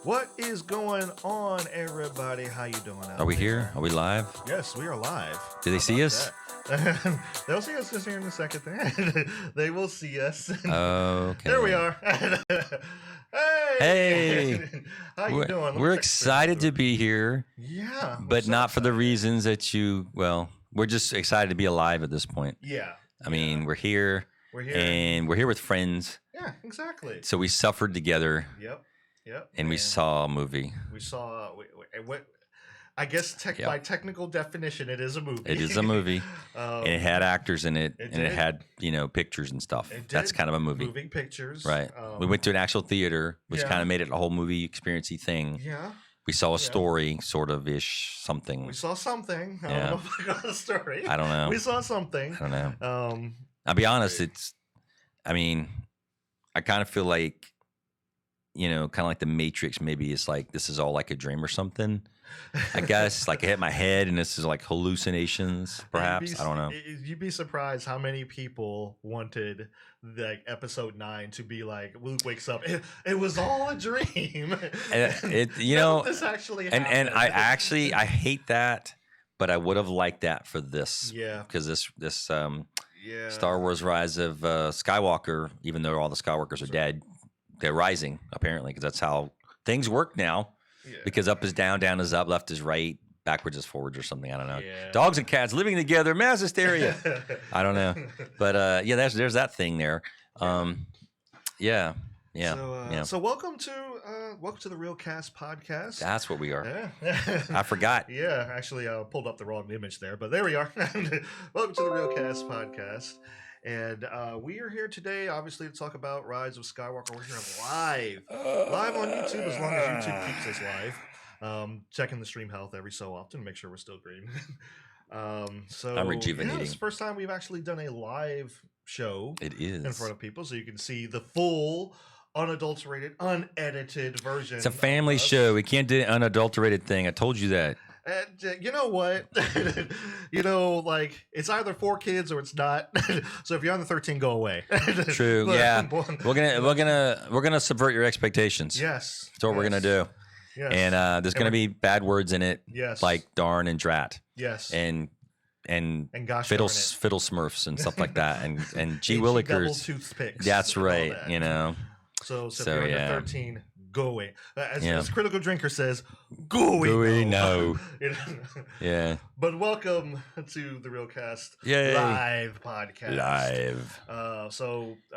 What is going on, everybody? How you doing out Are we there? here? Are we live? Yes, we are live. Do they see us? They'll see us just here in a second. They will see us. Okay. There we are. Hey! How you doing? Let me We're check excited to Facebook. be here, Yeah, we're but so not for the excited. reasons that we're just excited to be alive at this point. Yeah, I mean, we're here we're here. and we're here with friends. Yeah, exactly. So we suffered together Yep. and we saw a movie. We saw what. I guess Yep. by technical definition, it is a movie. It is a movie and it had actors in it, it and it did. had, pictures and stuff. It That's did. kind of a movie. Moving pictures. Right. We went to an actual theater, which Yeah. kind of made it a whole movie experience-y thing. Yeah. We saw a Yeah. story, sort of ish, something. We saw something. I Yeah. don't know if I got a story. I don't know. We saw something. I don't know. Um, I'll be honest, I kind of feel like, kind of like the Matrix, maybe it's like this is all like a dream or something. I guess like I hit my head and this is like hallucinations, perhaps. I don't know. You'd be surprised how many people wanted like episode 9 to be like Luke wakes up. It was all a dream. This actually happened. and I hate that, but I would have liked that for this. Yeah. Because this Yeah. Star Wars Rise of Skywalker, even though all the Skywalkers are dead, they're rising apparently because that's how things work now. Yeah. Because up is down, down is up, left is right, backwards is forwards or something. I don't know. Yeah. Dogs and cats living together, mass hysteria. I don't know. But yeah, there's that thing there. Yeah. So welcome to the Real Cast podcast. That's what we are. Yeah. I forgot. Yeah, actually, I pulled up the wrong image there, but there we are. Welcome to the Real Cast podcast. And we are here today, obviously, to talk about Rise of Skywalker. We're here live on YouTube, as long as YouTube keeps us live. Checking the stream health every so often to make sure we're still green. So I'm rejuvenating. Yeah, it's the first time we've actually done a live show It is. in front of people, so you can see the full, unadulterated, unedited version. It's a family of us. show. We can't do an unadulterated thing. I told you that. And you know what? Like it's either for kids or it's not. So if you're under 13, go away. True. But- Yeah. We're gonna subvert your expectations. Yes. That's what we're gonna do. Yes. And there's gonna be bad words in it, Yes. like darn and drat, yes. and gosh fiddle darn it. fiddle smurfs and stuff like that, and gee Double willikers. toothpicks. That's and all right. that. So if you're under 13, go away. As Critical Drinker says, go away. Gooey, no. no. Yeah. But welcome to the Real Cast Yay. live podcast. Live.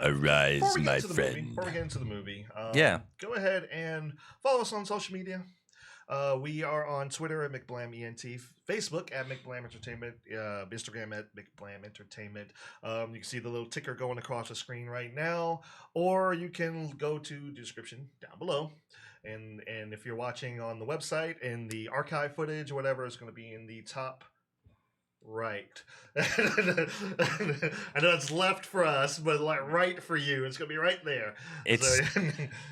Arise, before we get my into the friend. movie, before we get into the movie, Yeah. go ahead and follow us on social media. We are on Twitter at McBlamEnt, Facebook at McBlam Entertainment, Instagram at McBlam Entertainment. You can see the little ticker going across the screen right now, or you can go to the description down below. And if you're watching on the website, and the archive footage or whatever is going to be in the top right. I know it's left for us, but like right for you. It's going to be right there. It's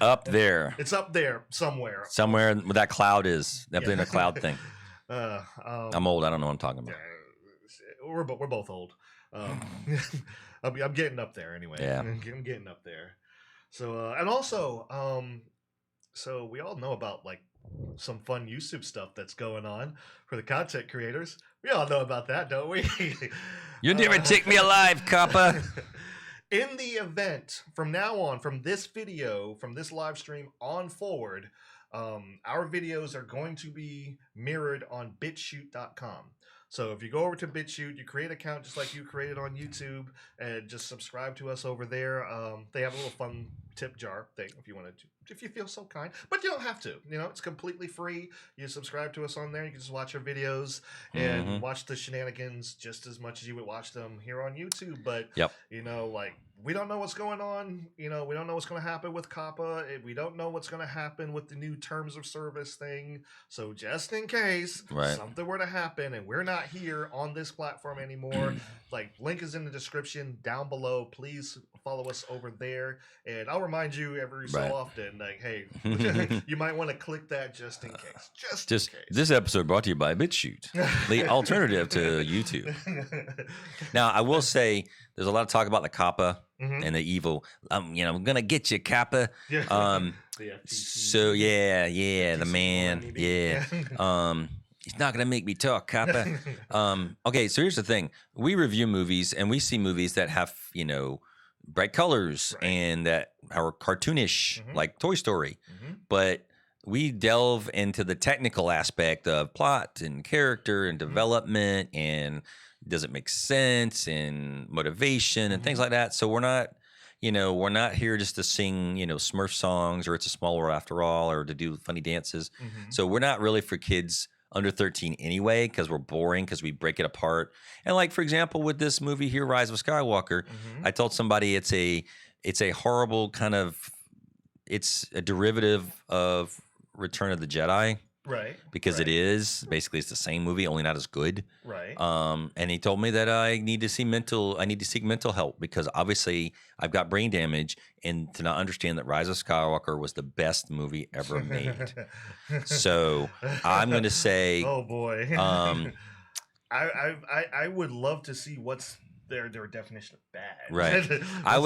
up there. It's up there somewhere. Somewhere where that cloud is. That in a cloud thing. I'm I'm old. I don't know what I'm talking about. We're both old. I'm getting up there anyway. Yeah. I'm getting up there. So and also, so we all know about like some fun YouTube stuff that's going on for the content creators. We all know about that, don't we? You never take me alive, copper. In the event, from now on, from this video, from this live stream on forward, our videos are going to be mirrored on BitChute.com. So if you go over to BitChute, you create an account just like you created on YouTube, and just subscribe to us over there. They have a little fun tip jar thing if you want to, if you feel so kind, but you don't have to. It's completely free. You subscribe to us on there. You can just watch our videos and watch the shenanigans just as much as you would watch them here on YouTube. But like we don't know what's going on. We don't know what's going to happen with COPPA. We don't know what's going to happen with the new terms of service thing. So just in case something were to happen and we're not here on this platform anymore, like link is in the description down below. Please follow us over there, and I'll remind you every so often, like, hey, you might want to click that just in case. Just in case. This episode brought to you by BitChute, the alternative to YouTube. Now, I will say there's a lot of talk about the COPPA and the evil. I'm gonna get you, Kappa. Yeah. So yeah, the man, yeah. He's not gonna make me talk, Kappa. Okay, so here's the thing: we review movies, and we see movies that have bright colors and that are cartoonish, like Toy Story, but we delve into the technical aspect of plot and character and development and does it make sense and motivation and things like that. So we're not here just to sing, Smurf songs or It's a Small World After All or to do funny dances. So we're not really for kids under 13 anyway, because we're boring, because we break it apart. And like, for example, with this movie here, Rise of Skywalker, I told somebody it's a horrible kind of, it's a derivative of Return of the Jedi. Right. Because it is basically it's the same movie, only not as good. Right. And he told me that I need to seek mental help because obviously I've got brain damage and to not understand that Rise of Skywalker was the best movie ever made. So I'm going to say, oh boy. I would love to see what's their definition of bad. Right. I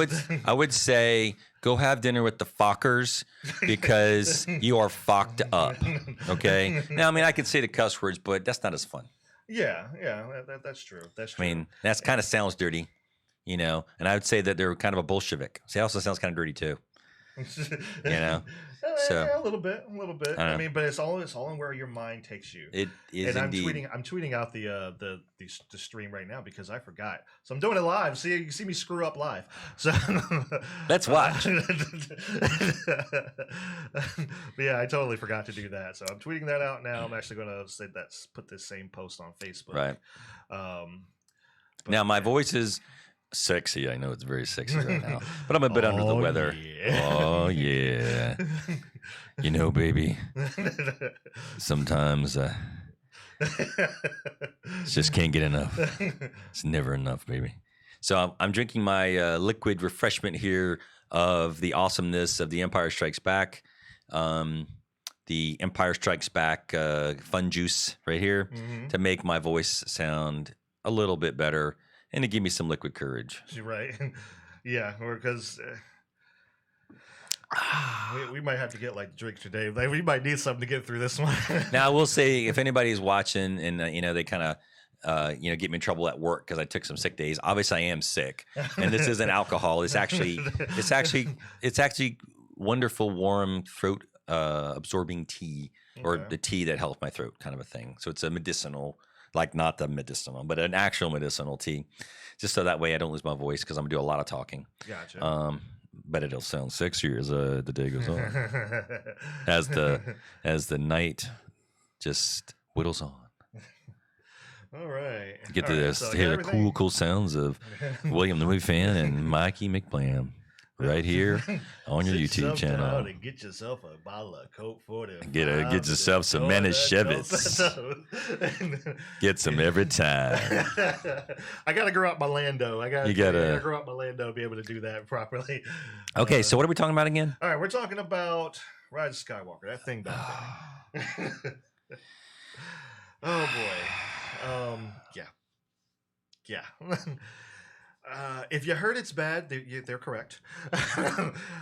would say go have dinner with the Fockers because you are fucked up. Okay. Now, I mean, I could say the cuss words, but that's not as fun. Yeah. That's true. That's true. I mean, that kind of sounds dirty, and I would say that they're kind of a Bolshevik. See, it also sounds kind of dirty too. So yeah, a little bit. I mean, but it's all in where your mind takes you. It is, and indeed. I'm tweeting out the stream right now because I forgot. So I'm doing it live. See, you can see me screw up live. So let's watch. But yeah, I totally forgot to do that. So I'm tweeting that out now. I'm actually going to put this same post on Facebook. Right. Now my voice is sexy. I know it's very sexy right now, but I'm a bit under the weather. Yeah. Oh yeah. Baby. Sometimes just can't get enough. It's never enough, baby. So I'm drinking my liquid refreshment here of the awesomeness of The Empire Strikes Back. The Empire Strikes Back fun juice right here to make my voice sound a little bit better. And to give me some liquid courage. You're right. Yeah, or because we might have to get like drinks today. Like, we might need something to get through this one. Now, I will say, if anybody's watching and, they kind of, get me in trouble at work because I took some sick days. Obviously, I am sick. And this isn't alcohol. It's actually wonderful, warm, throat absorbing tea or the tea that helps my throat kind of a thing. So it's a medicinal. Like not the medicinal, but an actual medicinal tea, just so that way I don't lose my voice because I'm gonna do a lot of talking. Gotcha. But it'll sound sexier as the day goes on, as the night just whittles on. All right. Get to hear the cool sounds of William the Movie Fan and Mikey McBlam. Right here on your YouTube channel. To get yourself a bottle of Coke 40. Get yourself some Manischewitz. Get some every time. I gotta grow up my Lando. I gotta grow up my Lando to be able to do that properly. Okay, so what are we talking about again? All right, we're talking about Rise of Skywalker. That thing back there. Oh boy. Yeah. If you heard it's bad, they're correct.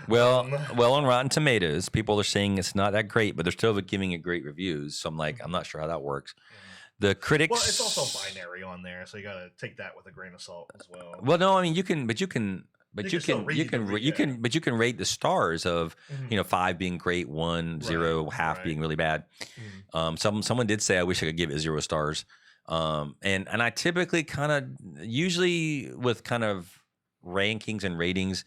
Well, on Rotten Tomatoes, people are saying it's not that great, but they're still giving it great reviews. So I'm like, I'm not sure how that works. The critics. Well, it's also binary on there, so you got to take that with a grain of salt as well. Well, no, I mean you can rate the stars of 5 being great, 1, 0, half being really bad. Someone did say I wish I could give it 0 stars. And I typically usually with kind of rankings and ratings,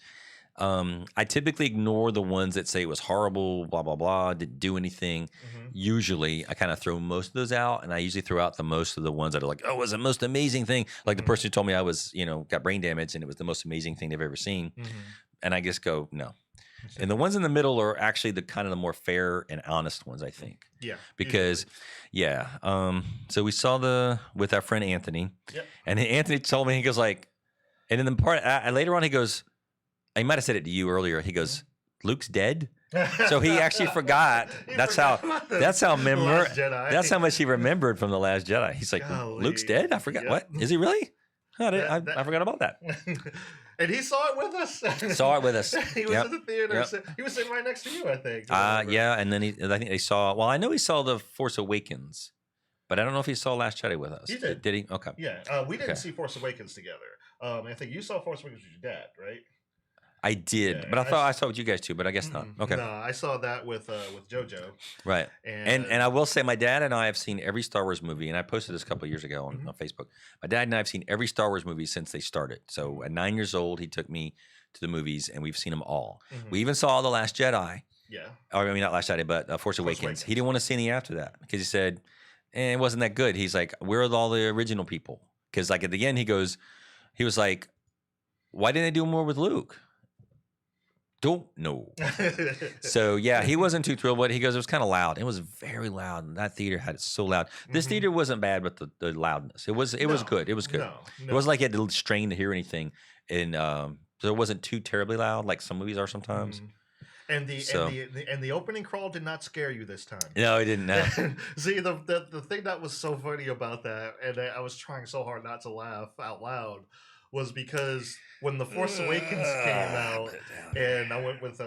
I typically ignore the ones that say it was horrible, blah, blah, blah, didn't do anything. Usually I kind of throw most of those out, and I usually throw out the most of the ones that are like, oh, it was the most amazing thing. Like the person who told me I was, got brain damage and it was the most amazing thing they've ever seen. And I just go, no. And the ones in the middle are actually the kind of the more fair and honest ones, I think. Yeah. Because, so we saw with our friend Anthony. Yep. And Anthony told me, he goes like, and in the part, later on he goes, he might have said it to you earlier. He goes, Luke's dead? So he actually forgot. That's how much he remembered from The Last Jedi. He's like, Luke's dead? I forgot. What? Is he really? I forgot about that. And he saw it with us. Saw it with us. He was in the theater. He was sitting right next to you, I think. Yeah, and then I think they saw. Well, I know he saw The Force Awakens, but I don't know if he saw Last Jedi with us. He did. Did he? Okay. Yeah, we didn't see Force Awakens together. I think you saw Force Awakens with your dad, right? I did, but I thought I saw it with you guys too, but I guess not. Okay. No, I saw that with Jojo. Right. And I will say my dad and I have seen every Star Wars movie, and I posted this a couple of years ago on Facebook. My dad and I have seen every Star Wars movie since they started. So at 9 years old, he took me to the movies, and we've seen them all. We even saw The Last Jedi. Yeah. Or, I mean, not Last Jedi, but Force Awakens. He didn't want to see any after that because he said, it wasn't that good. He's like, where are all the original people? Because like at the end, he was like, why didn't they do more with Luke? Don't know. So yeah, he wasn't too thrilled, but he goes, it was kind of loud. It was very loud, and that theater had it so loud. This theater wasn't bad, but the loudness. It was good. It was good. No. It wasn't like you had to strain to hear anything, and so it wasn't too terribly loud like some movies are sometimes. And the opening crawl did not scare you this time. No, it didn't. No. See, the thing that was so funny about that, and I was trying so hard not to laugh out loud, was because when The Force Awakens came out, and I went with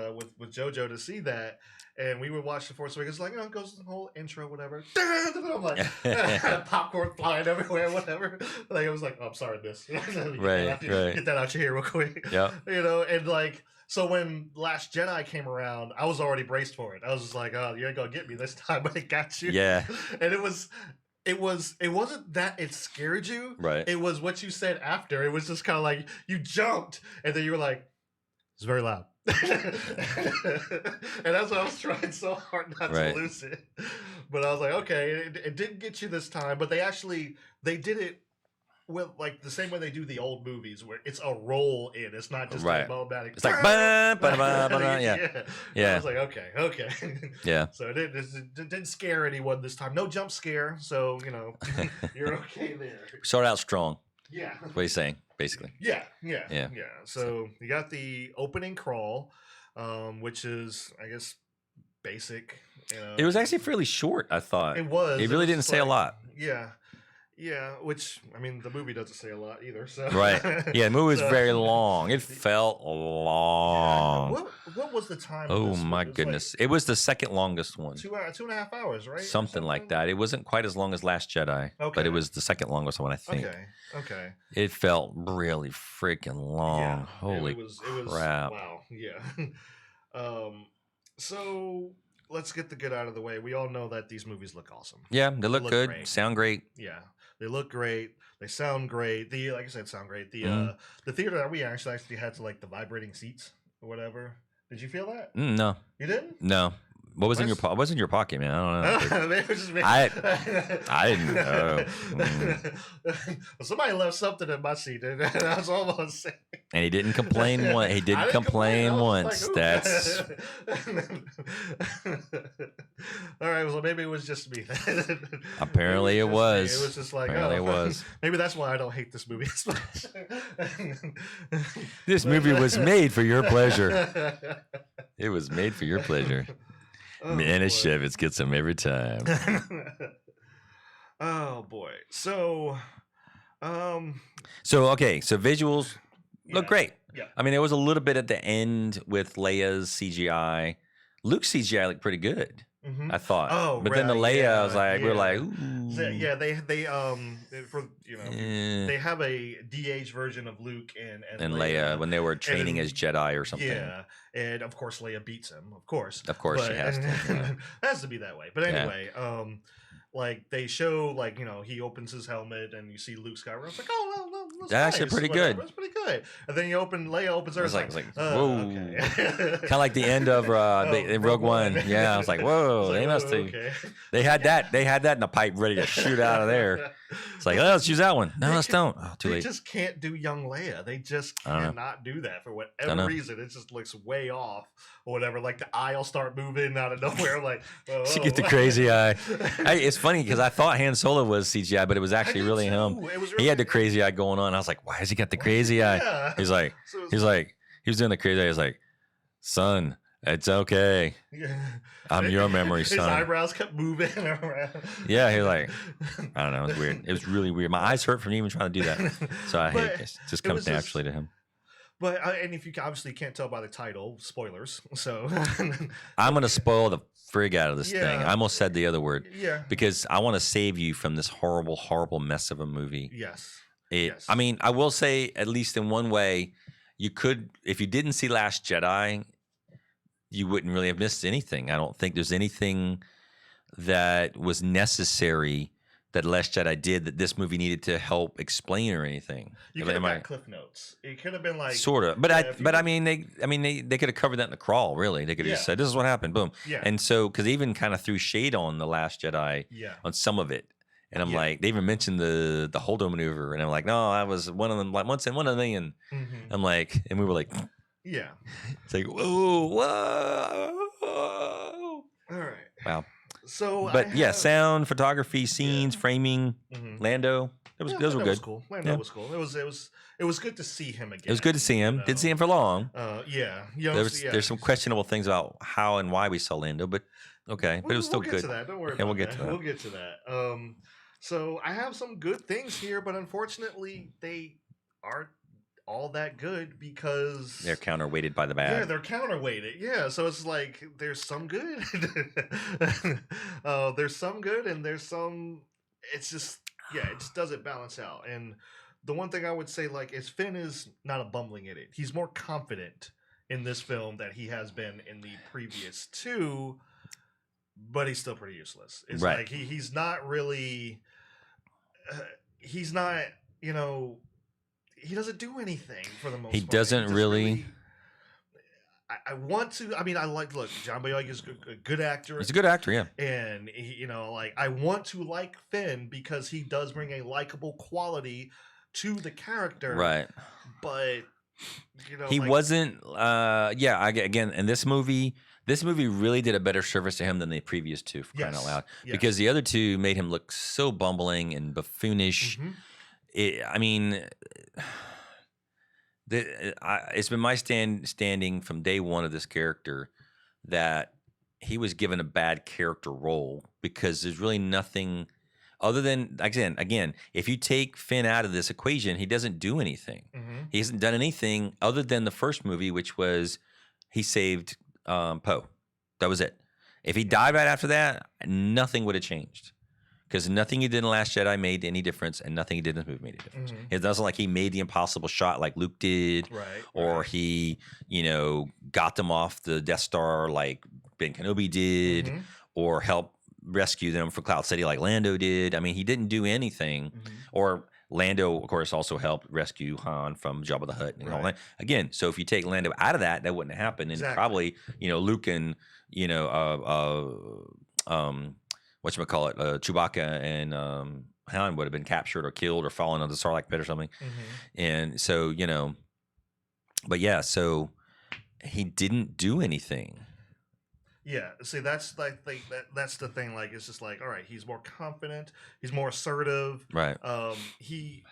Jojo to see that, and we would watch The Force Awakens, like, it goes the whole intro, whatever. I'm like, popcorn flying everywhere, whatever. Like, I was like, oh, I'm sorry, miss. Right. Get that out your hair real quick. Yeah. And like, so when Last Jedi came around, I was already braced for it. I was just like, oh, you ain't gonna get me this time, but it got you. Yeah. And it wasn't that it scared you. Right. It was what you said after. It was just kind of like you jumped, and then you were like, it's very loud. And that's why I was trying so hard not to lose it. But I was like, okay, it didn't get you this time, but they did it with like the same way they do the old movies, where it's a roll in. It's not just like automatic. It's like yeah. I was like, okay. Yeah. So it didn't scare anyone this time. No jump scare. So you're okay there. Start out strong. Yeah. What are you saying, basically? Yeah. So you got the opening crawl, which is, I guess, basic. It was actually fairly short, I thought. It was. It really didn't say a lot. Yeah. Yeah, which, I mean, the movie doesn't say a lot either. So Right. Yeah, the movie was very long. It felt long. Yeah. What was the time? Oh, my goodness. It was the second longest one. 2.5 hours, right? Something like that. It wasn't quite as long as Last Jedi, but it was the second longest one, I think. Okay. It felt really freaking long. Yeah, Holy crap. Wow, yeah. So let's get the good out of the way. We all know that these movies look awesome. Yeah, they look good, great. Sound great. Yeah, they look great. They sound great. Like I said, sound great. The theater that we actually had to like the vibrating seats or whatever. Did you feel that? No. You didn't? No. What was in your pocket? What's in your pocket, man? I don't know. I didn't know. Well, somebody left something in my seat, and I was almost saying. And he didn't complain once. He didn't complain once. Like, that's. All right. Well, maybe it was just me. Apparently, it was. It was just like, apparently it was. Maybe that's why I don't hate this movie as much. This movie was made for your pleasure. It was made for your pleasure. Manischewitz gets them every time. Oh boy. So okay. So visuals look great. Yeah. I mean, there was a little bit at the end with Leia's CGI. Luke's CGI looked pretty good. I thought. Oh, but then the Leia, I was like, we were like, ooh. Yeah, they they have a de-aged version of Luke and Leia when they were training as Jedi or something. Yeah, and of course Leia beats him. Of course, she has to. It has to be that way. But anyway, like they show, like he opens his helmet and you see Luke Skywalker. It's like, oh well, that's actually pretty good. It's pretty good. And then Leia opens hers. It's like whoa, okay. Kind of like the end of Rogue One. Yeah, I was like, whoa, they must have. Okay. They had that in a pipe ready to shoot out of there. It's like, let's use that one. No, let's don't. Oh, too late. They just can't do young Leia. They just cannot do that for whatever reason. It just looks way off or whatever. Like the eye will start moving out of nowhere. Like she get the crazy eye. It's funny because I thought Han Solo was CGI, but it was actually really him. He had the crazy eye going on. I was like, why has he got the crazy eye? He's like, he was doing the crazy eye. He's like, son, It's okay. Yeah. I'm your memory, His son. eyebrows kept moving around. Yeah, he like, I don't know. It was weird. It was really weird. My eyes hurt from even trying to do that. So I hate it. Just comes naturally to him. But and if you obviously can't tell by the title, spoilers. So I'm gonna spoil the frig out of this thing. I almost said the other word. Yeah. Because I want to save you from this horrible, horrible mess of a movie. Yes. Yes. I mean, I will say, at least in one way, you could, if you didn't see Last Jedi, you wouldn't really have missed anything. I don't think there's anything that was necessary that Last Jedi did that this movie needed to help explain or anything. You could have got Cliff Notes. It could have been like sort of, but I mean they could have covered that in the crawl. Really, they could have just said, "This is what happened." Boom. Yeah. And so, because they even kind of threw shade on the Last Jedi on some of it. And I'm like, they even mentioned the Holdo maneuver, and I'm like, no, I was one of them, like once in one of them, and I'm like, and we were like, yeah, it's like, whoa. All right, wow. So, but sound, photography, scenes, framing, Lando, those were good. Was cool. Lando was cool. It was good to see him again. It was good to see him. Didn't see him for long. There's some questionable things about how and why we saw Lando, but okay, but it was still good. We'll get to that. Don't worry. We'll get to that. We'll get to that. So I have some good things here, but unfortunately, they aren't all that good because they're counterweighted by the bad. Yeah, they're counterweighted. Yeah, so it's like there's some good, there's some good, and there's some. It's just it just doesn't balance out. And the one thing I would say, like, is Finn is not a bumbling idiot. He's more confident in this film than he has been in the previous two, but he's still pretty useless. It's like he's not really. He's not, he doesn't do anything for the most part. He doesn't really. I want to. I mean, look, John Boyega is a good actor. He's a good actor, yeah. And he, I want to like Finn because he does bring a likable quality to the character, right? But he wasn't. Again, in this movie. This movie really did a better service to him than the previous two, for crying out loud. Yes. Because the other two made him look so bumbling and buffoonish. It's been my standing from day one of this character that he was given a bad character role because there's really nothing other than, again, if you take Finn out of this equation, he doesn't do anything. He hasn't done anything other than the first movie, which was he saved Poe. That was it. If he died right after that, nothing would have changed because nothing he did in Last Jedi made any difference, and nothing he did in this movie made a difference. It doesn't like he made the impossible shot like Luke did, or he, got them off the Death Star like Ben Kenobi did, or helped rescue them for Cloud City like Lando did. I mean, he didn't do anything, or Lando, of course, also helped rescue Han from Jabba the Hutt and all that. Again, so if you take Lando out of that, that wouldn't happen. And probably, Luke and, Chewbacca and Han would have been captured or killed or fallen on the Sarlacc pit or something. And so, but yeah, so he didn't do anything. Yeah, see, that's like that's the thing. Like, it's just like, all right, he's more confident, he's more assertive, right? He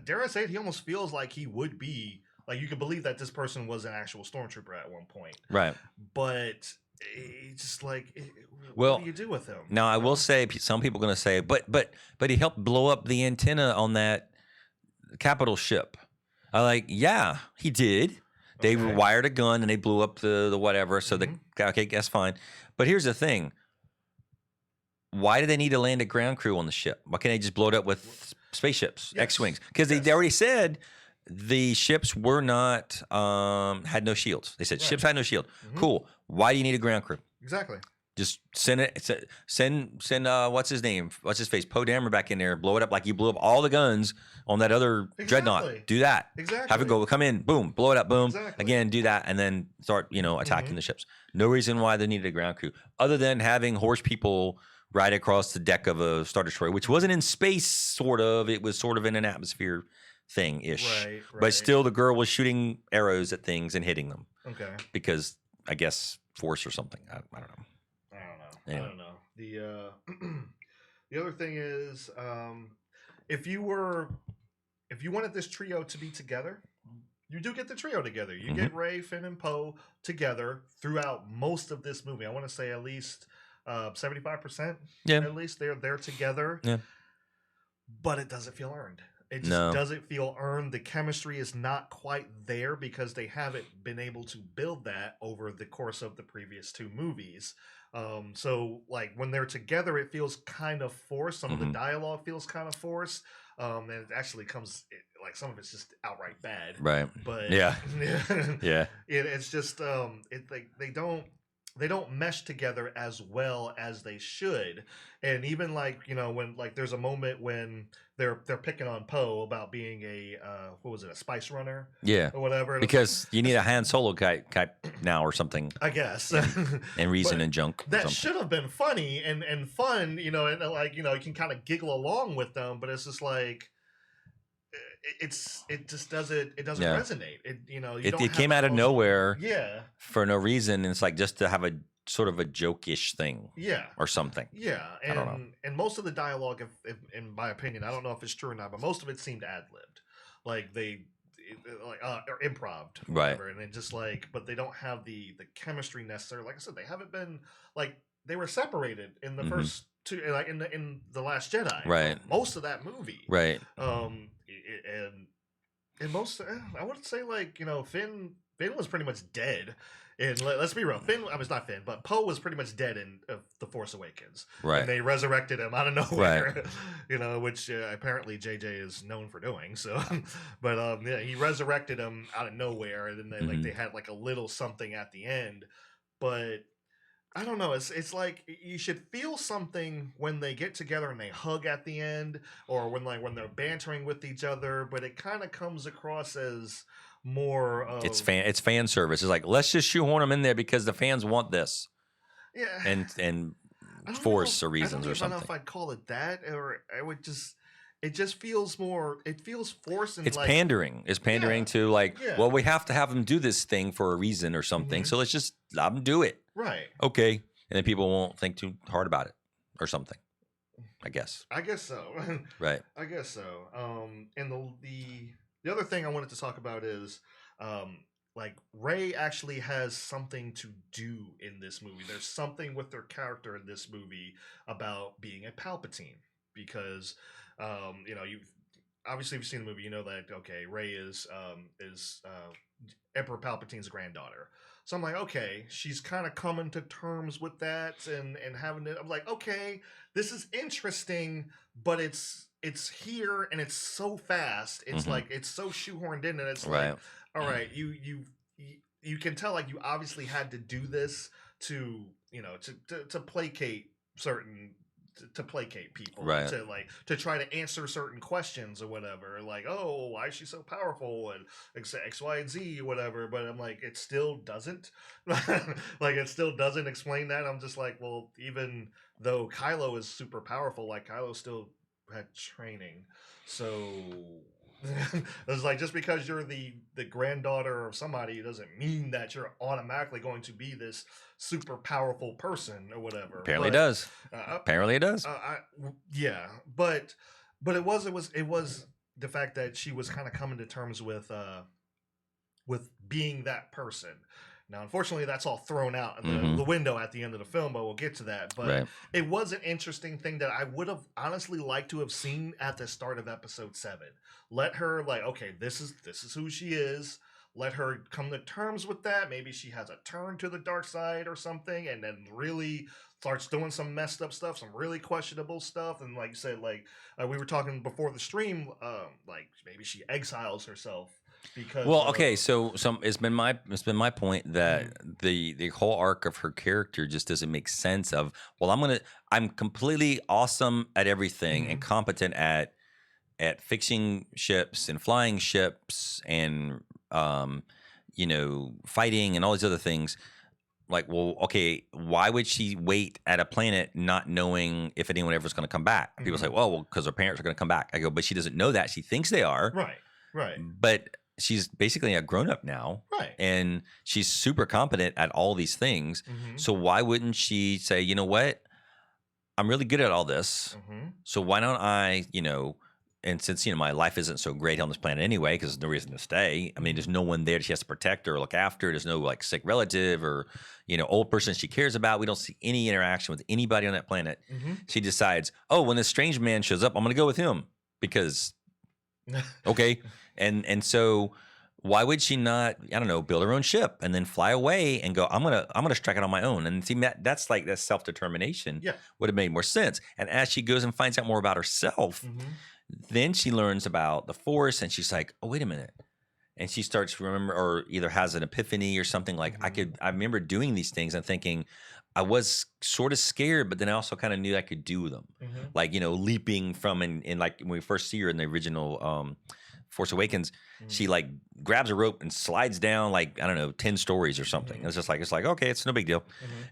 dare I say it, he almost feels like he would be like you could believe that this person was an actual stormtrooper at one point, right? But it's just like, well, what do you do with him? Now, I will say, some people are going to say, but he helped blow up the antenna on that capital ship. Yeah, he did. They wired a gun and they blew up the whatever. So okay, that's fine. But here's the thing: why do they need to land a ground crew on the ship? Why can't they just blow it up with spaceships, X-wings? Because they already said the ships were not had no shields. They said ships had no shield. Cool. Why do you need a ground crew? Exactly. Just send what's his name? What's his face? Poe Dameron back in there, blow it up like you blew up all the guns on that other dreadnought. Do that. Exactly. Have it go, come in, boom, blow it up, boom. Again, do that, and then start, attacking the ships. No reason why they needed a ground crew other than having horse people ride across the deck of a Star Destroyer, which wasn't in space, sort of. It was sort of in an atmosphere thing-ish. Right. But still, the girl was shooting arrows at things and hitting them. Okay. Because, I guess, force or something. I don't know. Anyway. I don't know. The other thing is, if you wanted this trio to be together, you do get the trio together. You Mhm. get Rey, Finn, and Poe together throughout most of this movie. I want to say at least 75%. Yeah. At least they're together. Yeah. But it doesn't feel earned. It just No. doesn't feel earned. The chemistry is not quite there because they haven't been able to build that over the course of the previous two movies. So like when they're together, it feels kind of forced. Some of the dialogue feels kind of forced. And it actually comes like some of it's just outright bad. Right. But yeah. Yeah. It's just it's like they don't mesh together as well as they should. And even like, you know, when like there's a moment when they're picking on Poe about being a what was it, a spice runner? Yeah. Or whatever. And Because you need a Han Solo type now or something. I guess. And reason and junk. That should have been funny and fun, you know, and like, you know, you can kind of giggle along with them, but it's just like it just doesn't resonate. It, you know, it came out of nowhere. Yeah. For no reason. And it's like just to have a sort of a joke-ish thing. Yeah. Or something. Yeah. And, I don't know. And most of the dialogue, if in my opinion, I don't know if it's true or not, but most of it seemed ad-libbed. Like they or improv'd. Right. Whatever. And it just like, but they don't have the chemistry necessary. Like I said, they haven't been like, they were separated in the first two, like in the Last Jedi. Right. Most of that movie. Right. And most, I would say like, you know, Finn was pretty much dead. And let's be real, Finn, I was not Finn, but Poe was pretty much dead in The Force Awakens. Right. And they resurrected him out of nowhere, Right. You know, which apparently JJ is known for doing. So, but yeah, he resurrected him out of nowhere, and then like they had like a little something at the end. But I don't know. It's like you should feel something when they get together and they hug at the end, or when they're bantering with each other. But it kind of comes across as more of it's fan service. It's like, let's just shoehorn them in there because the fans want this. Yeah. And force or reasons or something. I don't know if I'd call it that, or I would just. It just feels more. It feels forced and it's like pandering. It's pandering to like, well, we have to have them do this thing for a reason or something. So let's just let them do it. Right. Okay. And then people won't think too hard about it or something. I guess. I guess so. Right. I guess so. And the other thing I wanted to talk about is, like Rey actually has something to do in this movie. There's something with their character in this movie about being a Palpatine, because, you know, obviously if you've seen the movie, you know that okay, Rey is Emperor Palpatine's granddaughter. So I'm like, okay, she's kind of coming to terms with that and having it. I'm like, okay, this is interesting, but it's here and it's so fast. It's like it's so shoehorned in, and it's like, all right, you can tell like you obviously had to do this to, you know, to placate certain. To placate people, right? To try to answer certain questions or whatever, like, oh, why is she so powerful and X, Y, and Z, whatever. But I'm like, it still doesn't, like, it still doesn't explain that. I'm just like, well, even though Kylo is super powerful, like Kylo still had training, so. It's like just because you're the granddaughter of somebody doesn't mean that you're automatically going to be this super powerful person or whatever. Apparently it does. Apparently it does. Yeah, but it was the fact that she was kind of coming to terms with being that person. Now, unfortunately, that's all thrown out the window at the end of the film, but we'll get to that. But it was an interesting thing that I would have honestly liked to have seen at the start of episode 7. Let her, like, okay, this is who she is. Let her come to terms with that. Maybe she has a turn to the dark side or something, and then really starts doing some messed up stuff, some really questionable stuff. And like you said, like we were talking before the stream, like maybe she exiles herself. Because okay, so it's been my point that the whole arc of her character just doesn't make sense. Of, well, I'm completely awesome at everything and competent at fixing ships and flying ships and you know, fighting and all these other things. Like, well, okay, why would she wait at a planet not knowing if anyone ever is going to come back? People say, well, because her parents are going to come back. I go, but she doesn't know that. She thinks they are. Right. But she's basically a grown-up now. Right. And she's super competent at all these things. So why wouldn't she say, you know what? I'm really good at all this. So why don't I, you know, take the and since, my life isn't so great on this planet anyway, because there's no reason to stay. I mean, there's no one there that she has to protect or look after. There's no like sick relative or, old person she cares about. We don't see any interaction with anybody on that planet. She decides, oh, when this strange man shows up, I'm going to go with him because, okay. And so why would she not, I don't know, build her own ship and then fly away and go, I'm gonna strike it on my own. And see, that's self-determination would have made more sense. And as she goes and finds out more about herself, then she learns about the Force and she's like, oh, wait a minute. And she starts to remember, or either has an epiphany or something like, I remember doing these things and thinking I was sort of scared, but then I also kind of knew I could do them. Like, leaping from, and like when we first see her in the original Force Awakens, she like grabs a rope and slides down like, I don't know, 10 stories or something. It's just like, okay, it's no big deal.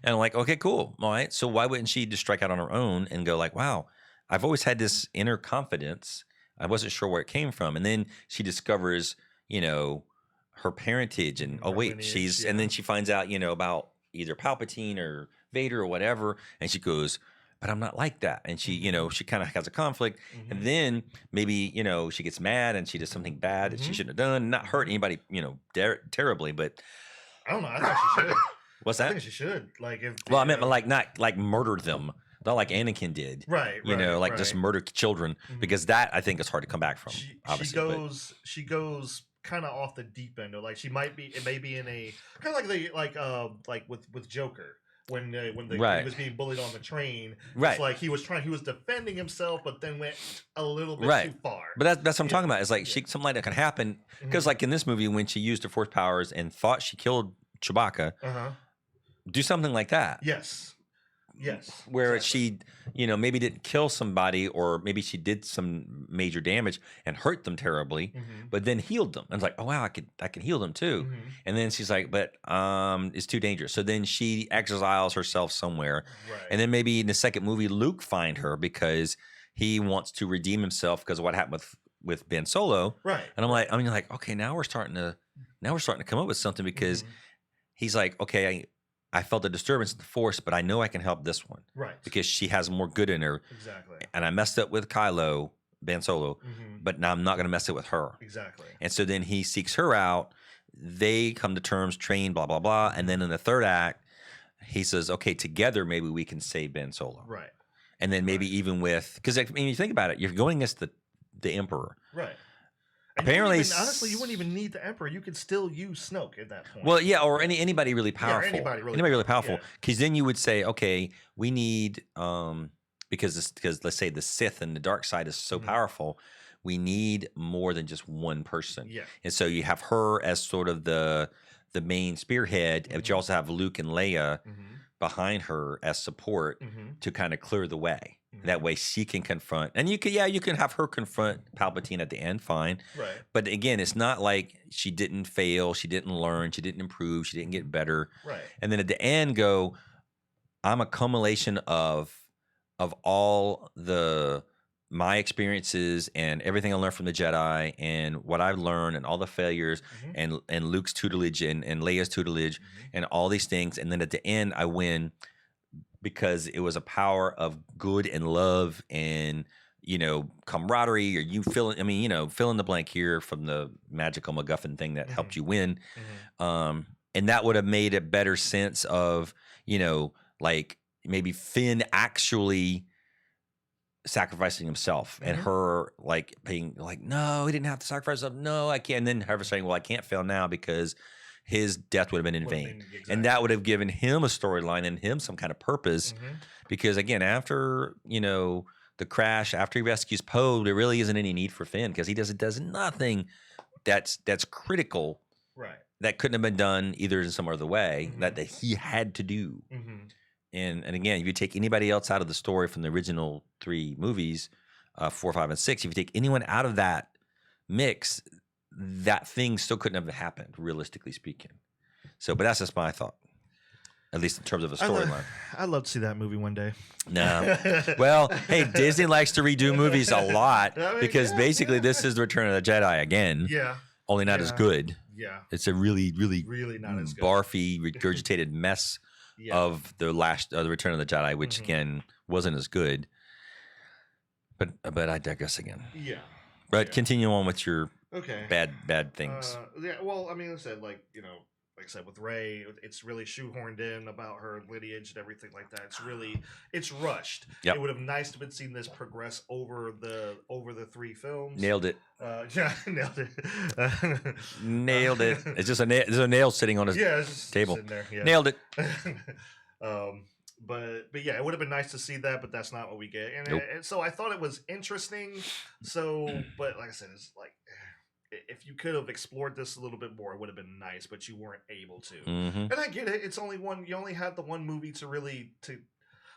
And I'm like, okay, cool. All right. So why wouldn't she just strike out on her own and go like, wow, I've always had this inner confidence. I wasn't sure where it came from. And then she discovers, her parentage and, oh wait, lineage, and then she finds out, about either Palpatine or Vader or whatever. And she goes, but I'm not like that. And she, she kind of has a conflict. And then maybe, she gets mad and she does something bad that she shouldn't have done, not hurt anybody, terribly, but I don't know. I thought she should. What's that? I think she should. Like, if I meant like not like murdered them. Not like Anakin did. Right. Just murder children, because that I think is hard to come back from. She goes kind of off the deep end. Or like it may be in a kind of like with Joker. When he was being bullied on the train, it's like he was defending himself, but then went a little bit too far. But that's what I'm talking about. Is like something like that can happen because, like in this movie, when she used her Force powers and thought she killed Chewbacca, do something like that. Yes. Where exactly. she, maybe didn't kill somebody, or maybe she did some major damage and hurt them terribly, but then healed them. And it's like, oh wow, I can heal them too. And then she's like, but it's too dangerous. So then she exiles herself somewhere, and then maybe in the second movie, Luke find her because he wants to redeem himself because of what happened with Ben Solo. Right. And I'm like, okay, now we're starting to come up with something because he's like, okay, I felt a disturbance in the Force, but I know I can help this one. Right. Because she has more good in her. Exactly. And I messed up with Kylo, Ben Solo, but now I'm not going to mess it with her. Exactly. And so then he seeks her out. They come to terms, train, blah, blah, blah. And then in the third act, he says, okay, together maybe we can save Ben Solo. Right. And then maybe even with, because you think about it, you're going against the Emperor. Right. Apparently, honestly, you wouldn't even need the Emperor. You could still use Snoke at that point. Well, yeah, or anybody really powerful. Yeah, anybody really powerful. Because then you would say, okay, we need because let's say the Sith and the dark side is so powerful, we need more than just one person. Yeah. And so you have her as sort of the main spearhead, but you also have Luke and Leia behind her as support to kind of clear the way. That way she can confront, and you can have her confront Palpatine at the end, fine. Right. But again, it's not like she didn't fail, she didn't learn, she didn't improve, she didn't get better. Right. And then at the end go, I'm a culmination of all my experiences and everything I learned from the Jedi and what I've learned and all the failures and Luke's tutelage and Leia's tutelage and all these things. And then at the end I win because it was a power of good and love and, camaraderie, or you fill in the blank here from the magical MacGuffin thing that helped you win. And that would have made a better sense of, like maybe Finn actually sacrificing himself and her like being like, no, he didn't have to sacrifice himself. No, I can't. And then her saying, well, I can't fail now because his death would have been in vain. Exactly. And that would have given him a storyline and him some kind of purpose. Because again, after, the crash, after he rescues Poe, there really isn't any need for Finn because he does nothing that's critical. Right. That couldn't have been done either in some other way that he had to do. And again, if you take anybody else out of the story from the original 3 movies, 4, 5, and 6, if you take anyone out of that mix, that thing still couldn't have happened, realistically speaking. So, but that's just my thought, at least in terms of a storyline. I'd love to see that movie one day. No. Well, hey, Disney likes to redo movies a lot because basically this is the Return of the Jedi again. Yeah. Only not as good. Yeah. It's a really, really, really not as good. Barfy, regurgitated mess of the Return of the Jedi, which again wasn't as good. But I digress again. Yeah. But continue on with your okay bad things. Yeah, well, I mean, like I said, like I said, with Rey, it's really shoehorned in about her lineage and everything like that. It's rushed. Yep. It would have nice to have seen this progress over the 3 films. Nailed it. Yeah, nailed it. Nailed it. It's just there's a nail sitting on his table. Sitting there, yeah. Nailed it. But yeah, it would have been nice to see that, but that's not what we get. And so I thought it was interesting. So, but like I said, it's like, if you could have explored this a little bit more, it would have been nice, but you weren't able to. Mm-hmm. And I get it. It's only one. You only had the one movie to.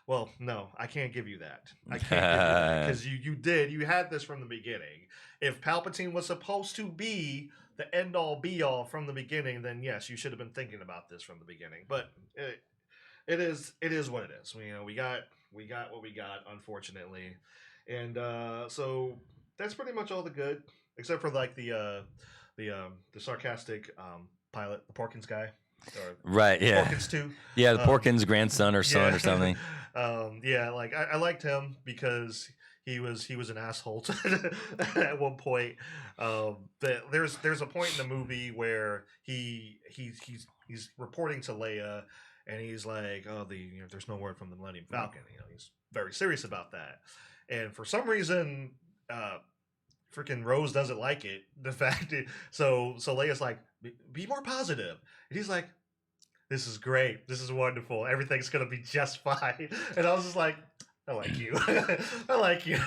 Well, no, I can't give you that. I can't give you that because you had this from the beginning. If Palpatine was supposed to be the end all be all from the beginning, then yes, you should have been thinking about this from the beginning. But it is what it is. We got what we got, unfortunately, and so that's pretty much all the good. Except for like the sarcastic pilot, the Porkins guy, or right? Yeah, Porkins 2. Yeah, the Porkins grandson or son or something. Yeah, like I liked him because he was an asshole at one point. But there's a point in the movie where he's reporting to Leia, and he's like, "Oh, there's no word from the Millennium Falcon." He's very serious about that, and for some reason, freaking Rose doesn't like it. The fact so Leia's like, be more positive, and he's like, this is great, this is wonderful, everything's gonna be just fine. And I was just like, I like you. I like you.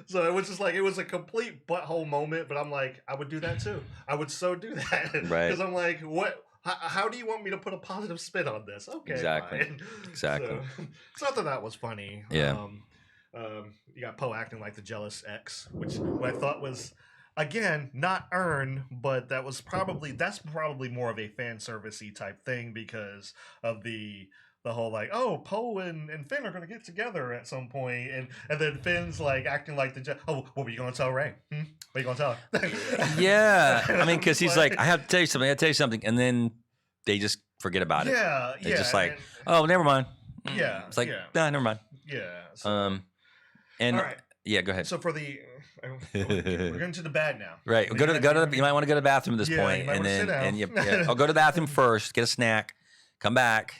So it was just like, it was a complete butthole moment, but I'm like, I would do that too. I would so do that. Right. Because I'm like, what? How do you want me to put a positive spin on this? Okay, exactly. Fine. Exactly. So I thought that was funny. Yeah. You got Poe acting like the jealous ex, which I thought was, again, not earned, but that's probably more of a fan servicey type thing because of the whole like, oh, Poe and Finn are gonna get together at some point, and then Finn's like acting like what were you gonna tell Rey? What are you gonna tell her? Yeah, I mean, because he's like, I have to tell you something, and then they just forget about it. Yeah, it's just like, oh, never mind. Yeah, it's like, nah, never mind. Yeah. So. And all right. Yeah, go ahead. So for we're going to the bad now. Right. You might want to go to the bathroom at this point, and then I'll go to the bathroom first, get a snack, come back,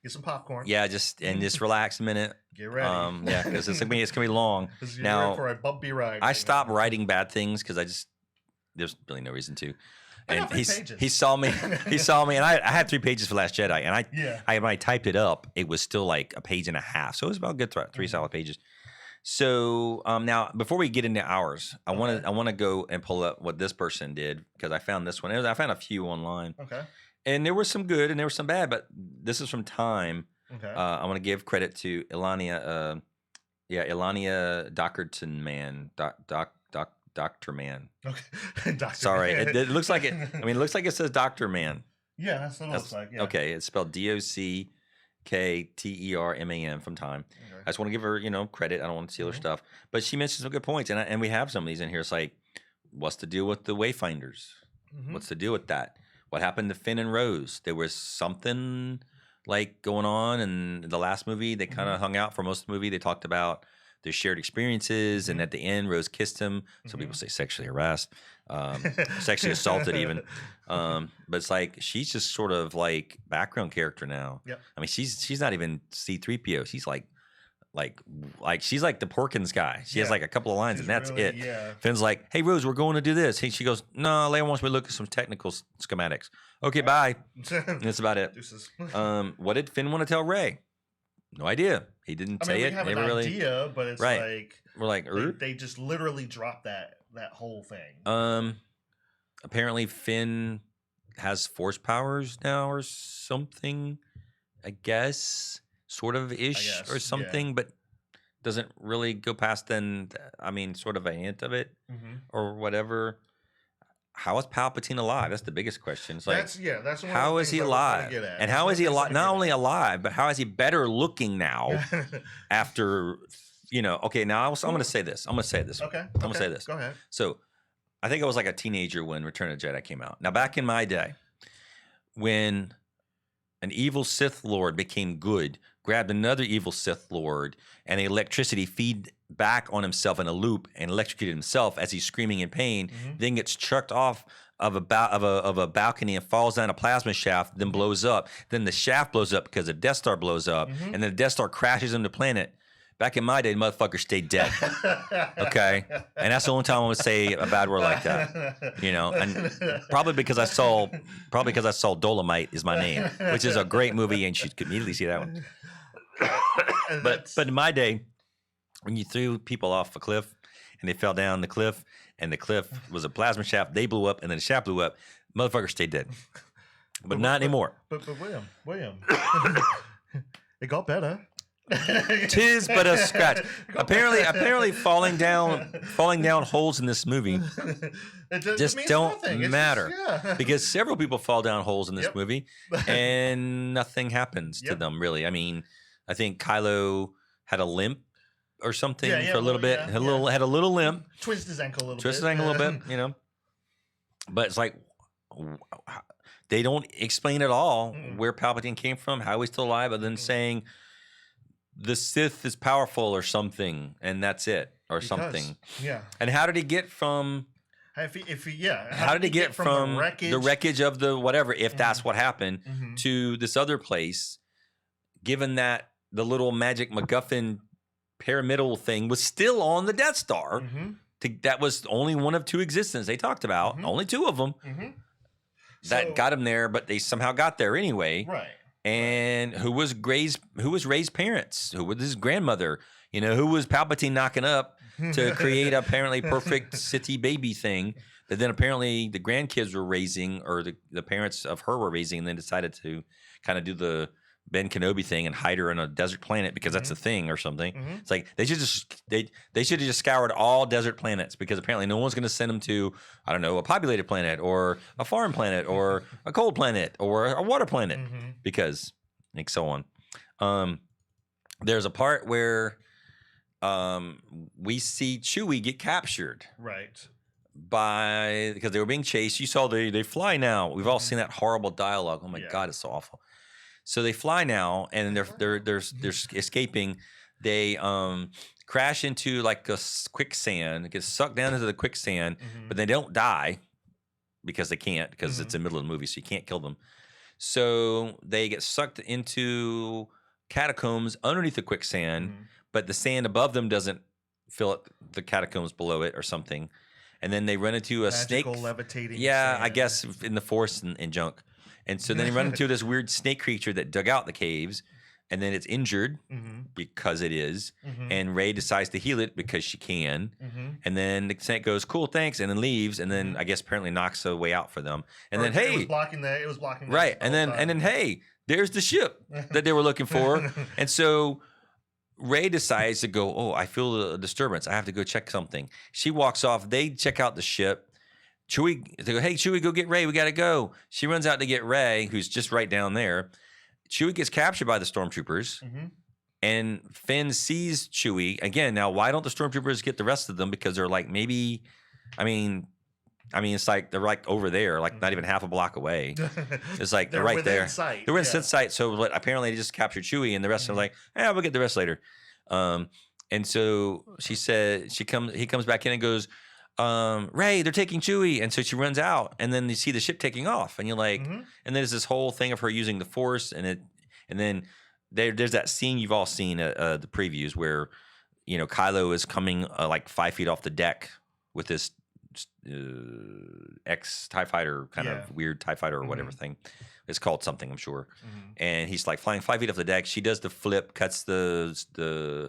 get some popcorn. Yeah, just relax a minute. Get ready. Yeah, because it's gonna be long. Now for a bumpy ride. I stopped writing bad things because there's really no reason to. And he saw me, and I had 3 pages for Last Jedi, and when I typed it up, it was still like a page and a half, so it was about a good 3 solid pages. So now, before we get into ours, I want to go and pull up what this person did because I found this one. I found a few online. Okay. And there were some good and there were some bad, but this is from Time. Okay. I want to give credit to Ilania. Ilania Dockerton Man. Doctor Man. Okay. Doctor Sorry, Man. It looks like it. I mean, it looks like it says Doctor Man. Yeah, that's what it looks like. Yeah. Okay, it's spelled DOCKTERMAN from Time. Okay. I just want to give her, credit. I don't want to steal her stuff, but she mentioned some good points, and we have some of these in here. It's like, what's the deal with the Wayfinders? Mm-hmm. What's the deal with that? What happened to Finn and Rose? There was something like going on in the last movie. They kind of hung out for most of the movie. They talked about their shared experiences, and at the end, Rose kissed him. Some people say sexually harassed, sexually assaulted even. But it's like she's just sort of like background character now. Yep. I mean, she's not even C-3PO. She's like she's like the Porkins guy. She has like a couple of lines, and that's really, it. Yeah. Finn's like, "Hey Rose, we're going to do this." She goes, "No, Leia wants me to look at some technical schematics." Okay, bye. And that's about it. What did Finn want to tell Rey? No idea. He didn't say it. We have an idea, but it's like we're like they just literally dropped that whole thing. Apparently Finn has force powers now or something. I guess. Sort of ish or something, but doesn't really go past sort of a hint of it or whatever. How is Palpatine alive? That's the biggest question. It's like, that's one how is he alive? And how is he alive? Not only alive, but how is he better looking now after, okay, now I'm going to say this. Okay. I'm going to say this. Go ahead. So I think I was like a teenager when Return of the Jedi came out. Now, back in my day, when an evil Sith Lord became good, grabbed another evil Sith Lord, and electricity back on himself in a loop and electrocuted himself as he's screaming in pain, then gets chucked off of a balcony and falls down a plasma shaft, then blows up. Then the shaft blows up because the Death Star blows up, and then the Death Star crashes into the planet. Back in my day, the motherfucker stayed dead. Okay? And that's the only time I would say a bad word like that. You know, and probably because I saw Dolomite is my name, which is a great movie, and you could immediately see that one. But in my day, when you threw people off a cliff and they fell down the cliff and the cliff was a plasma shaft, they blew up and then the shaft blew up, motherfucker stayed dead. But not anymore. But William, it got better. Tis but a scratch. Apparently falling down holes in this movie just don't matter. Because several people fall down holes in this movie and nothing happens to them really. I mean, I think Kylo had a limp or something for a little bit. Had a little limp. Twisted his ankle a little bit. You know. But it's like they don't explain at all where Palpatine came from, how he's still alive, other than saying the Sith is powerful or something, and that's it, or something. Yeah. And how did he get from? How did he get from the wreckage of the whatever, if that's what happened, to this other place? Given that the little magic MacGuffin pyramidal thing was still on the Death Star, that was only one of two existences they talked about, only two of them that got him there, but they somehow got there anyway. Right. And who was Rey's parents? Who was his grandmother? You know, who was Palpatine knocking up to create apparently perfect city baby thing that then apparently the grandkids were raising, or the parents of her were raising, and then decided to kind of do the Ben Kenobi thing and hide her on a desert planet because that's a thing or something. It's like they should have just scoured all desert planets, because apparently no one's going to send them to, I don't know, a populated planet or a farm planet or a cold planet or a water planet, because like so on. There's a part where we see Chewie get captured. Right. Because they were being chased. You saw they fly now. We've all seen that horrible dialogue. Oh my God, it's so awful. So they fly now, and they're escaping. They crash into like a quicksand, get sucked down into the quicksand, but they don't die because they can't, because it's in the middle of the movie, so you can't kill them. So they get sucked into catacombs underneath the quicksand, but the sand above them doesn't fill up the catacombs below it or something. And then they run into a magical snake. Levitating sand. I guess in the Force and junk. And so then they run into this weird snake creature that dug out the caves, and then it's injured because it is. And Rey decides to heal it because she can. And then the snake goes, "Cool, thanks," and then leaves. And then I guess apparently knocks a way out for them. And then hey, it was blocking that. Right. And then hey, there's the ship that they were looking for. And so Rey decides to go, "Oh, I feel a disturbance. I have to go check something." She walks off. They check out the ship. They go, "Hey, Chewie, go get Rey. We got to go." She runs out to get Rey, who's just right down there. Chewie gets captured by the stormtroopers, and Finn sees Chewie. Again, now, why don't the stormtroopers get the rest of them? Because they're like maybe, I mean, it's like they're like over there, like not even half a block away. It's like they're right there. Sight. They're within sight. So apparently they just captured Chewie, and the rest are like, we'll get the rest later. And so she said, he comes back in and goes, "Rey, they're taking Chewie," and so she runs out, and then you see the ship taking off, and you're like, and then there's this whole thing of her using the Force, and then there's that scene you've all seen the previews where Kylo is coming like 5 feet off the deck with this ex TIE fighter kind of weird TIE fighter or whatever thing. It's called something, I'm sure, and he's like flying 5 feet off the deck. She does the flip, cuts the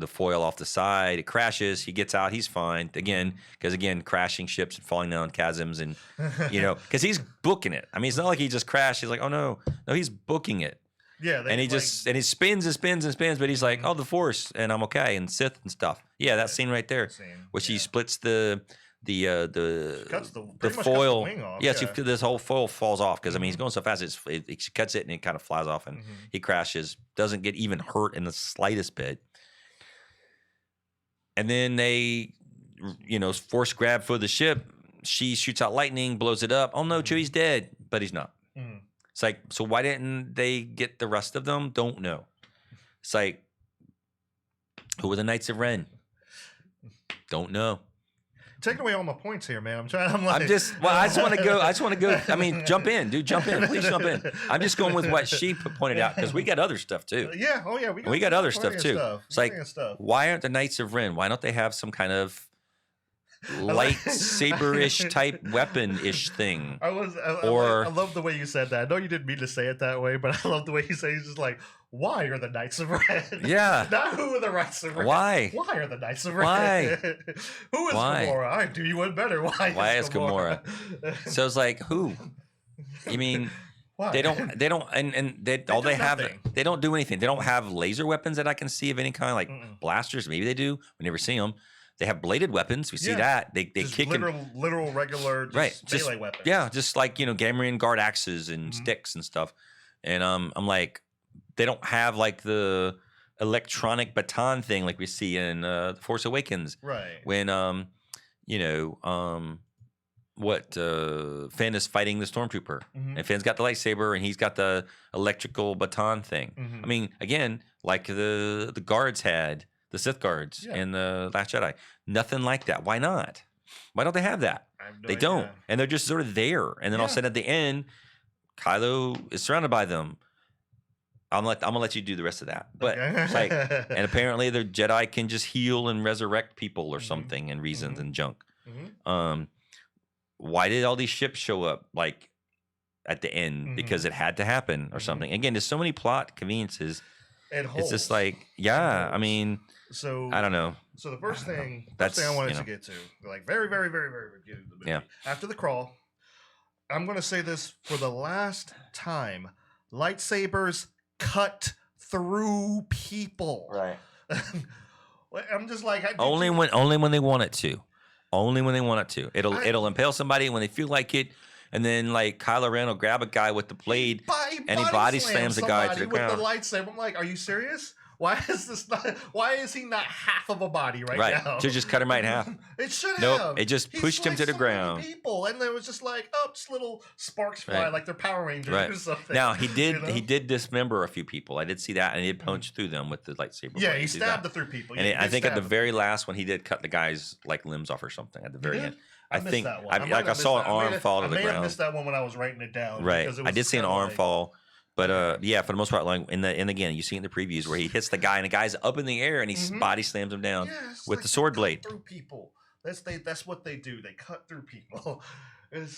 foil off the side. It crashes. He gets out. He's fine because crashing ships and falling down chasms, and because he's booking it. I mean, it's not like he just crashed. He's like, "Oh no, he's booking it." Yeah, and he spins and spins and spins, but he's like, "Oh, the Force, and I'm okay," and Sith and stuff. Yeah, that scene right there, where she splits the foil. This whole foil falls off because he's going so fast. She cuts it and it kind of flies off, and he crashes. Doesn't get even hurt in the slightest bit. And then they, force grab for the ship. She shoots out lightning, blows it up. Oh no, Chewie's dead, but he's not. It's like, so why didn't they get the rest of them? Don't know. It's like, Who were the Knights of Ren? Don't know. Taking away all my points here, man. I just want to go. I mean, jump in, dude. Jump in. Please jump in. I'm just going with what she pointed out because we got other stuff too. Yeah. Oh, yeah. We got other stuff too. It's like, why aren't the Knights of Ren? Why don't they have some kind of lightsaber-ish type weapon-ish thing? I love the way you said that. I know you didn't mean to say it that way, but I love the way you say it. He's just like, why are the Knights of Ren? Yeah. Not who are the Knights of Ren. Why? Why are the Knights of Ren? Why? Who is Gamora? I do you one better. Why is Gamora? So it's like, who? You mean... Why? They don't, and they don't do anything. They don't have laser weapons that I can see of any kind, like blasters. Maybe they do. We never see them. They have bladed weapons. We see that. They just kick literal regular melee weapons. Yeah, just like Gamorrean guard axes and sticks and stuff. And I'm like, they don't have like the electronic baton thing like we see in The Force Awakens. Right. When Finn is fighting the stormtrooper, and Finn's got the lightsaber, and he's got the electrical baton thing. I mean, again, like the guards had, the Sith guards in the Last Jedi. Nothing like that. Why not? Why don't they have that? They don't, and they're just sort of there. And then all of a sudden, at the end, Kylo is surrounded by them. I'm gonna let you do the rest of that. But it's like, and apparently the Jedi can just heal and resurrect people or something, and reasons and junk. Why did all these ships show up like at the end? Because it had to happen or something. Again, there's so many plot conveniences. It's just like, I mean, so I don't know. So the first thing I wanted to get to, like very, very, very, very beginning of the movie. After the crawl, I'm going to say this for the last time: lightsabers cut through people. Right. I'm just like, only when they want it to. Only when they want it to. It'll impale somebody when they feel like it, and then like Kylo Ren will grab a guy with the blade and he body slams the guy to the ground with the lightsaber. I'm like, are you serious? Why is he not half of a body right now? Should just cut him right in half. It should have. Nope. It just pushed him to the ground. People, and there was just like, just little sparks fly like they're Power Rangers or something. Now he did dismember a few people. I did see that, and he did punch through them with the lightsaber. Yeah, he stabbed through people. And I think at the very last one, he did cut the guy's like limbs off or something at the very end. I think that one. I saw an arm fall to the ground. I may have missed that one when I was writing it down. Right, I did see an arm fall. But for the most part, like and again, you see in the previews where he hits the guy and the guy's up in the air and he body slams him down with the sword blade. Through people. That's what they do. They cut through people.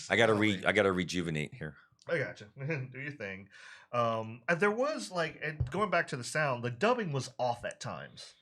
I gotta rejuvenate here. I gotcha. Do your thing. There was going back to the sound, the dubbing was off at times.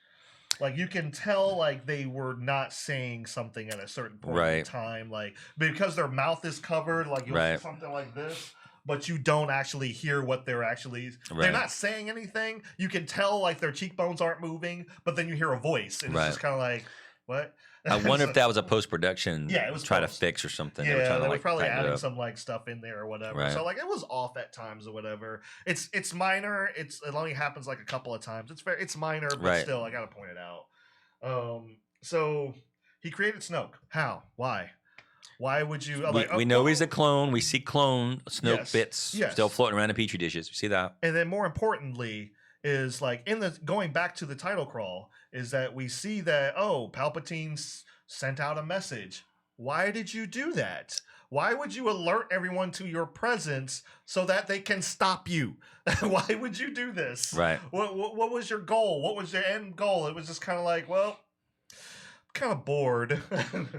Like you can tell, like they were not saying something at a certain point in time, like because their mouth is covered, like you'll see something like this. But you don't actually hear what they're actually... They're not saying anything. You can tell, like, their cheekbones aren't moving, but then you hear a voice, and it's just kind of like, what? I wonder if that was a post-production it was to fix or something. Yeah, they were probably adding some, like, stuff in there or whatever. So, like, it was off at times or whatever. It's minor. It only happens, like, a couple of times. It's minor, but still, I gotta point it out. So, he created Snoke. How? Why? Why would you? We know he's a clone. We see clone Snoke bits still floating around in petri dishes. We see that. And then more importantly is like going back to the title crawl is that we see that Palpatine sent out a message. Why did you do that? Why would you alert everyone to your presence so that they can stop you? Why would you do this? Right. What was your goal? What was your end goal? It was just kind of like, kind of bored.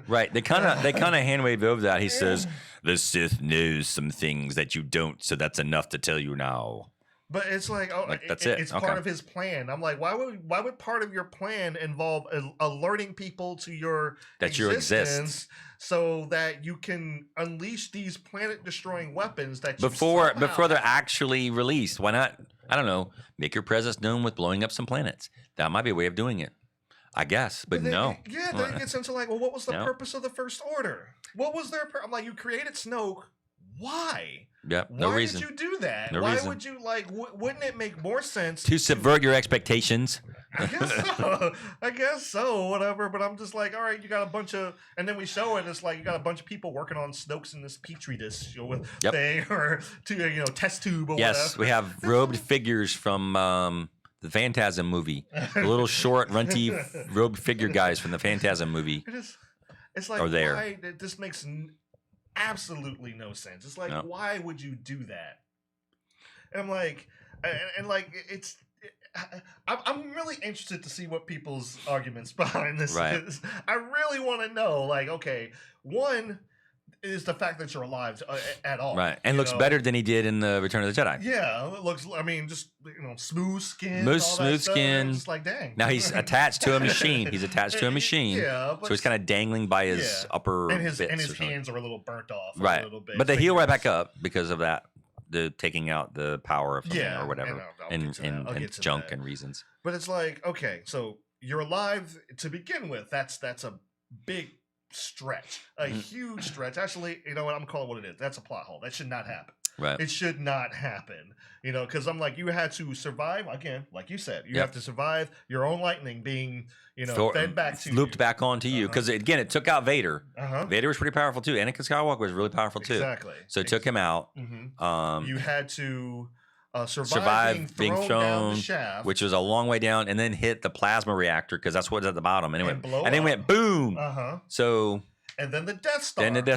Right. They kind of hand wave over that. He says, the Sith knows some things that you don't, so that's enough to tell you now. But it's like, that's it. It's part of his plan. I'm like, why would part of your plan involve alerting people to your existence so that you can unleash these planet-destroying weapons that you before they're actually released? Why not? I don't know. Make your presence known with blowing up some planets. That might be a way of doing it. I guess, but no. Yeah, then it gets into like, what was the purpose of the First Order? What was their I'm like, you created Snoke. Why? Yeah, no reason. Why did you do that? No Why reason. would you wouldn't it make more sense to subvert your expectations? I guess so, whatever. But I'm just like, all right, you got a bunch of, and then we show it. It's like you got a bunch of people working on Snoke's in this petri dish thing or test tube. Or yes, whatever. we have robed figures from the Phantasm movie, the little short, runty, robed figure guys from the Phantasm movie. It's like, why? This makes absolutely no sense. It's like, why would you do that? And I'm like, it's. I'm really interested to see what people's arguments behind this is. I really want to know, like, okay, one is the fact that you're alive at all. Right. And looks better than he did in the Return of the Jedi. Yeah. It looks, I mean, just, smooth skin. Smooth skin. Just like, dang. Now he's attached to a machine. He's attached to a machine. Yeah. So he's kind of dangling by his upper bits. And his hands are a little burnt off. Right. A little bit. But they heal right back up because of that. The taking out the power of something or whatever. And junk and reasons. But it's like, okay, so you're alive to begin with. That's a big stretch, a huge stretch. Actually, you know what? I'm calling it what it is. That's a plot hole. That should not happen. Right. It should not happen. Because I'm like, you had to survive again, like you said. You have to survive your own lightning being, fed back to looped back onto you. Because again, it took out Vader. Vader was pretty powerful too. Anakin Skywalker was really powerful too. Exactly. So it took him out. You had to survive being thrown down the shaft, which was a long way down, and then hit the plasma reactor because that's what's at the bottom, and then went boom. So and then the Death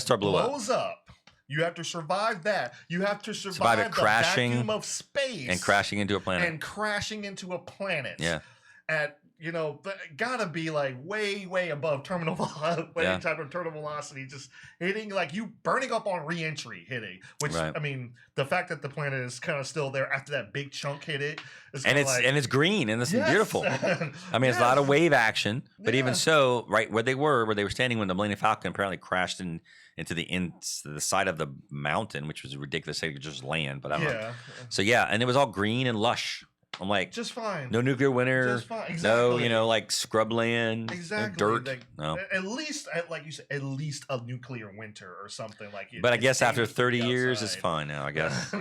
Star. Blows up. You have to survive that. You have to survive it crashing, the vacuum of space and crashing into a planet. Yeah. At gotta be like way above terminal type of terminal velocity, just hitting like you burning up on re-entry hitting. Which I mean, the fact that the planet is kind of still there after that big chunk hit it, and it's green and it's beautiful. I mean, it's a lot of wave action, but even so, right where they were standing when the Millennium Falcon apparently crashed into the side of the mountain, which was ridiculous. They could just land, but I don't know. So and it was all green and lush. I'm like, just fine. No nuclear winter. Just fine. Exactly. No, like scrubland. Exactly. Dirt. Like, no. At least, like you said, at least a nuclear winter or something like. But I guess after 30 years, it's fine now. I guess.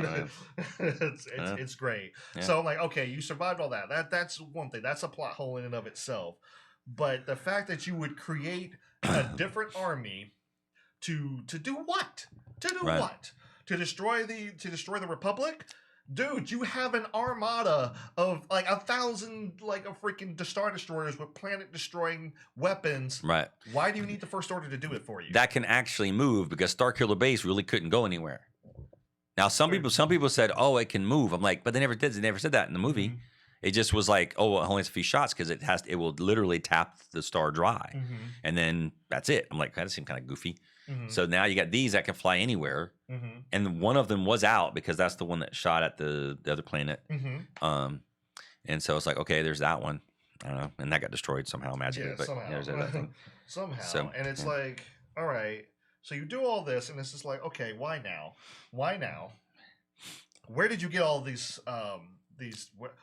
It's great. Yeah. So I'm like, okay, you survived all that. That's one thing. That's a plot hole in and of itself. But the fact that you would create a different army to do what? To do what? To destroy the Republic? Dude, you have an armada of like 1,000 like a freaking Star Destroyers with planet-destroying weapons. Right. Why do you need the First Order to do it for you? That can actually move because Starkiller Base really couldn't go anywhere. Now, some people said, "Oh, it can move." I'm like, but they never did. They never said that in the movie. It just was like, "Oh, well, it only has a few shots because it will literally tap the star dry, and then that's it." I'm like, that seems kind of goofy. So now you got these that can fly anywhere, and one of them was out because that's the one that shot at the other planet. And so it's like, okay, there's that one. I don't know, and that got destroyed somehow magically. Yeah, but somehow. There's that thing. Somehow, so, and it's like, all right, so you do all this, and it's just like, okay, why now? Why now? Where did you get all these?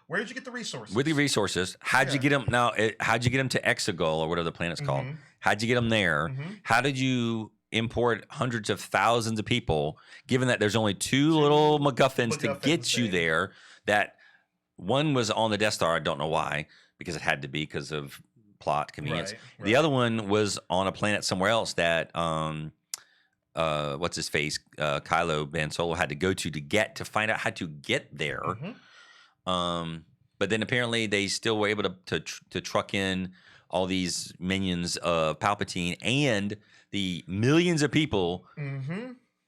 Where did you get the resources? With the resources, how'd you get them? Now, how'd you get them to Exegol or whatever the planet's called? How'd you get them there? How did you import hundreds of thousands of people, given that there's only two little MacGuffins to get you there? That one was on the Death Star. I don't know why, because it had to be because of plot convenience. Right. The other one was on a planet somewhere else that what's his face, Kylo Ben Solo had to go to find out how to get there. But then apparently they still were able to truck in all these minions of Palpatine and the millions of people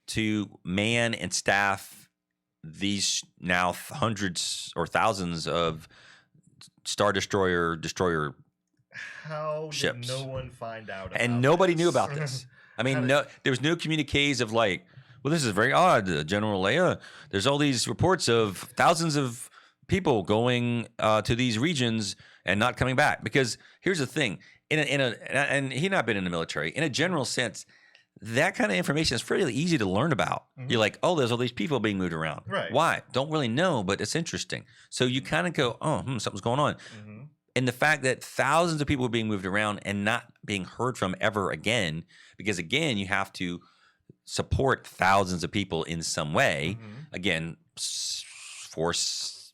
to man and staff these now hundreds or thousands of Star Destroyer How ships. Did no one find out about and nobody this? knew about this. I mean, there was no communiques of like, well, this is very odd, General Leia. There's all these reports of thousands of people going to these regions and not coming back. Because here's the thing, and he not been in the military. In a general sense, that kind of information is fairly easy to learn about. You're like, oh, there's all these people being moved around. Right. Why? Don't really know, but it's interesting. So you kind of go, oh, something's going on. And the fact that thousands of people are being moved around and not being heard from ever again, because again, you have to support thousands of people in some way. Again, Force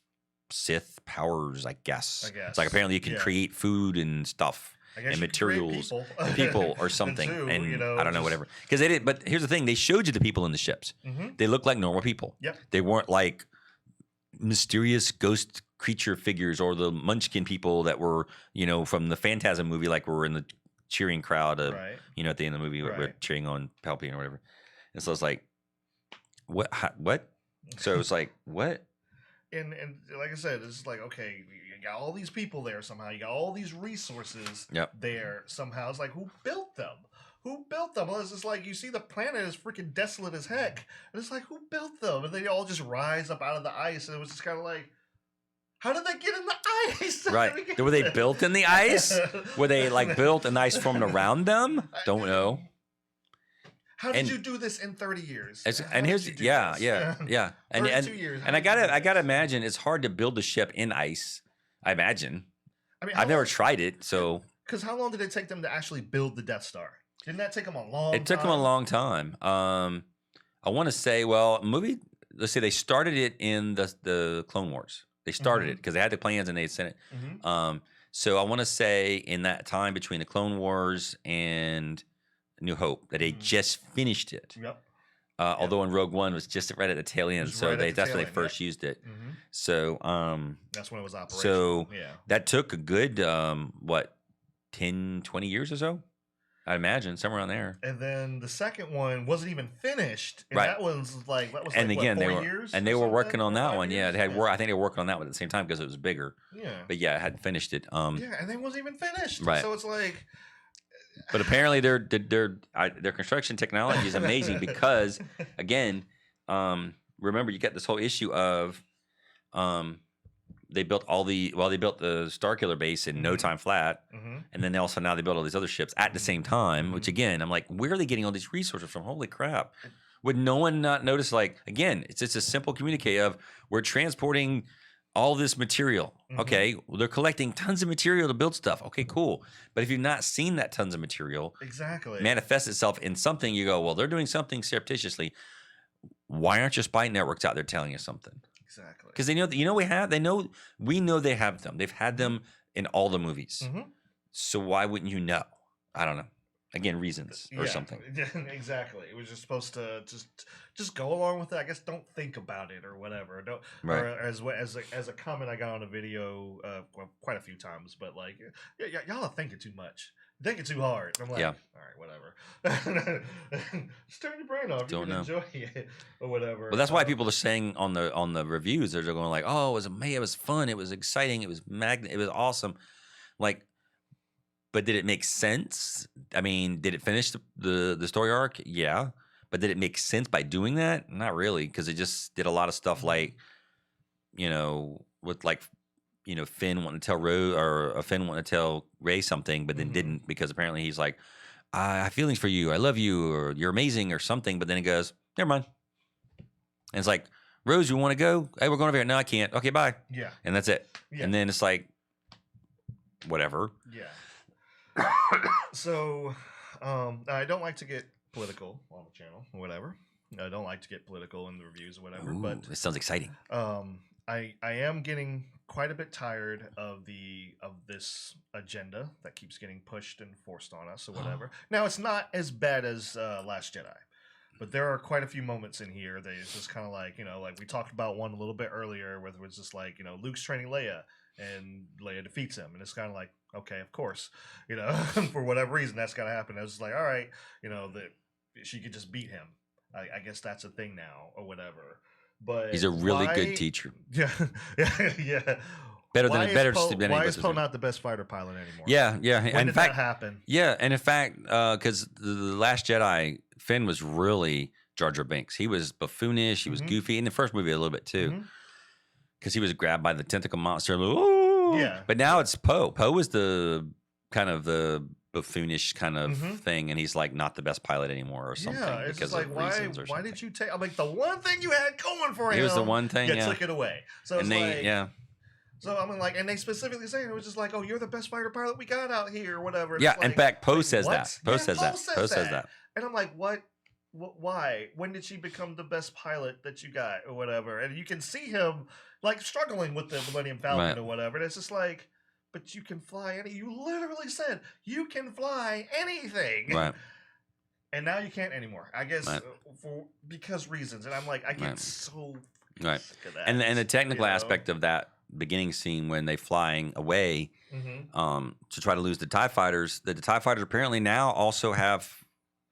Sith powers, I guess. It's like apparently you can create food and stuff and materials, people or something, too, and I don't know, whatever. Because they did, but here's the thing: they showed you the people in the ships. They looked like normal people. They weren't like mysterious ghost creature figures or the Munchkin people that were, from the Phantasm movie, like were in the cheering crowd of, at the end of the movie, we're cheering on Palpatine or whatever. And so it's like, what? So it's like, what? And like I said, it's like, okay, you got all these people there somehow. You got all these resources there somehow. It's like, who built them? Who built them? Well, it's just like, you see the planet is freaking desolate as heck. And it's like, who built them? And they all just rise up out of the ice. And it was just kind of like, how did they get in the ice? Right. Were they built in the ice? Were they like built and the ice formed around them? Don't know. How did you do this in 30 years? And here's yeah. And 32 years. And I gotta imagine it's hard to build a ship in ice. I imagine. I mean, I've never tried it, so. Because how long did it take them to actually build the Death Star? Didn't that take them a long time? It took them a long time. I want to say, let's say they started it in the Clone Wars. They started it because they had the plans and they had sent it. So I want to say in that time between the Clone Wars and New Hope that they just finished it. Yep. Although in Rogue One was just right at the tail end, so that's when they first used it. So that's when it was operational. So that took a good 10, 20 years or so. I'd imagine somewhere around there. And then the second one wasn't even finished. And that was like, what, 4 years? And they were working on that one. Yeah, they had I think they were working on that one at the same time because it was bigger. Yeah. But yeah, it hadn't finished it. And they wasn't even finished. Right. So it's like. But apparently their construction technology is amazing because, again, remember you got this whole issue of they built the Starkiller base in no time flat, and then also now they built all these other ships at the same time. Which again, I'm like, where are they getting all these resources from? Holy crap! Would no one not notice? Like again, it's just a simple communique of we're transporting all this material. Okay, well, they're collecting tons of material to build stuff. Okay, cool. But if you've not seen that tons of material manifest itself in something, you go, well, they're doing something surreptitiously. Why aren't your spy networks out there telling you something? Exactly. Because they know we know they have them. They've had them in all the movies. So why wouldn't you know? I don't know. Again, reasons or something. Exactly. It was just supposed to just go along with it. I guess don't think about it or whatever. Don't. Or as a comment I got on a video quite a few times, but like y'all are thinking too much. Thinking too hard. I'm like, all right, whatever. Just turn your brain off. You can enjoy it or whatever. Well, that's why people are saying on the reviews, they're going like, "Oh, it was fun. It was exciting. It was it was awesome." Like, but did it make sense? I mean, did it finish the story arc? Yeah, but did it make sense by doing that? Not really, because it just did a lot of stuff like, with like. Finn wanting to tell Rose or Finn wanting to tell Rey something, but then didn't because apparently he's like, I have feelings for you. I love you, or you're amazing, or something. But then he goes, never mind. And it's like, Rose, you want to go? Hey, we're going over here. No, I can't. Okay, bye. Yeah. And that's it. Yeah. And then it's like, whatever. Yeah. So, I don't like to get political on the channel or whatever. I don't like to get political in the reviews or whatever. Ooh, but it sounds exciting. I am getting quite a bit tired of this agenda that keeps getting pushed and forced on us or whatever. Now it's not as bad as Last Jedi, but there are quite a few moments in here that it's just kind of like like we talked about one a little bit earlier, where it was just like Luke's training Leia and Leia defeats him, and it's kind of like, okay, of course, for whatever reason that's gotta happen. I was just like, all right, that she could just beat him. I guess that's a thing now or whatever. But he's a really good teacher. Yeah. Why is Poe not the best fighter pilot anymore? Yeah. When did that happen? Yeah, and in fact, because the Last Jedi, Finn was really Jar Jar Binks. He was buffoonish. He was goofy in the first movie a little bit too, because he was grabbed by the tentacle monster. Yeah. But now it's Poe. Poe is the kind of the buffoonish kind of thing, and he's like not the best pilot anymore or something. Yeah, it's because like, of reasons or why something. did you take? I'm like, the one thing you had going for him. It was the one thing. You took it away. So it's like, So I'm like, and they specifically say it was just like, oh, you're the best fighter pilot we got out here, or whatever. And yeah, in fact, Poe says that. Poe says that. And I'm like, what? Why? When did she become the best pilot that you got, or whatever? And you can see him like struggling with the Millennium Falcon or whatever. And it's just like, but you can fly you literally said you can fly anything. Right. And now you can't anymore. I guess because reasons. And I'm like, I get so sick of that. And the technical aspect of that beginning scene when they flying away to try to lose the TIE fighters. The TIE fighters apparently now also have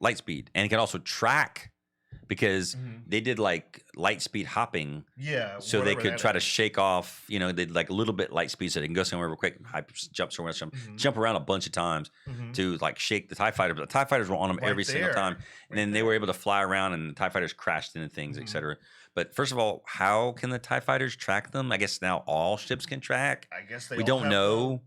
light speed and can also track because they did like light speed hopping. Yeah. So they could try to shake off, you know, they'd like a little bit light speed so they can go somewhere real quick, jump somewhere, jump around a bunch of times to like shake the TIE fighter. But the TIE fighters were on them every single time. And then they were able to fly around and the TIE fighters crashed into things, etc. But first of all, how can the TIE fighters track them? I guess now all ships can track. I guess we don't know.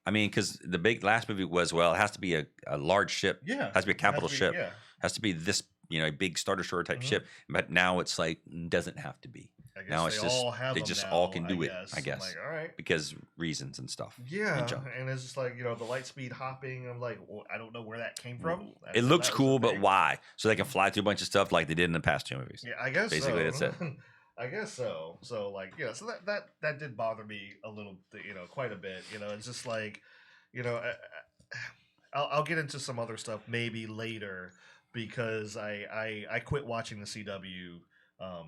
I mean, because the big last movie was, well, it has to be a large ship. Yeah. It has to be a capital ship. Yeah. It has to be this, you know, a big Star Destroyer type ship. But now it's like, doesn't have to be. I guess now it's just, they just all can do it, I guess. Like, all right. Because reasons and stuff. Yeah. And it's just like, you know, the light speed hopping. I'm like, well, I don't know where that came from. It looks cool, but why? So they can fly through a bunch of stuff like they did in the past 2 movies. Yeah, I guess basically so. That's it. I guess so. So like, yeah, so that did bother me a little, you know, quite a bit. You know, it's just like, you know, I'll get into some other stuff maybe later because I quit watching the CW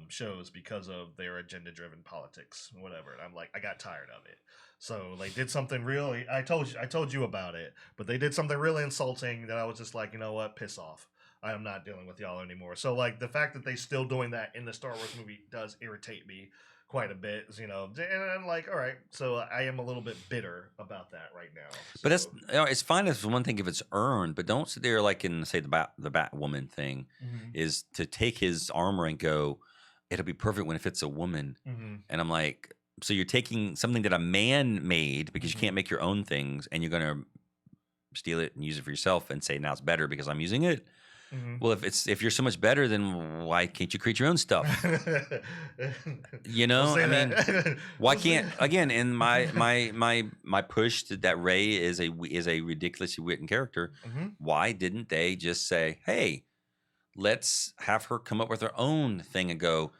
shows because of their agenda-driven politics, whatever. And I'm like, I got tired of it. So they did something really. I told you about it, but they did something really insulting that I was just like, you know what, piss off. I am not dealing with y'all anymore. So like the fact that they still doing that in the Star Wars movie does irritate me quite a bit, you know. And I'm like, all right, so I am a little bit bitter about that right now. So. But that's, you know, it's fine if one thing if it's earned, but don't sit there like in say the Batwoman thing is to take his armor and go, it'll be perfect when if it's a woman. And I'm like, so you're taking something that a man made because you can't make your own things, and you're gonna steal it and use it for yourself and say now it's better because I'm using it. Well, if you're so much better, then why can't you create your own stuff? You know, I mean, why can't again? In my push that Rey is a ridiculously written character. Why didn't they just say, hey, let's have her come up with her own thing and go,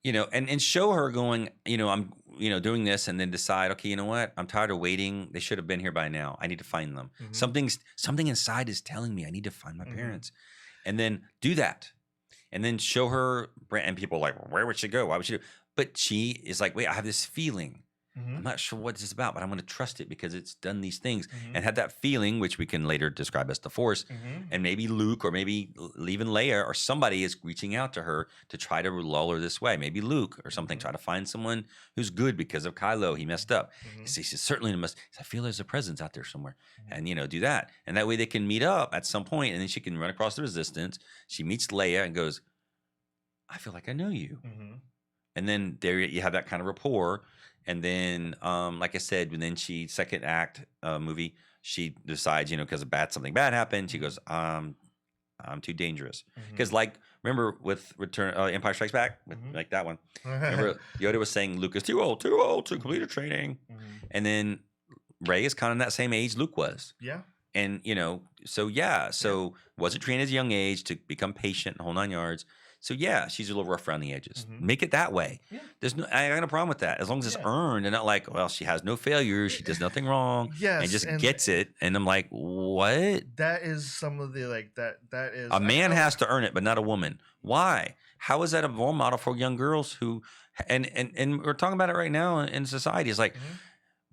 you know, and show her going, you know, I'm, you know, doing this, and then decide, okay, you know what? I'm tired of waiting. They should have been here by now. I need to find them. Something inside is telling me I need to find my parents, and then do that, and then show her. And people are like, where would she go? Why would she do? But she is like, wait, I have this feeling. I'm not sure what this is about, but I'm going to trust it because it's done these things and had that feeling, which we can later describe as the Force. And maybe Luke or maybe even Leia or somebody is reaching out to her to try to lull her this way. Maybe Luke or something, try to find someone who's good because of Kylo. He messed up. He says, certainly must. I feel there's a presence out there somewhere. And, you know, do that. And that way they can meet up at some point, and then she can run across the Resistance. She meets Leia and goes, I feel like I know you. And then there you have that kind of rapport. And then, like I said, when then she second act movie, she decides, you know, because something bad happened, she goes, I'm too dangerous. Because like, remember with Empire Strikes Back, like that one. Remember Yoda was saying Luke is too old to complete her training. And then Rey is kind of that same age Luke was. Yeah. And, you know, so wasn't trained at a young age to become patient, the whole 9 yards. So yeah, she's a little rough around the edges. Make it that way. Yeah. I got no problem with that as long as it's earned and not like, well, she has no failures, she does nothing wrong, and just gets it. And I'm like, what? That is some of the like that is a man has to earn it, but not a woman. Why? How is that a role model for young girls who? And we're talking about it right now in society. It's like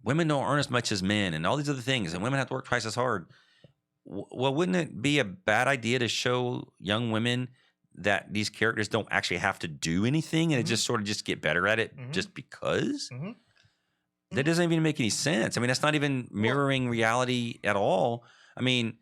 women don't earn as much as men, and all these other things, and women have to work twice as hard. Well, wouldn't it be a bad idea to show young women that these characters don't actually have to do anything and it just sort of just get better at it just because? That doesn't even make any sense. I mean, that's not even mirroring reality at all. I mean,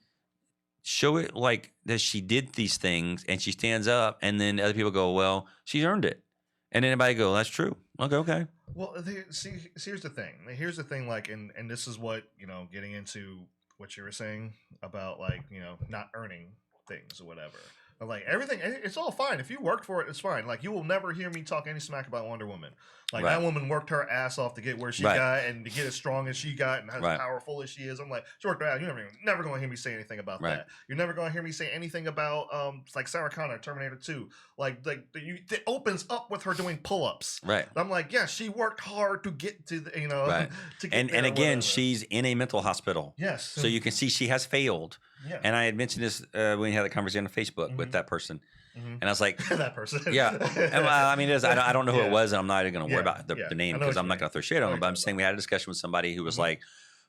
show it like that she did these things and she stands up and then other people go, well, she's earned it. And then anybody go, that's true. Okay. Well, here's the thing. Here's the thing, like, and this is what, you know, getting into what you were saying about, like, you know, not earning things or whatever. Like everything, it's all fine. If you worked for it, it's fine. Like you will never hear me talk any smack about Wonder Woman. Like that woman worked her ass off to get where she got and to get as strong as she got and as powerful as she is. I'm like, she worked her ass. You're never going to hear me say anything about that. You're never going to hear me say anything about like Sarah Connor, Terminator 2. It opens up with her doing pull-ups. Right. I'm like, yeah, she worked hard to get to the, you know, to get and again, she's in a mental hospital. Yes. So you can see she has failed. Yeah. And I had mentioned this when we had a conversation on Facebook with that person. And I was like, that person. Yeah. And, I mean, I don't know who it was, and I'm not even going to worry about the name because I'm not going to throw shade on him. But I'm saying we had a discussion with somebody who was like,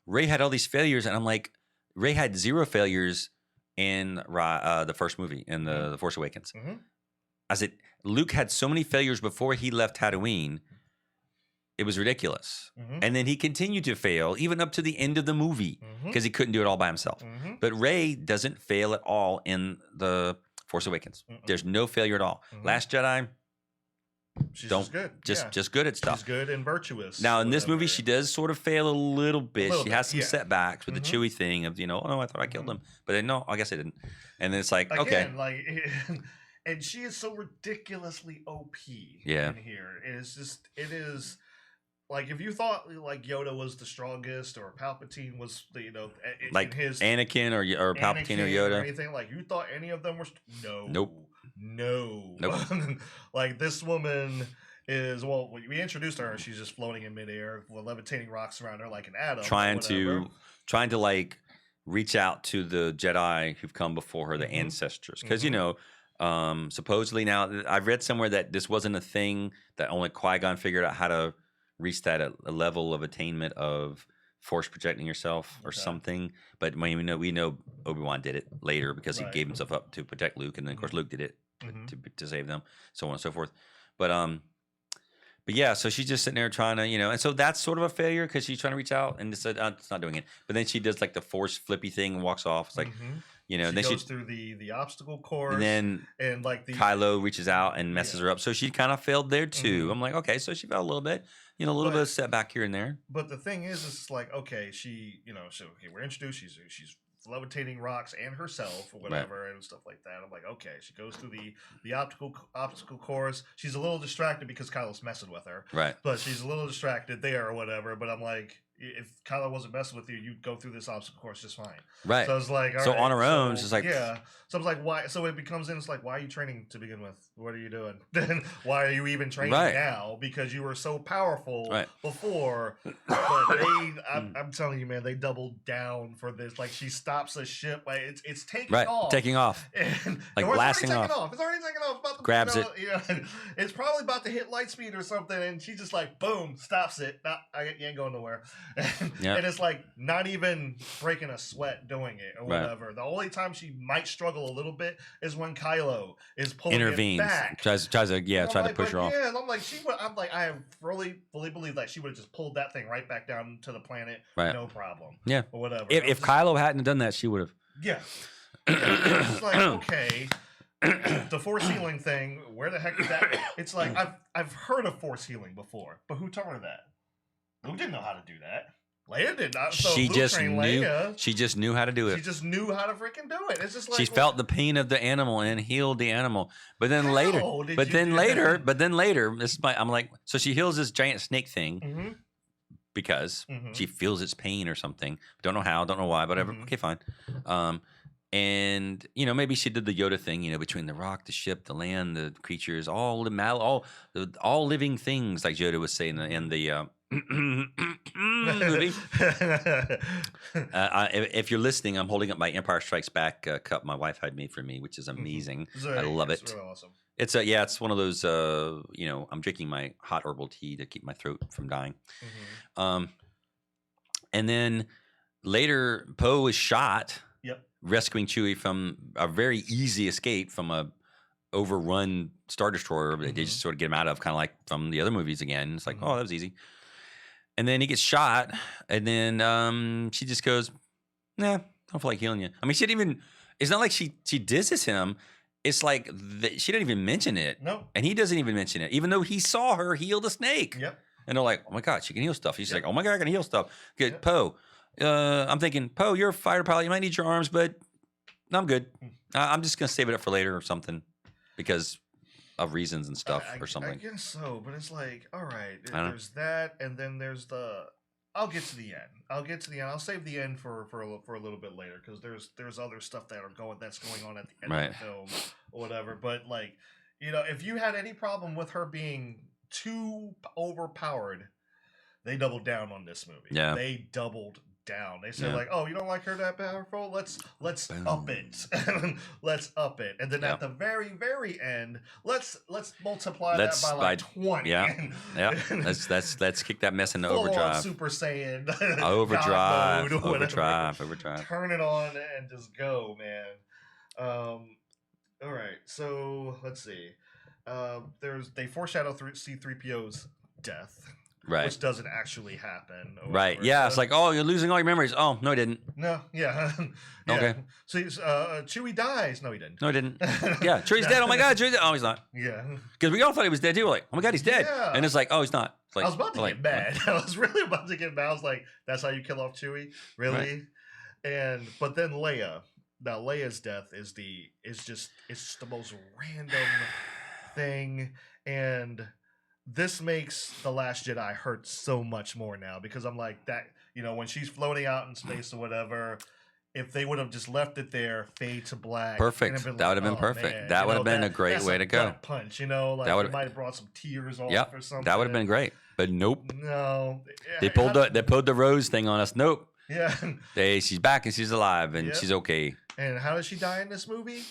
Rey had all these failures, and I'm like, Rey had 0 failures in the first movie, in the Force Awakens. I said, Luke had so many failures before he left Tatooine. It was ridiculous. And then he continued to fail even up to the end of the movie because he couldn't do it all by himself. But Rey doesn't fail at all in the Force Awakens. There's no failure at all. Last Jedi, she's just good. Just good at stuff. She's good and virtuous. Now in this movie, she does sort of fail a little bit. She has some setbacks with the Chewie thing of, oh no, I thought I killed him, but then no, I guess I didn't. And then it's like, again, okay, like, and she is so ridiculously OP in here. It is. Like, if you thought, like, Yoda was the strongest or Palpatine was, like his Anakin or Palpatine or Yoda. Or anything, like, you thought any of them were... Nope. Like, this woman is... Well, we introduced her, and she's just floating in midair, levitating rocks around her like an atom. Trying to, like, reach out to the Jedi who've come before her, the ancestors. Because, supposedly now... I've read somewhere that this wasn't a thing, that only Qui-Gon figured out how to reach that a level of attainment of force projecting yourself or something. But we know Obi-Wan did it later because he gave himself up to protect Luke, and then of course Luke did it to save them, so on and so forth. But yeah, so she's just sitting there trying to, and so that's sort of a failure because she's trying to reach out and just said, it's not doing it. But then she does like the force flippy thing and walks off. It's like, she then goes through the obstacle course, and then like Kylo reaches out and messes her up. So she kind of failed there too. I'm like, okay, so she fell a little bit, a little bit of setback here and there. But the thing is, it's like, okay, she, we're introduced. She's levitating rocks and herself or whatever and stuff like that. I'm like, okay, she goes through the obstacle course. She's a little distracted because Kylo's messing with her, right? But she's a little distracted there or whatever. But I'm like, if Kylo wasn't messing with you, you'd go through this obstacle course just fine. Right. So it's like, so on her own, it's just like, yeah. So I was like, why? So it becomes it's like, why are you training to begin with? What are you doing? Then why are you even training now? Because you were so powerful before. But I'm telling you, man, they doubled down for this. Like, she stops a ship. Like, it's taking off. Taking off. And like blasting off. It's already taking off. About to, grabs it. It's probably about to hit light speed or something. And she just like, boom, stops it. You ain't going nowhere. And it's like not even breaking a sweat doing it or whatever. The only time she might struggle a little bit is when Kylo is pulling it back. Tries to push her off. Yeah, and I'm like, I have fully believe that she would have just pulled that thing right back down to the planet, no problem. Yeah, or whatever. If Kylo hadn't done that, she would have. Yeah. It's like, okay. The force healing thing, where the heck is that? It's like I've heard of force healing before, but who taught her that? Luke didn't know how to do that. Leia did not. So she Luke just trained knew. Leia. She just knew how to do it. She just knew how to freaking do it. It's just like she felt the pain of the animal and healed the animal. But then later, this is I'm like, so she heals this giant snake thing because she feels its pain or something. Don't know how, don't know why, whatever. Okay, fine. And maybe she did the Yoda thing, between the rock, the ship, the land, the creatures, all living things, like Yoda was saying in the movie. If you're listening, I'm holding up my Empire Strikes Back cup my wife had made for me, which is amazing. I love it. It's really awesome. It's one of those. I'm drinking my hot herbal tea to keep my throat from dying. And then later, Poe is shot. Rescuing Chewie from a very easy escape from a overrun Star Destroyer that they just sort of get him out of, kind of like from the other movies again. It's like, oh, that was easy. And then he gets shot, and then she just goes, nah, I don't feel like healing you. I mean, she didn't even, it's not like she disses him. It's like she didn't even mention it. No. And he doesn't even mention it, even though he saw her heal the snake. Yep. And they're like, oh my God, she can heal stuff. He's like, oh my God, I can heal stuff. Good, Poe. I'm thinking, Poe, you're a fighter pilot. You might need your arms, but I'm good. I'm just gonna save it up for later or something because of reasons and stuff or something. I guess so, but it's like, all right, there's that, and then there's the. I'll get to the end. I'll save the end for a little bit later because there's other stuff that's going on at the end of the film or whatever. But like, if you had any problem with her being too overpowered, they doubled down on this movie. Yeah, they doubled down. They said like, "Oh, you don't like her that powerful? Let's up it. Let's up it." And then at the very end, let's multiply that by like 20. Yeah. Let's kick that mess into overdrive. Super Saiyan. Overdrive. God mode, overdrive. Turn it on and just go, man. All right. So let's see. They foreshadow C-3PO's death. Right. Which doesn't actually happen. Right. Yeah. It's like, oh, you're losing all your memories. Oh, no, he didn't. No. Yeah. Okay. So Chewie dies. No, he didn't. No, he didn't. Yeah. Chewie's dead. Oh my God. Chewie's dead. Oh, he's not. Yeah. Because we all thought he was dead too. We're like, oh my God, he's dead. Yeah. And it's like, oh, he's not. It's like, I was about to get mad. I was really about to get mad. I was like, that's how you kill off Chewie? Really? Right. But then Leia. Now Leia's death is just the most random thing, and this makes The Last Jedi hurt so much more now because I'm like that, when she's floating out in space or whatever, if they would have just left it there, fade to black. Perfect. That would have been perfect. Man. That would have been a great way to go. Punch, like it might have brought some tears off or something. That would have been great. But nope. No. They pulled the Rose thing on us. Nope. Yeah. She's back and she's alive and she's okay. And how does she die in this movie?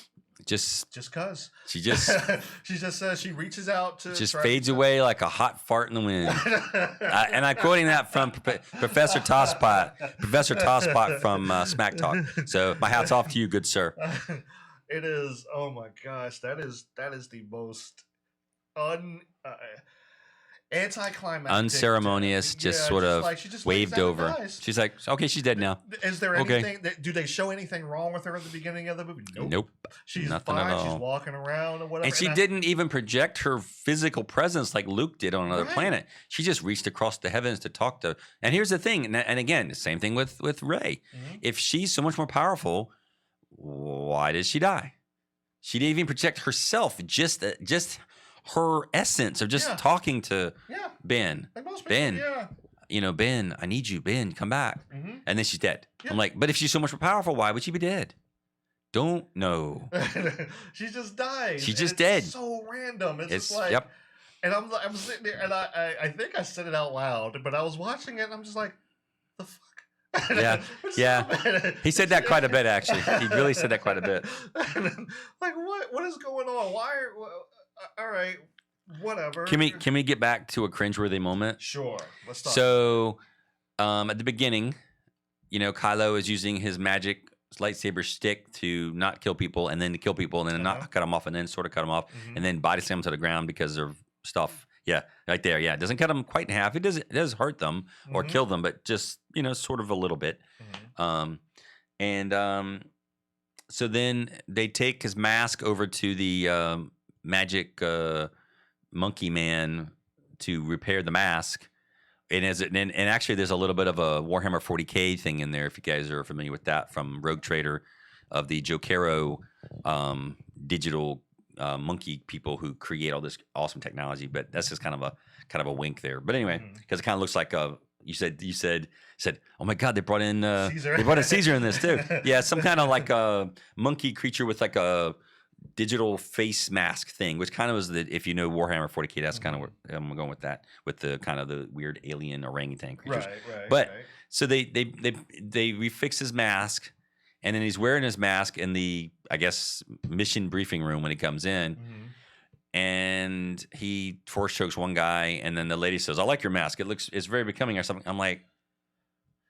Just cause she just says she reaches out to just fades away like a hot fart in the wind. And I'm quoting that from Professor Tosspot from Smack Talk. So my hat's off to you, good sir. It is. Oh my gosh, that is the most anticlimactic, unceremonious, sort of waved over. She's like, okay, she's dead now. Is there anything? Do they show anything wrong with her at the beginning of the movie? Nope. She's nothing fine. At all. She's walking around or whatever. And she didn't even project her physical presence like Luke did on another planet. She just reached across the heavens to talk to. And here's the thing, and again, the same thing with Rey. Mm-hmm. If she's so much more powerful, why did she die? She didn't even project herself. Just her essence of just talking to Ben. Like most people, Ben, Ben, I need you. Ben, come back. Mm-hmm. And then she's dead. Yeah. I'm like, but if she's so much more powerful, why would she be dead? Don't know. She just died. She's just dead. It's so random. It's just like, and I'm sitting there, and I think I said it out loud, but I was watching it, and I'm just like, the fuck? Yeah. He said that quite a bit, actually. He really said that quite a bit. Like, what is going on? All right, whatever. Can we get back to a cringeworthy moment? Sure. Let's talk. So, at the beginning, Kylo is using his magic lightsaber stick to not kill people, and then to kill people, and then not cut them off, and then sort of cut them off, and then body slam them to the ground because of stuff. Yeah, right there. Yeah, it doesn't cut them quite in half. It does hurt them or kill them, but just sort of a little bit. So then they take his mask over to the magic monkey man to repair the mask, and actually there's a little bit of a Warhammer 40K thing in there if you guys are familiar with that from Rogue Trader of the Jokero digital monkey people who create all this awesome technology. But that's just kind of a wink there. But anyway, because it kind of looks like you said, oh my God, they brought in Caesar. They brought in Caesar in this too. Yeah, some kind of like a monkey creature with like a digital face mask thing, which kind of was if you know Warhammer 40K, that's kind of where I'm going with that, with the kind of the weird alien orangutan creatures. Right. So they refix his mask, and then he's wearing his mask in the, I guess, mission briefing room when he comes in, and he force chokes one guy, and then the lady says, "I like your mask. It's very becoming," or something. I'm like,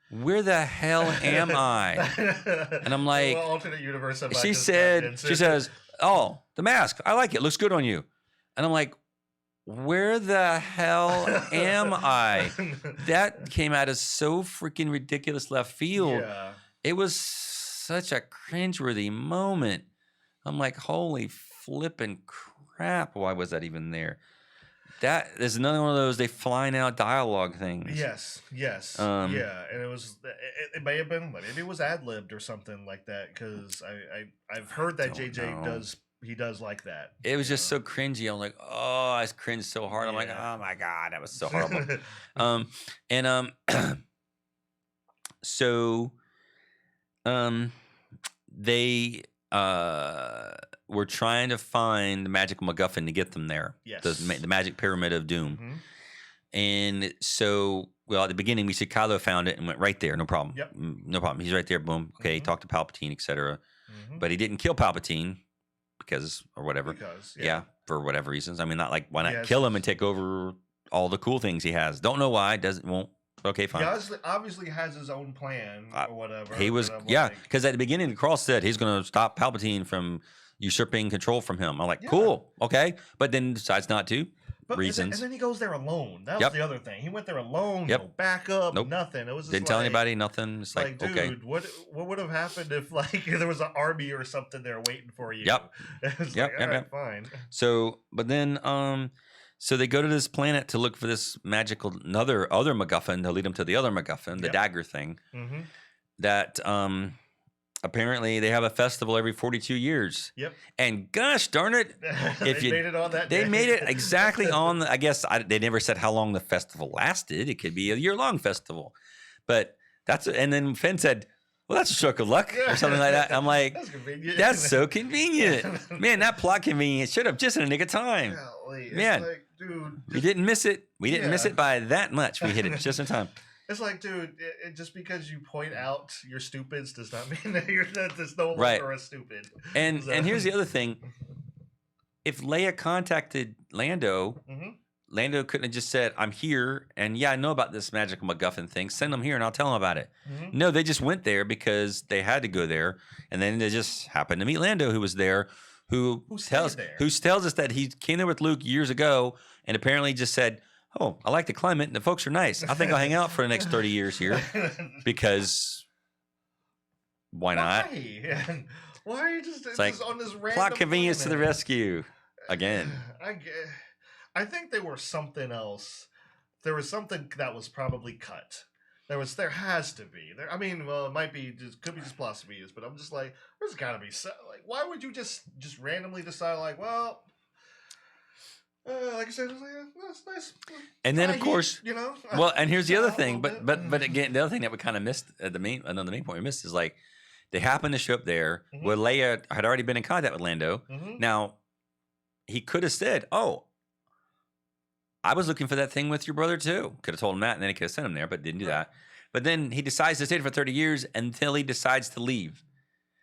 where the hell am I? And I'm like, alternate universe. She says, "Oh, the mask. I like it. Looks good on you." And I'm like, where the hell am I? That came out as so freaking ridiculous left field. Yeah. It was such a cringeworthy moment. I'm like, holy flipping crap. Why was that even there? That is another one of those they flying out dialogue things. Yes. And it may have been, maybe it was ad-libbed or something like that, because I've heard that JJ does like that. It was just so cringy. I'm like, oh, I cringed so hard. I'm like, oh my God, that was so horrible. So they were trying to find the magic MacGuffin to get them there. Yes. The magic pyramid of doom. And so well, at the beginning, we said Kylo found it and went right there. No problem. Yep. No problem. He's right there. Boom. Okay. Talked to Palpatine, etc. Mm-hmm. But he didn't kill Palpatine or whatever. Yeah. For whatever reasons. I mean, not like, why not kill him and take over all the cool things he has? Don't know why. Won't. Okay, fine. He obviously has his own plan or whatever. He was, because at the beginning, the Cross said he's going to stop Palpatine from usurping control from him. I'm like, cool, okay. But then decides not to. Reasons. And then he goes there alone. That was the other thing. He went there alone. No backup. Nope. Nothing. It was just didn't tell anybody. Nothing. It's like, dude, okay. What would have happened if there was an army or something there waiting for you? Yep. It was all right, fine. So, but then, so they go to this planet to look for this magical other MacGuffin to lead them to the other MacGuffin, the dagger thing. Mm-hmm. That apparently they have a festival every 42 years. Yep. And gosh darn it, if they made it on that day. They made it exactly on I guess they never said how long the festival lasted. It could be a year-long festival. But and then Finn said, well, that's a stroke of luck or something like that. I'm like, that's convenient. That's so convenient. Man, that plot convenience showed up just in a nick of time. Golly, man, like, dude, we didn't miss it. We didn't miss it by that much. We hit it just in time. It's like, dude, just because you point out your stupids does not mean that you're no longer a stupid. And here's the other thing: if Leia contacted Lando, Lando couldn't have just said, "I'm here, and I know about this magical MacGuffin thing. Send them here, and I'll tell them about it." No, they just went there because they had to go there, and then they just happened to meet Lando, who was there, who tells us that he came there with Luke years ago, and apparently just said, "Oh, I like the climate and the folks are nice. I think I'll hang out for the next 30 years here because why not?" Why are you just on this random plot convenience planet? to the rescue again? I think there was something else. There was something that was probably cut. There has to be. I mean, well, it might be could be just plot convenience, but I'm just like, there's got to be why would you just randomly decide like, well. Like I said, that's nice. And then, of course, well, and here's the other thing. But again, the other thing that we kind of missed another main point we missed is like they happened to show up there where Leia had already been in contact with Lando. Now, he could have said, "Oh, I was looking for that thing with your brother too." Could have told him that, and then he could have sent him there, but didn't do that. But then he decides to stay for 30 years until he decides to leave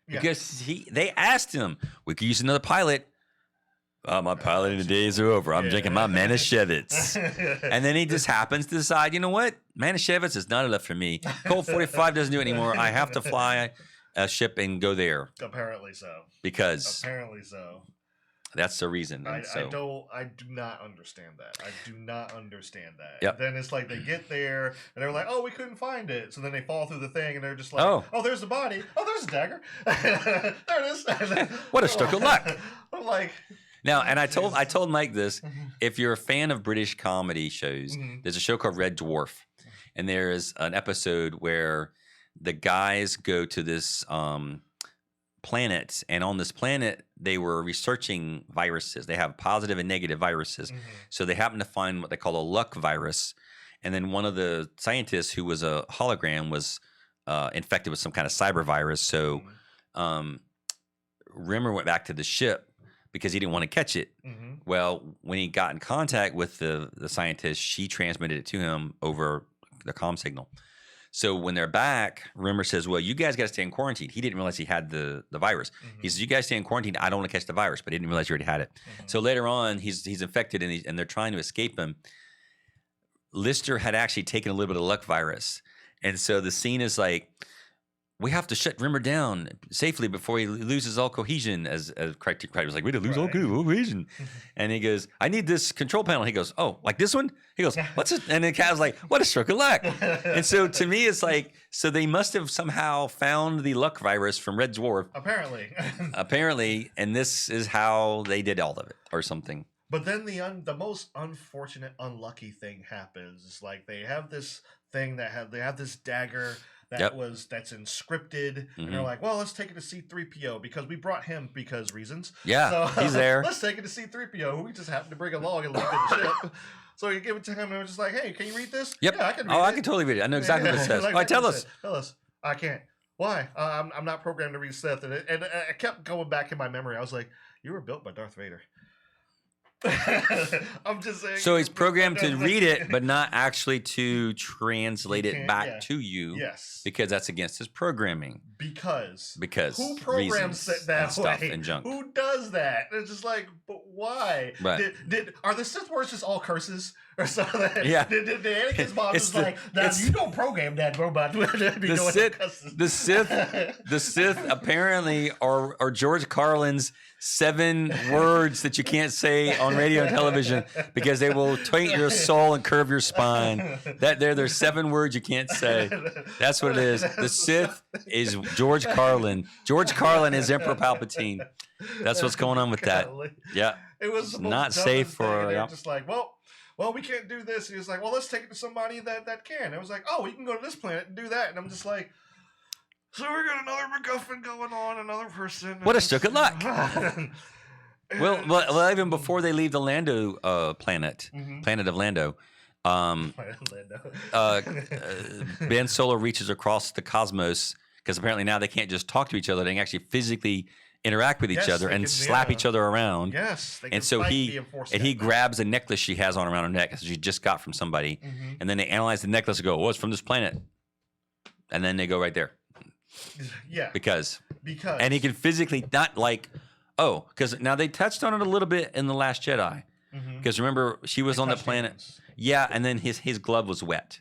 because they asked him, "We could use another pilot." "Oh, my piloting days are over. I'm drinking my Manischewitz." And then he just happens to decide, you know what? Manischewitz is not enough for me. Colt 45 doesn't do it anymore. I have to fly a ship and go there. Apparently so. Apparently so. That's the reason. I do not understand that. I do not understand that. Yep. Then it's like they get there and they're like, "Oh, we couldn't find it." So then they fall through the thing and they're just like, "Oh, there's the body. Oh, there's a dagger. There it is." What a stroke of luck. I'm like... Now, and I told Mike this, if you're a fan of British comedy shows, there's a show called Red Dwarf. And there's an episode where the guys go to this planet. And on this planet, they were researching viruses. They have positive and negative viruses. So they happen to find what they call a luck virus. And then one of the scientists who was a hologram was infected with some kind of cyber virus. So Rimmer went back to the ship because he didn't want to catch it. Well, when he got in contact with the scientist, she transmitted it to him over the comm signal. So when they're back, Rimmer says, "Well, you guys got to stay in quarantine." He didn't realize he had the virus. He says, "You guys stay in quarantine. I don't want to catch the virus," but he didn't realize you already had it. So later on, he's infected and they're trying to escape him. Lister had actually taken a little bit of luck virus. And so the scene is like, we have to shut Rimmer down safely before he loses all cohesion. As Crichton was like, "We had to lose all cohesion." And he goes, "I need this control panel." He goes, "Oh, like this one?" He goes, "What's it?" And then Cal's like, "What a stroke of luck." And so to me, it's like, so they must have somehow found the luck virus from Red Dwarf. Apparently. And this is how they did all of it or something. But then the most unfortunate, unlucky thing happens. It's like they have this thing they have this dagger that's inscripted, and they're like, "Well, let's take it to C-3PO because we brought him because reasons." Yeah, so, he's there. Let's take it to C-3PO, who we just happened to bring along and leave the ship. So you give it to him, and we're just like, "Hey, can you read this?" Yep. Yeah, I can read it. I can totally read it. I know exactly what it says. Like, all right, tell us. Tell us. I can't. Why? I'm not programmed to read Sith, and I kept going back in my memory. I was like, "You were built by Darth Vader." I'm just saying. So he's programmed to read it, but not actually to translate it back to you. Yes. Because that's against his programming. Because who programs it that stuff way? And junk. Who does that? It's just like, but why? Right. Are the Sith words just all curses or something? Yeah. Did Anakin's mom just like, now you don't program that robot to be the doing Sith, the Sith apparently are George Carlin's 7 words that you can't say on radio and television because they will taint your soul and curve your spine. There's 7 words you can't say. That's what it is. The Sith is George Carlin. George Carlin is Emperor Palpatine. That's what's going on with that. Yeah. It was not safe for. They're just like, well, we can't do this. And he was like, well, let's take it to somebody that can. And it was like, oh, you can go to this planet and do that. And I'm just like, so we got another MacGuffin going on, another person. What a stroke of luck. well, even before they leave the Lando planet, planet of Lando, Ben Solo reaches across the cosmos because apparently now they can't just talk to each other; they can actually physically interact with each other and slap each other around. Yes, and so he grabs a necklace she has on around her neck that she just got from somebody, and then they analyze the necklace and go, "Oh, it's from this planet," and then they go right there. Yeah, because and he can physically not like because now they touched on it a little bit in The Last Jedi because remember she was on the planet and then his glove was wet,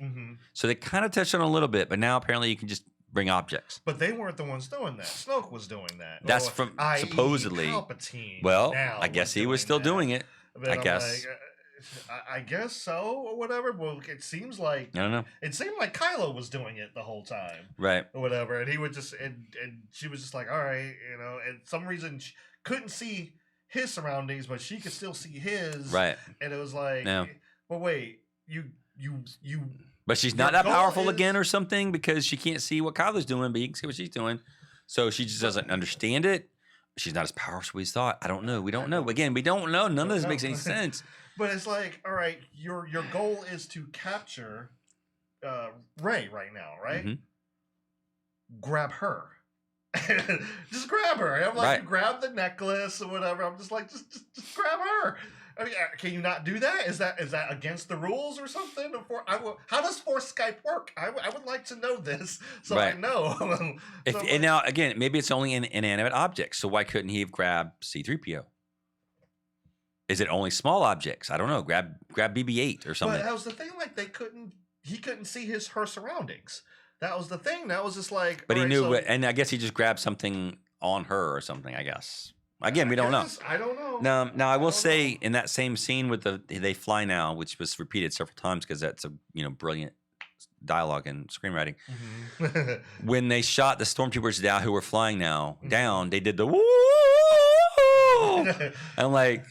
so they kind of touched on it a little bit, but now apparently you can just bring objects. But they weren't the ones doing that. Snoke was doing that. That's from supposedly. Palpatine well, I guess he was still doing it. I guess. I guess so, or whatever. Well, it seems like I don't know. It seemed like Kylo was doing it the whole time, right? Or whatever, and he would just and she was just like, all right, and some reason she couldn't see his surroundings, but she could still see his, right? And it was like, no. But wait, you. But she's not that powerful again, or something, because she can't see what Kylo's doing, but you can see what she's doing, so she just doesn't understand it. She's not as powerful as we thought. I don't know. We don't know. Again, we don't know. None of this makes any sense. But it's like, all right, your goal is to capture Rey right now, right? Grab her. Just grab her. I'm like, you grab the necklace or whatever. I'm just like, just grab her. I mean, can you not do that? Is that against the rules or something? How does Force Skype work? I would like to know this, so I know. And now again, maybe it's only an inanimate object. So why couldn't he have grabbed C-3PO? Is it only small objects? I don't know. Grab BB-8 or something. But that was the thing. Like he couldn't see her surroundings. That was the thing. That was just like. But he knew, and I guess he just grabbed something on her or something. I guess. Again, we don't know. I don't know. Now I will say in that same scene with they fly now, which was repeated several times because that's a brilliant dialogue and screenwriting. When they shot the stormtroopers down who were flying now down, they did the woo. I'm like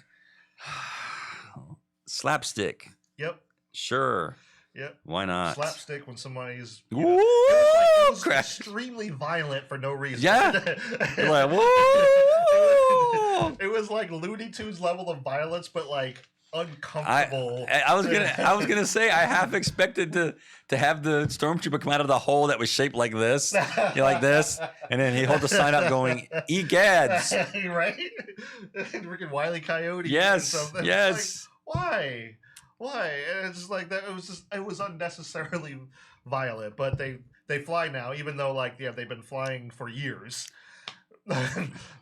slapstick. Yep. Sure. Yep. Why not? Slapstick when somebody's it was extremely violent for no reason. Yeah. Like, it was like Looney Tunes level of violence, but like uncomfortable. I was gonna say I half expected to have the stormtrooper come out of the hole that was shaped like this, like this, and then he hold the sign up going "Egads," right? Freaking Wile E. Coyote. Yes. Yes. Like, why? And it's just like that. It was unnecessarily violent. But they fly now, even though they've been flying for years.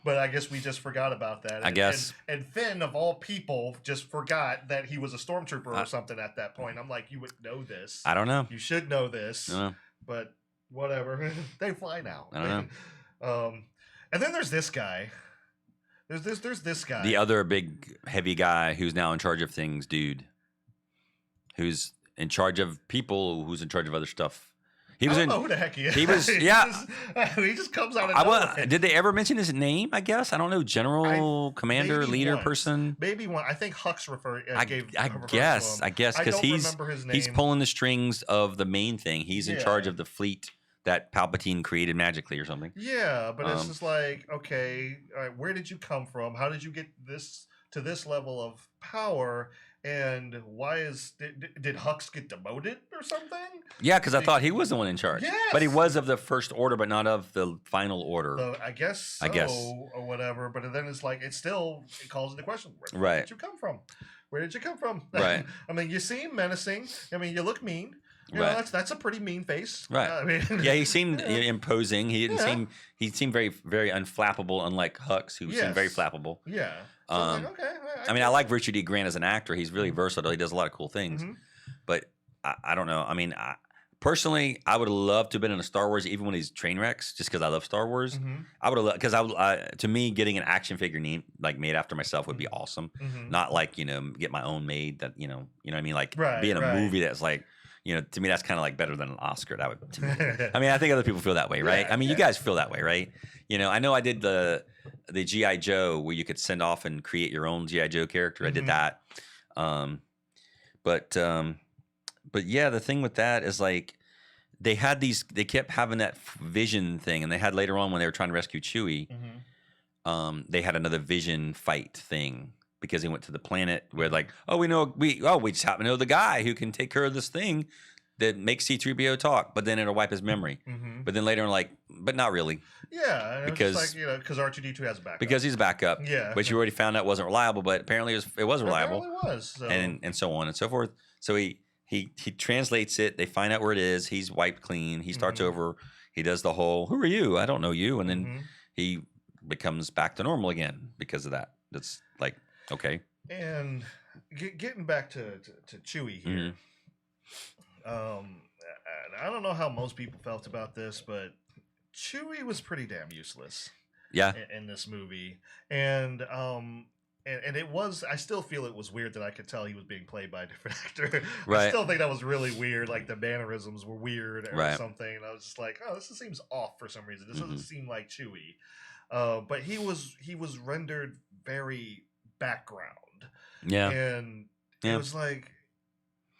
But I guess we just forgot about that. I guess. And Finn, of all people, just forgot that he was a stormtrooper or something at that point. I'm like, you would know this. I don't know. You should know this. But whatever. They fly now. I don't know. And then there's this guy. There's this guy. The other big heavy guy who's now in charge of things, dude. Who's in charge of people? Who's in charge of other stuff? I don't know who the heck he is. He was, he just comes out of nowhere. Did they ever mention his name? I guess I don't know. General, commander, leader, person. Maybe one. I think Hux referred. I guess because he's pulling the strings of the main thing. He's in charge of the fleet that Palpatine created magically or something. Yeah, but it's just like, okay, all right, where did you come from? How did you get to this level of power? And why did Hux get demoted or something? Yeah, because I thought he was the one in charge. Yes. But he was of the First Order, but not of the Final Order. I guess so, or whatever. But then it's like, it calls into question, where did you come from? Where did you come from? Right. I mean, you seem menacing. I mean, you look mean. You right. know, that's a pretty mean face. Right. I mean, yeah, he seemed imposing. He didn't seem. He seemed very, very unflappable, unlike Hux, who seemed very flappable. Yeah. So I'm like, okay. I mean, I like Richard E. Grant as an actor. He's really versatile. He does a lot of cool things. Mm-hmm. But I don't know. I mean, personally, I would have loved to have been in a Star Wars, even when he's train wrecks, just because I love Star Wars. Mm-hmm. I would have loved, because to me, getting an action figure made after myself would be awesome. Mm-hmm. Not like, get my own made that, you know what I mean? Like be in a movie that's like, to me, that's kind of like better than an Oscar. That would, to me. I mean, I think other people feel that way, right? I mean, you guys feel that way, right? I know I did the G.I. Joe where you could send off and create your own G.I. Joe character. I did that. But yeah, the thing with that is like they kept having that vision thing, and they had later on when they were trying to rescue Chewie, they had another vision fight thing. Because he went to the planet where like, we just happen to know the guy who can take care of this thing that makes C-3PO talk, but then it'll wipe his memory. Mm-hmm. But then later on, but not really. Yeah, because because R2D2 has a backup. Because he's a backup. Yeah, but you already found out wasn't reliable, but apparently it was reliable. It was. So. And so on and so forth. So he translates it. They find out where it is. He's wiped clean. He starts over. He does the whole, "Who are you? I don't know you," and then he becomes back to normal again because of that. That's like. Okay. And getting back to Chewie here, I don't know how most people felt about this, but Chewie was pretty damn useless. Yeah. In this movie, and it was. I still feel it was weird that I could tell he was being played by a different actor. Right. I still think that was really weird. Like the mannerisms were weird or something. And I was just like, oh, this seems off for some reason. This doesn't seem like Chewie. But he was rendered very background. Yeah. And it was like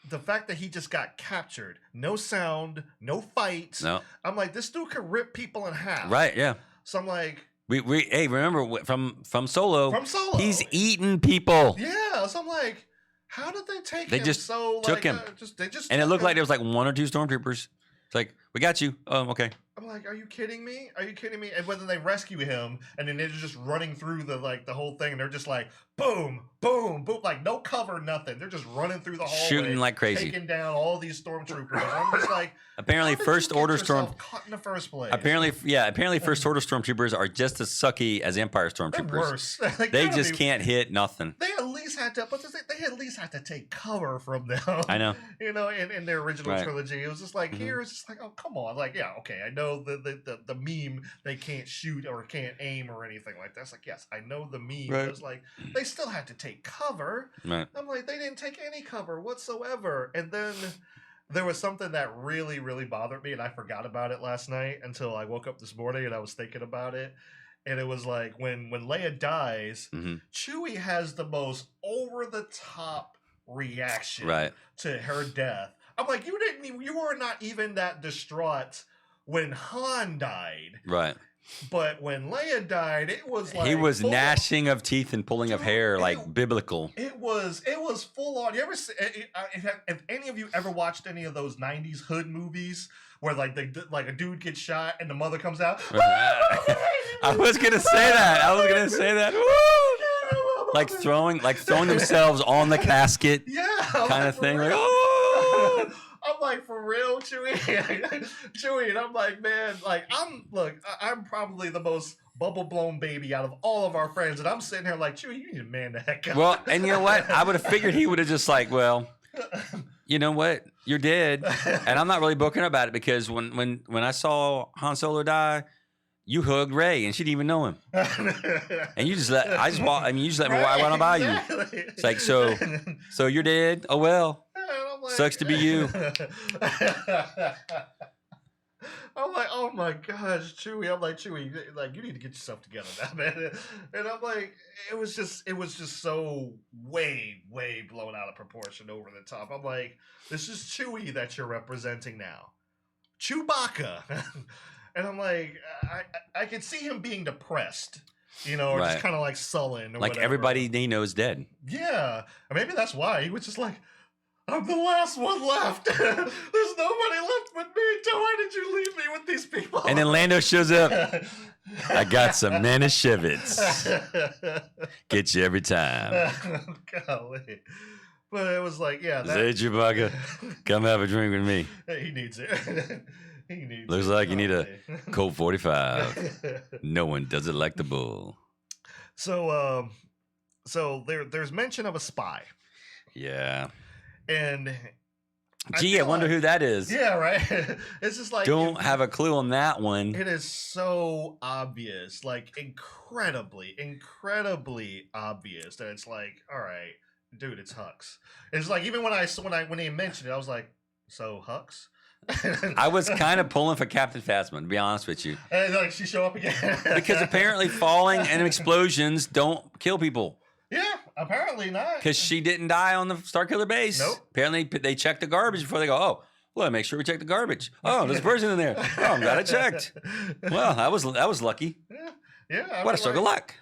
the fact that he just got captured, no sound, no fight. No. I'm like, this dude could rip people in half. Right, yeah. So I'm like, hey, remember from Solo? From Solo. He's eating people. Yeah. So I'm like, how did they take him? They just took him. And it looked like there was like one or two stormtroopers. It's like, we got you. Oh, okay. I'm like, are you kidding me? Are you kidding me? And whether they rescue him, and then they're just running through the whole thing, and they're just like, boom, boom, boom, like no cover, nothing. They're just running through the hallway, shooting like crazy, taking down all these stormtroopers. I'm just like, apparently First Order caught in the first place. Apparently First Order stormtroopers are just as sucky as Empire stormtroopers. They're worse. They just can't hit nothing. They at least had to, but they at least had to take cover from them. I know. In their original trilogy, it was just like here, it's just like, oh come on, like yeah, okay, I know the meme they can't shoot or can't aim or anything like that. It's like yes, I know the meme. But it's like they still had to take cover. Right. I'm like they didn't take any cover whatsoever, and then. There was something that really, really bothered me, and I forgot about it last night until I woke up this morning and I was thinking about it. And it was like when Leia dies, Chewie has the most over-the-top reaction to her death. I'm like, you were not even that distraught when Han died. Right. But when Leia died, it was like he was gnashing of teeth and pulling of hair, like biblical. It was full on. You ever if any of you ever watched any of those '90s hood movies where like a dude gets shot and the mother comes out? I was gonna say that. Like throwing themselves on the casket, kind of thing. Like, oh. I'm like, for real, Chewie, and I'm like, man, like, I'm probably the most bubble blown baby out of all of our friends, and I'm sitting here like, Chewie, you need to man the heck up. Well, and you know what? I would have figured he would have just like, well, you know what? You're dead, and I'm not really booking about it because when I saw Han Solo die, you hugged Rey, and she didn't even know him, and you just let me run by you. It's like, so you're dead. Oh well. Like, sucks to be you. I'm like, oh my gosh, Chewie. I'm like, Chewie, like you need to get yourself together now, man. And I'm like, it was just so way blown out of proportion, over the top. I'm like, this is Chewie that you're representing now, Chewbacca. And I'm like, I could see him being depressed you know, or just kind of like sullen, or like whatever. Everybody he knows dead. Yeah, or maybe that's why he was just like, I'm the last one left. There's nobody left but me. So why did you leave me with these people? And then Lando shows up. I got some Manischewitz. Get you every time. Golly. But it was like, yeah. Hey, Chewbacca, come have a drink with me. He needs it. He needs Looks it. like you need a Colt 45. No one does it like the bull. So there's mention of a spy. Yeah. And gee, I wonder who that is. Yeah, right. It's just like don't have a clue on that one. It is so obvious, like incredibly obvious that it's like, all right, dude, it's Hux. It's like even when he mentioned it, I was like, so Hux. I was kind of pulling for Captain Phasma, to be honest with you. And like she show up again because apparently falling and explosions don't kill people. Yeah, apparently not. Because she didn't die on the Starkiller base. Nope. Apparently they check the garbage before they go, oh, well, make sure we check the garbage. Oh, there's a person in there. Oh, I'm glad I checked. Well, that was lucky. Yeah. What a stroke of luck.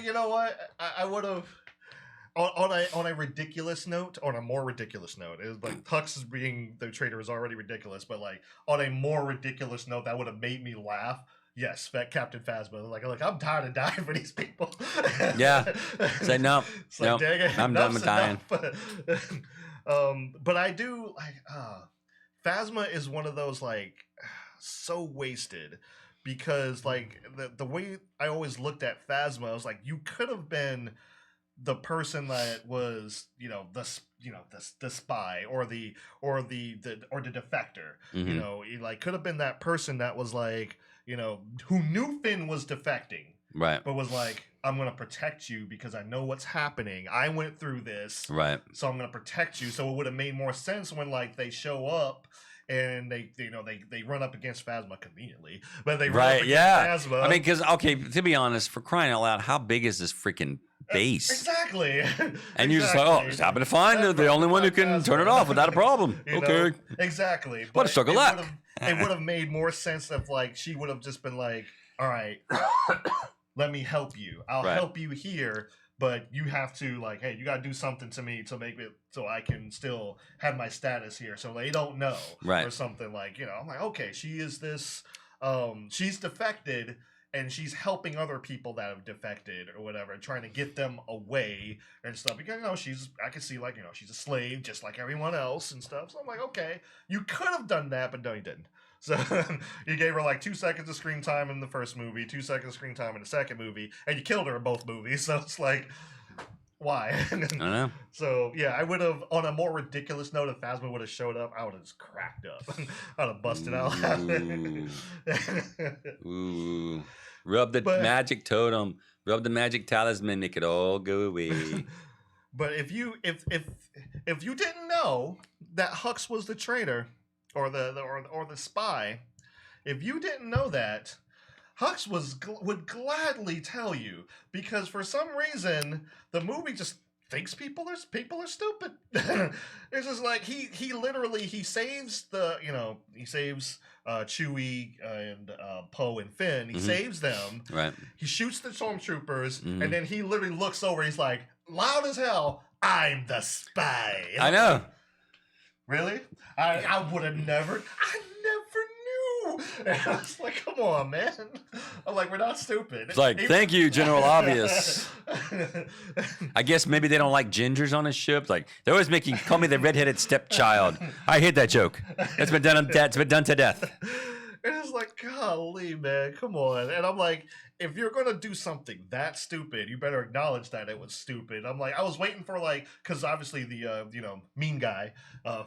You know what? I would have on a ridiculous note, on a more ridiculous note, it was like Hux as being the traitor is already ridiculous, but like on a more ridiculous note that would have made me laugh. Yes, fat Captain Phasma. Like I'm tired of dying for these people. Yeah. Say no. It's like, no. I'm done with dying. But I do like Phasma is one of those like so wasted because like the way I always looked at Phasma, I was like, you could have been the person that was the spy or the defector. Mm-hmm. You know, he like could have been that person that was like, who knew Finn was defecting, right? But was like, I'm going to protect you because I know what's happening. I went through this, right? So I'm going to protect you. So it would have made more sense when like they show up and they run up against Phasma conveniently, but they run up against Phasma. I mean, because okay, to be honest, for crying out loud, how big is this freaking base? Exactly. And you're just like, oh, just happen to find the only one who can turn it off without a problem. Okay. Exactly. What a stroke of luck. It would have made more sense if like she would have just been like, all right, let me help you. I'll help you here, but you have to like, hey, you got to do something to me to make it so I can still have my status here. So they don't know, or something like, I'm like, okay, she is this, she's defected. And she's helping other people that have defected or whatever, trying to get them away and stuff. Because, I can see, like, she's a slave just like everyone else and stuff. So I'm like, okay, you could have done that, but no, you didn't. So you gave her, like, 2 seconds of screen time in the first movie, 2 seconds of screen time in the second movie, and you killed her in both movies. So it's like, why? I don't know. So, yeah, I would have, on a more ridiculous note, if Phasma would have showed up, I would have just cracked up. I'd have busted out. Ooh. Rub the magic totem, rub the magic talisman, make it all go away. But if you didn't know that Hux was the traitor or the spy, if you didn't know that, Hux would gladly tell you, because for some reason the movie just thinks people are stupid. It's just like he literally saves Chewie and Poe and Finn. He saves them. Right. He shoots the stormtroopers, and then he literally looks over. He's like, loud as hell, "I'm the spy." I know. Really? I would have never. I never knew. And I was like, come on, man. I'm like, we're not stupid. It's like, thank you, General Obvious. I guess maybe they don't like gingers on his ship. Like, they always call me the redheaded stepchild. I hate that joke. It's been done to death. And it's like, golly, man, come on. And I'm like, if you're going to do something that stupid, you better acknowledge that it was stupid. I'm like, I was waiting for like, because obviously the, mean guy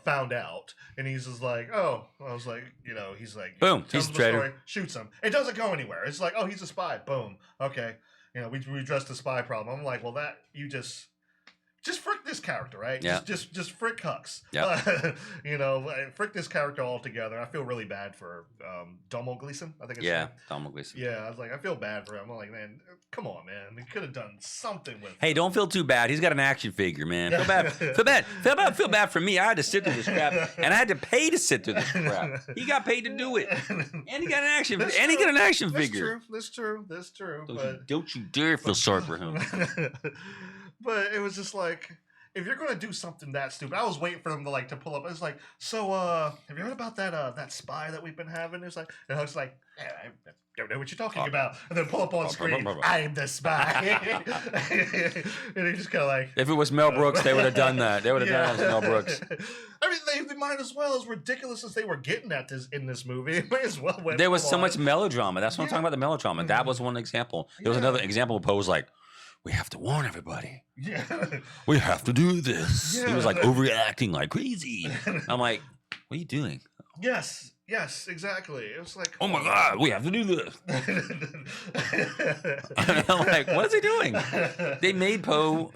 found out. And he's just like, oh, I was like, he's like, boom, he's a traitor. Story, shoots him. It doesn't go anywhere. It's like, oh, he's a spy. Boom. Okay. We addressed the spy problem. I'm like, well, that, you just just frick this character, right? Yeah. Just frick Hux. Yeah. You know, frick this character altogether. I feel really bad for Domhnall Gleeson, I think it's Domhnall Gleeson. Yeah, I was like, I feel bad for him. I'm like, man, come on, man. They could have done something with Hey, him. don't feel too bad. He's got an action figure, man. Feel bad for me. I had to sit through this crap, and I had to pay to sit through this crap. He got paid to do it, and he got an action figure. That's true. Don't you dare feel sorry for him. But it was just like, if you're gonna do something that stupid, I was waiting for them to pull up. It's like, so have you heard about that spy that we've been having? It's like, and I was like, yeah, I don't know what you're talking about. And then pull up on screen, I'm the spy. And he just kind of like, if it was Mel Brooks, they would have done that. They would have done it as Mel Brooks. I mean, they might as well, as ridiculous as they were getting at this in this movie. It may as well. There was so much melodrama. That's what I'm talking about. The melodrama. That was one example. There was another example of Poe was like, we have to warn everybody. Yeah. We have to do this. Yeah. He was like overreacting like crazy. I'm like, what are you doing? Yes, exactly. It was like, oh my God, we have to do this. I'm like, what is he doing? They made Poe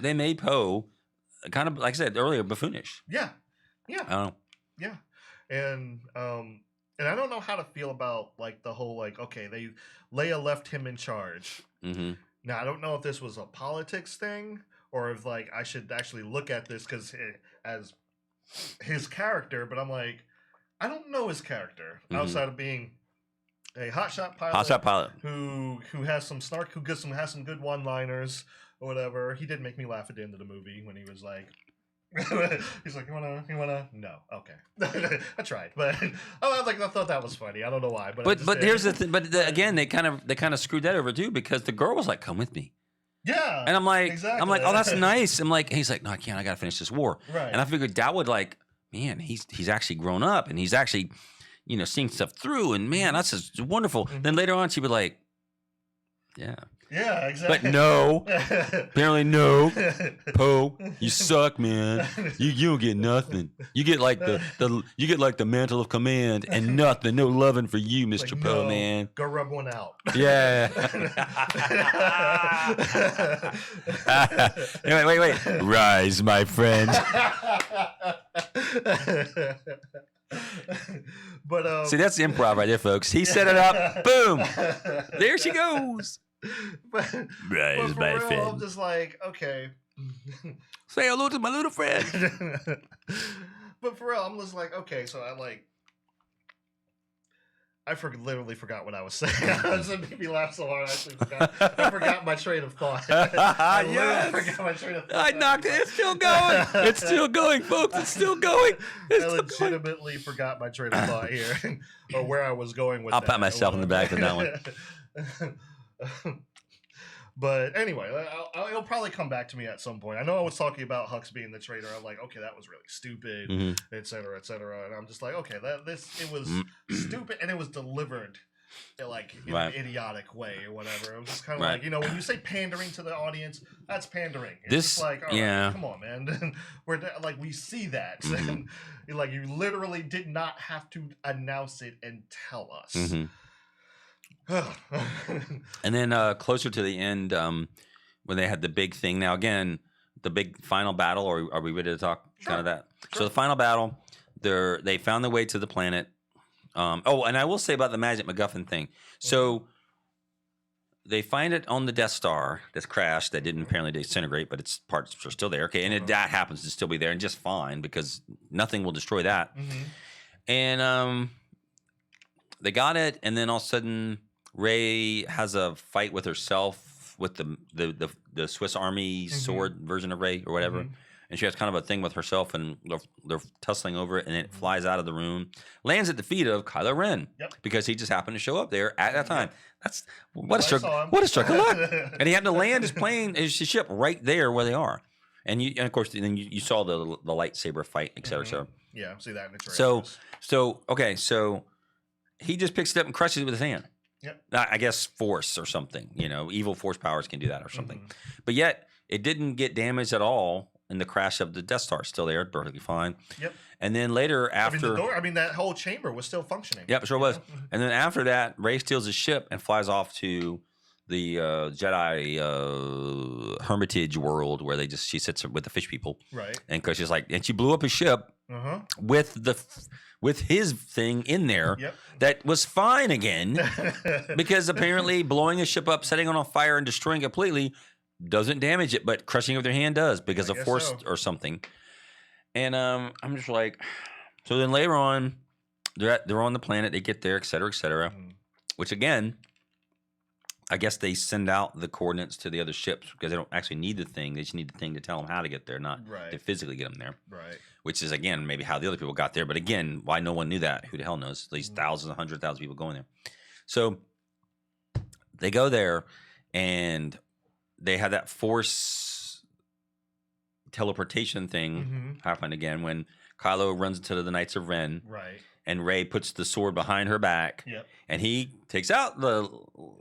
kind of, like I said earlier, buffoonish. Yeah. I don't know. Yeah. And I don't know how to feel about the whole okay, Leia left him in charge. Mm-hmm. Now, I don't know if this was a politics thing or if I should actually look at this as his character, but I'm like, I don't know his character outside of being a hotshot pilot. Who has some snark, who has some good one-liners or whatever. He did make me laugh at the end of the movie when he was like, he's like, you wanna? No, okay. I tried, but I thought that was funny. I don't know why, but here's the thing. But again, they kind of screwed that over too, because the girl was like, "Come with me." Yeah, and I'm like, exactly. oh, that's nice. I'm like, he's like, no, I can't. I gotta finish this war. Right. And I figured that would man, he's actually grown up and he's actually, seeing stuff through. And man, that's just wonderful. Mm-hmm. Then later on, she would like, yeah. Yeah, exactly. But no, apparently no. Poe, you suck, man. You don't get nothing. You get the mantle of command and nothing. No loving for you, Mr. Poe, man. Go rub one out. Yeah. Wait. Rise, my friend. But see, that's improv right there, folks. He set it up. Boom. There she goes. But Rise, my friend. I'm just like, okay. Say hello to my little friend. But for real, I'm just like, okay, so I literally forgot what I was saying. It made me laugh so hard. I forgot my train of thought. Yes. Forgot my train of thought. I knocked it. It's still going. It's still going, folks. It's still going. I legitimately forgot my train of thought here, or where I was going with. I'll pat myself in the back with that one. But anyway, it'll probably come back to me at some point. I know I was talking about Hux being the traitor. I'm like, okay, that was really stupid, et cetera, et cetera. And I'm just like, okay, it was stupid, and it was delivered in an idiotic way or whatever. It was just kind of like, when you say pandering to the audience, that's pandering. It's just like, all right, come on, man. We see that. And, you literally did not have to announce it and tell us. Mm-hmm. And then closer to the end, when they had the big thing. Now again, the big final battle. Or are we ready to talk kind of that? Sure. So the final battle, they found their way to the planet. And I will say about the Magic MacGuffin thing. So they find it on the Death Star that's crashed. That didn't apparently disintegrate, but its parts are still there. Okay, and that happens to still be there, and just fine because nothing will destroy that. Mm-hmm. And they got it, and then all of a sudden, Rey has a fight with herself with the Swiss Army sword version of Rey or whatever, and she has kind of a thing with herself, and they're tussling over it, and it flies out of the room, lands at the feet of Kylo Ren because he just happened to show up there at that time. That's what a stroke of luck, and he happened to land his ship right there where they are, and of course then you saw the lightsaber fight, etc. So yeah, see that in the trailer. So he just picks it up and crushes it with his hand. Yep. I guess force or something, evil force powers can do that or something. But yet it didn't get damaged at all in the crash of the Death Star. Still there, perfectly fine. Yep. And then later after... that whole chamber was still functioning. Yep, sure was. And then after that, Rey steals his ship and flies off to Jedi hermitage world where she sits with the fish people, right? And because she's like, and she blew up his ship with his thing in there that was fine again, because apparently blowing a ship up, setting it on fire, and destroying it completely doesn't damage it, but crushing it with their hand does because of force or something. And I'm just like, so then later on, they're on the planet, they get there, et cetera, which again, I guess they send out the coordinates to the other ships because they don't actually need the thing. They just need the thing to tell them how to get there, not to physically get them there. Right. Which is, again, maybe how the other people got there. But again, why no one knew that? Who the hell knows? These thousands, 100,000 people going there. So they go there, and they have that force teleportation thing happen again when Kylo runs into the Knights of Ren. Right. And Rey puts the sword behind her back, and he takes out the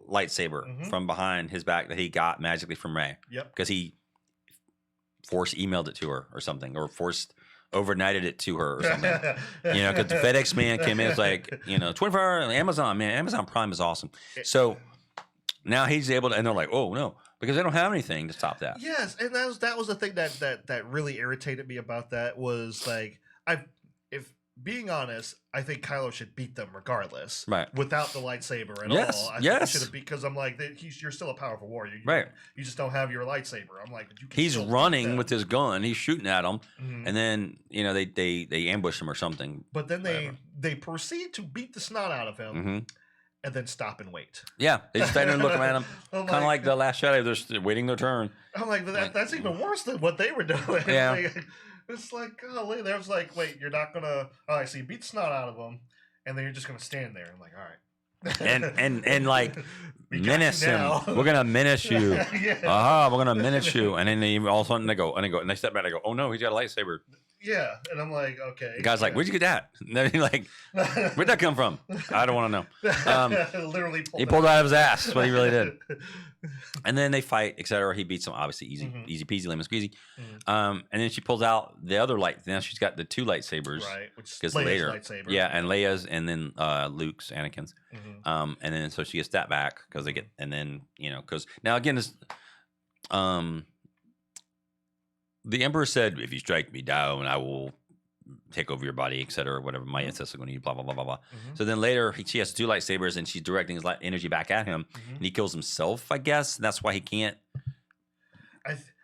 lightsaber from behind his back that he got magically from Rey. Because he force emailed it to her or something, or forced overnighted it to her or something. Because the FedEx man came in, it's like, 24-hour Amazon, man. Amazon Prime is awesome. So now he's able to, and they're like, oh, no. Because they don't have anything to stop that. Yes, and that was the thing that really irritated me about that was like, being honest, I think Kylo should beat them regardless, without the lightsaber at all. I think he should have because I'm like, you're still a powerful warrior, You just don't have your lightsaber. I'm like, but you can he's running with his gun, he's shooting at them, and then they ambush him or something. But then they proceed to beat the snot out of him. And then stop and wait. Yeah, they just stand there and look at him, kind of like the Last Jedi. They're just waiting their turn. I'm like, that's even worse than what they were doing. Yeah. It's like, golly, there was like, wait, you're not gonna. All right, so you beat the snot out of them, and then you're just gonna stand there. I'm like, all right. and like menace him. We're gonna menace you. We're gonna menace you. And then all of a sudden and they step back. I go, oh no, he's got a lightsaber. Yeah, and I'm like, okay. The guy's like, where'd you get that? And then he's like, where'd that come from? I don't want to know. Literally, he pulled it out of his ass. That's what he really did. And then they fight, etc. He beats him, obviously, easy peasy, lemon squeezy. And then she pulls out the other light. Now she's got the two lightsabers, right? Which is later, lightsaber. And Leia's, and then Luke's, Anakin's. And then so she gets that back because they get, and then because now again this, the Emperor said, if you strike me down, I will take over your body, etc., or whatever. My ancestors are going to use, blah, blah, blah, blah, blah. So then later, she has two lightsabers, and she's directing his energy back at him, and he kills himself, I guess. And that's why he can't...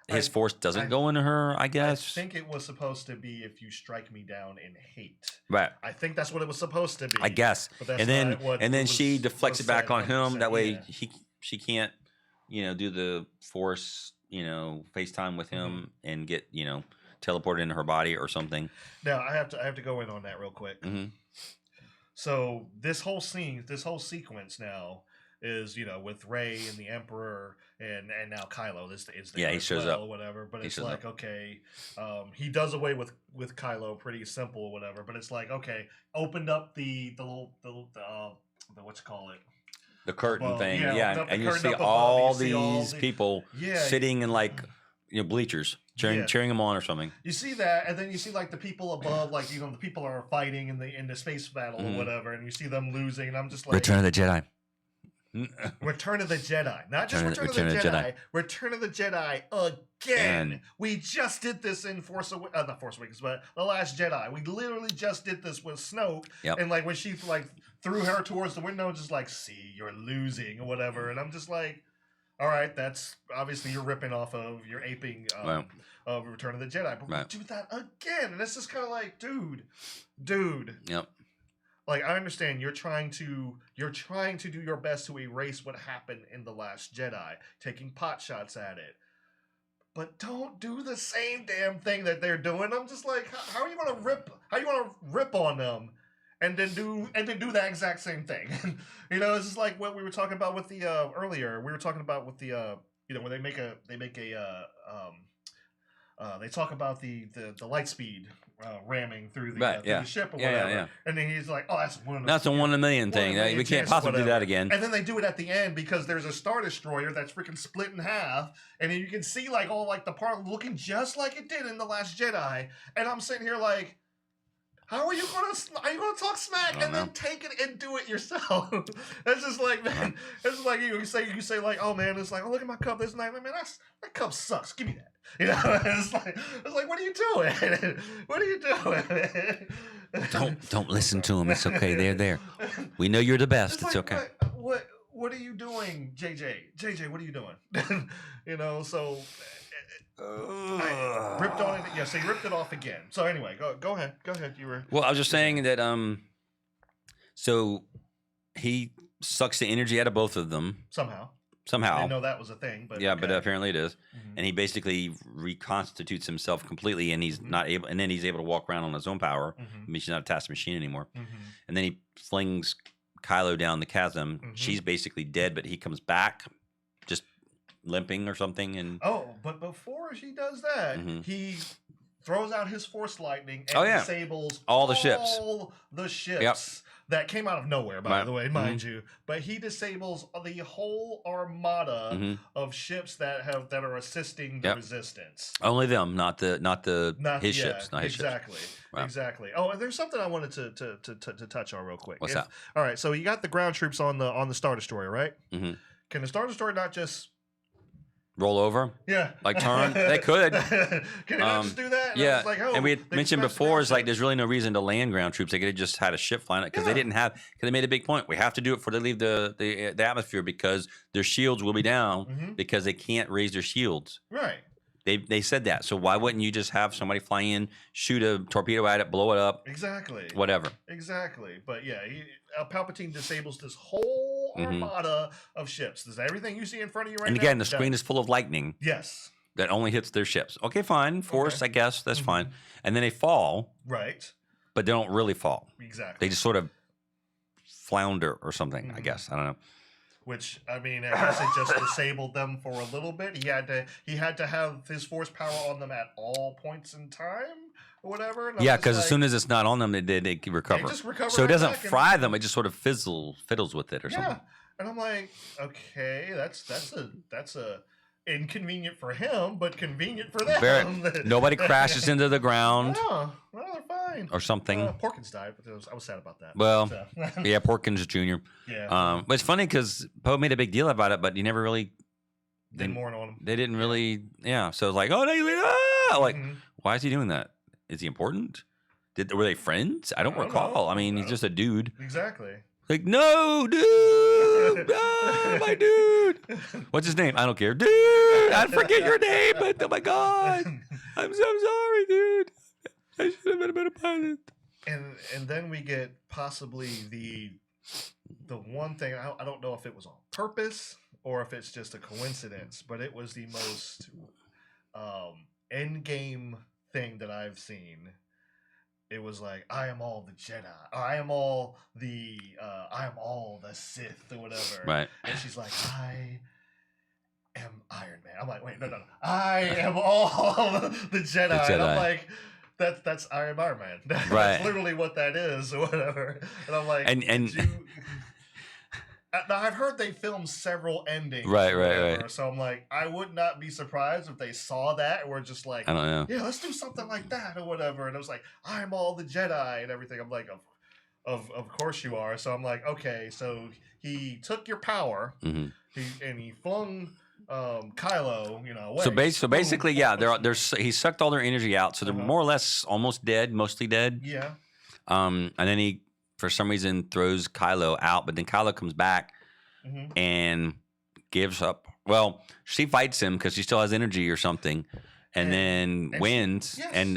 His force doesn't go into her, I guess. I think it was supposed to be if you strike me down in hate. Right. I think that's what it was supposed to be. I guess. And then she deflects it back on him. That way she can't, do the force... FaceTime with him and get teleported into her body or something. Now I have to go in on that real quick. So this whole sequence now is with Rey and the Emperor and now Kylo. This is the he shows up or whatever. But it's like okay, he does away with Kylo pretty simple or whatever. But it's like okay, opened up the what you call it. The curtain thing, and you see all these people sitting in like bleachers, cheering them on or something. You see that, and then you see like the people above, like the people are fighting in the space battle or whatever, and you see them losing, and I'm just like, Return of the Jedi. Return of the Jedi, not just Return of the Jedi. Return of the Jedi again. We just did this in not Force Awakens, but The Last Jedi. We literally just did this with Snoke, and like when she like threw her towards the window, just like, see, you're losing or whatever, and I'm just like, all right, that's obviously you're ripping off of, you're aping of Return of the Jedi, but we do that again, and it's just kind of like, dude. Yep. Like I understand you're trying to do your best to erase what happened in The Last Jedi, taking pot shots at it. But don't do the same damn thing that they're doing. I'm just like, how are you gonna rip on them and then do that exact same thing? It's just like what we were talking about with the earlier. We were talking about with the when they talk about the light speed ramming through the ship or whatever, and then he's like, "Oh, that's a 1 in a million thing. We can't possibly do that again." And then they do it at the end because there's a Star Destroyer that's freaking split in half, and then you can see like all like the part looking just like it did in The Last Jedi. And I'm sitting here like, How are you gonna talk smack and then take it and do it yourself? That's just like, man. It's like you say like, oh man, it's like, oh look at my cup this night, man. That cup sucks. Give me that. You know, it's like what are you doing? What are you doing? Don't listen to him. It's okay. They're there. We know you're the best. It's like, okay. What are you doing, JJ? JJ, what are you doing? You know, so. I ripped on it. Yeah, so you ripped it off again. So anyway, go ahead. Go ahead. You were. Well, I was just saying that. So he sucks the energy out of both of them Somehow. I didn't know that was a thing, but yeah, okay. but apparently it is. And he basically reconstitutes himself completely, and he's not able. And then he's able to walk around on his own power. I mean, she's not attached to the machine anymore. And then he flings Kylo down the chasm. She's basically dead, but he comes back, just limping or something. And but before she does that, he throws out his force lightning and disables all the ships that came out of nowhere, by the way, mind you. But he disables the whole armada of ships that are assisting the resistance. Only them, not his ships. Not his exactly. ships. Exactly. Oh, and there's something I wanted to touch on real quick. What's that? All right, so you got the ground troops on the Star Destroyer, right? Can the Star Destroyer not just roll over? Yeah. Like turn? They could. Can they not just do that? Yeah. Like, and we had mentioned before, is like there's really no reason to land ground troops. They could have just had a ship flying it because they didn't have, because they made a big point. We have to do it before they leave the atmosphere because their shields will be down because they can't raise their shields. Right. They said that. So why wouldn't you just have somebody fly in, shoot a torpedo at it, blow it up? Exactly. Whatever. Exactly. But yeah, Palpatine disables this whole armada of ships. There's everything you see in front of you right now. And again, the screen is full of lightning. Yes. That only hits their ships. Okay, fine. Force, I guess. That's fine. And then they fall. Right. But they don't really fall. Exactly. They just sort of flounder or something, I guess. I don't know. Which, I mean, I guess it just disabled them for a little bit. He had to have his force power on them at all points in time or whatever. Yeah, because as soon as it's not on them, they recover. They just recover. So it doesn't fry them. It just sort of fiddles with it or something. Yeah, and I'm like, okay, that's a inconvenient for him, but convenient for them. Nobody crashes into the ground. Yeah, well, they're fine. Or something. Porkins died, but I was sad about that. Well, yeah, Porkins Jr. Yeah. But it's funny because Poe made a big deal about it, but he never really didn't mourn on him. They didn't really, So it's like, oh, no, like, why is he doing that? Is he important? Were they friends? I don't recall. Know. I mean, he's just a dude. Exactly. Like, no, dude, no, my dude. What's his name? I don't care, dude. I forget your name, but oh my god, I'm so sorry, dude. I should have been a better pilot. And then we get possibly the one thing I don't know if it was on purpose or if it's just a coincidence, but it was the most end game thing that I've seen. It was like, I am all the Jedi. I am all the Sith or whatever. Right. And she's like, I am Iron Man. I'm like, wait, no. I am all the Jedi. And I'm like, that's I am Iron Man. That's literally what that is or whatever. And I'm like, now I've heard they filmed several endings. Right. So I'm like, I would not be surprised if they saw that and were just like, I don't know. Yeah, let's do something like that or whatever. And I was like, I'm all the Jedi and everything. I'm like, of course you are. So I'm like, okay, so he took your power, he flung Kylo, away. So basically, he sucked all their energy out. So they're more or less almost dead, mostly dead. Yeah. And then he, for some reason, throws Kylo out, but then Kylo comes back and gives up. Well, she fights him because she still has energy or something, and then wins. And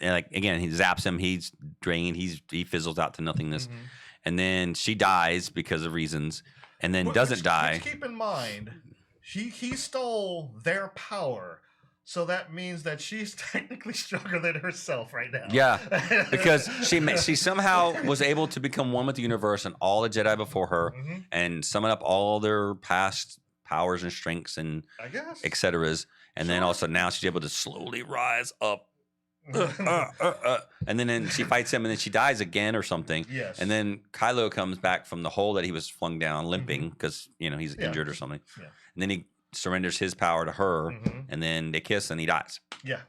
like again, he zaps him. He's drained. He fizzles out to nothingness, and then she dies because of reasons, and then doesn't die. Keep in mind, he stole their power. So that means that she's technically stronger than herself right now. Yeah, because she somehow was able to become one with the universe and all the Jedi before her, and summon up all their past powers and strengths and et ceteras. And then also now she's able to slowly rise up. And then she fights him and then she dies again or something. Yes. And then Kylo comes back from the hole that he was flung down limping because, he's injured or something. Yeah. And then he surrenders his power to her, and then they kiss and he dies. Yeah,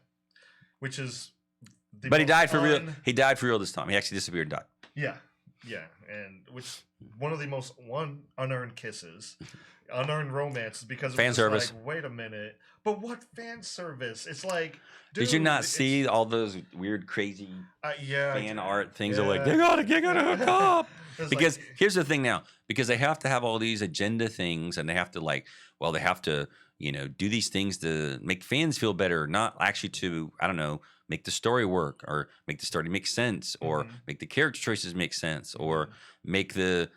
which is But he died for real. He died for real this time. He actually disappeared and died. Yeah, yeah, and which one of the most unearned kisses, unearned romances because fan service. Like, wait a minute, but what fan service? It's like, dude, did you not see all those weird, crazy fan art things? Are like they gotta hook up. Because here's the thing now, because they have to have all these agenda things, and they have to they have to do these things to make fans feel better, not actually to make the story work or make the story make sense or make the character choices make sense or make the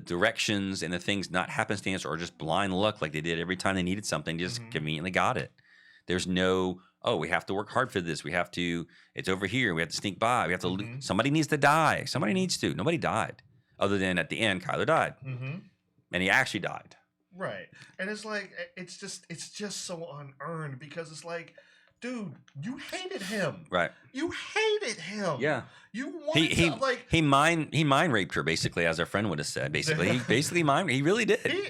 directions and the things not happenstance or just blind luck like they did every time they needed something, just conveniently got it. There's no, we have to work hard for this. We have to, it's over here. We have to sneak by. We have to, somebody needs to die. Somebody needs to. Nobody died. Other than at the end, Kylo died. And he actually died. Right. And it's like, it's just so unearned because it's like, dude, you hated him. Right. You hated him. Yeah. You wanted to, like... He mind raped her, basically, as our friend would have said, basically. He really did. He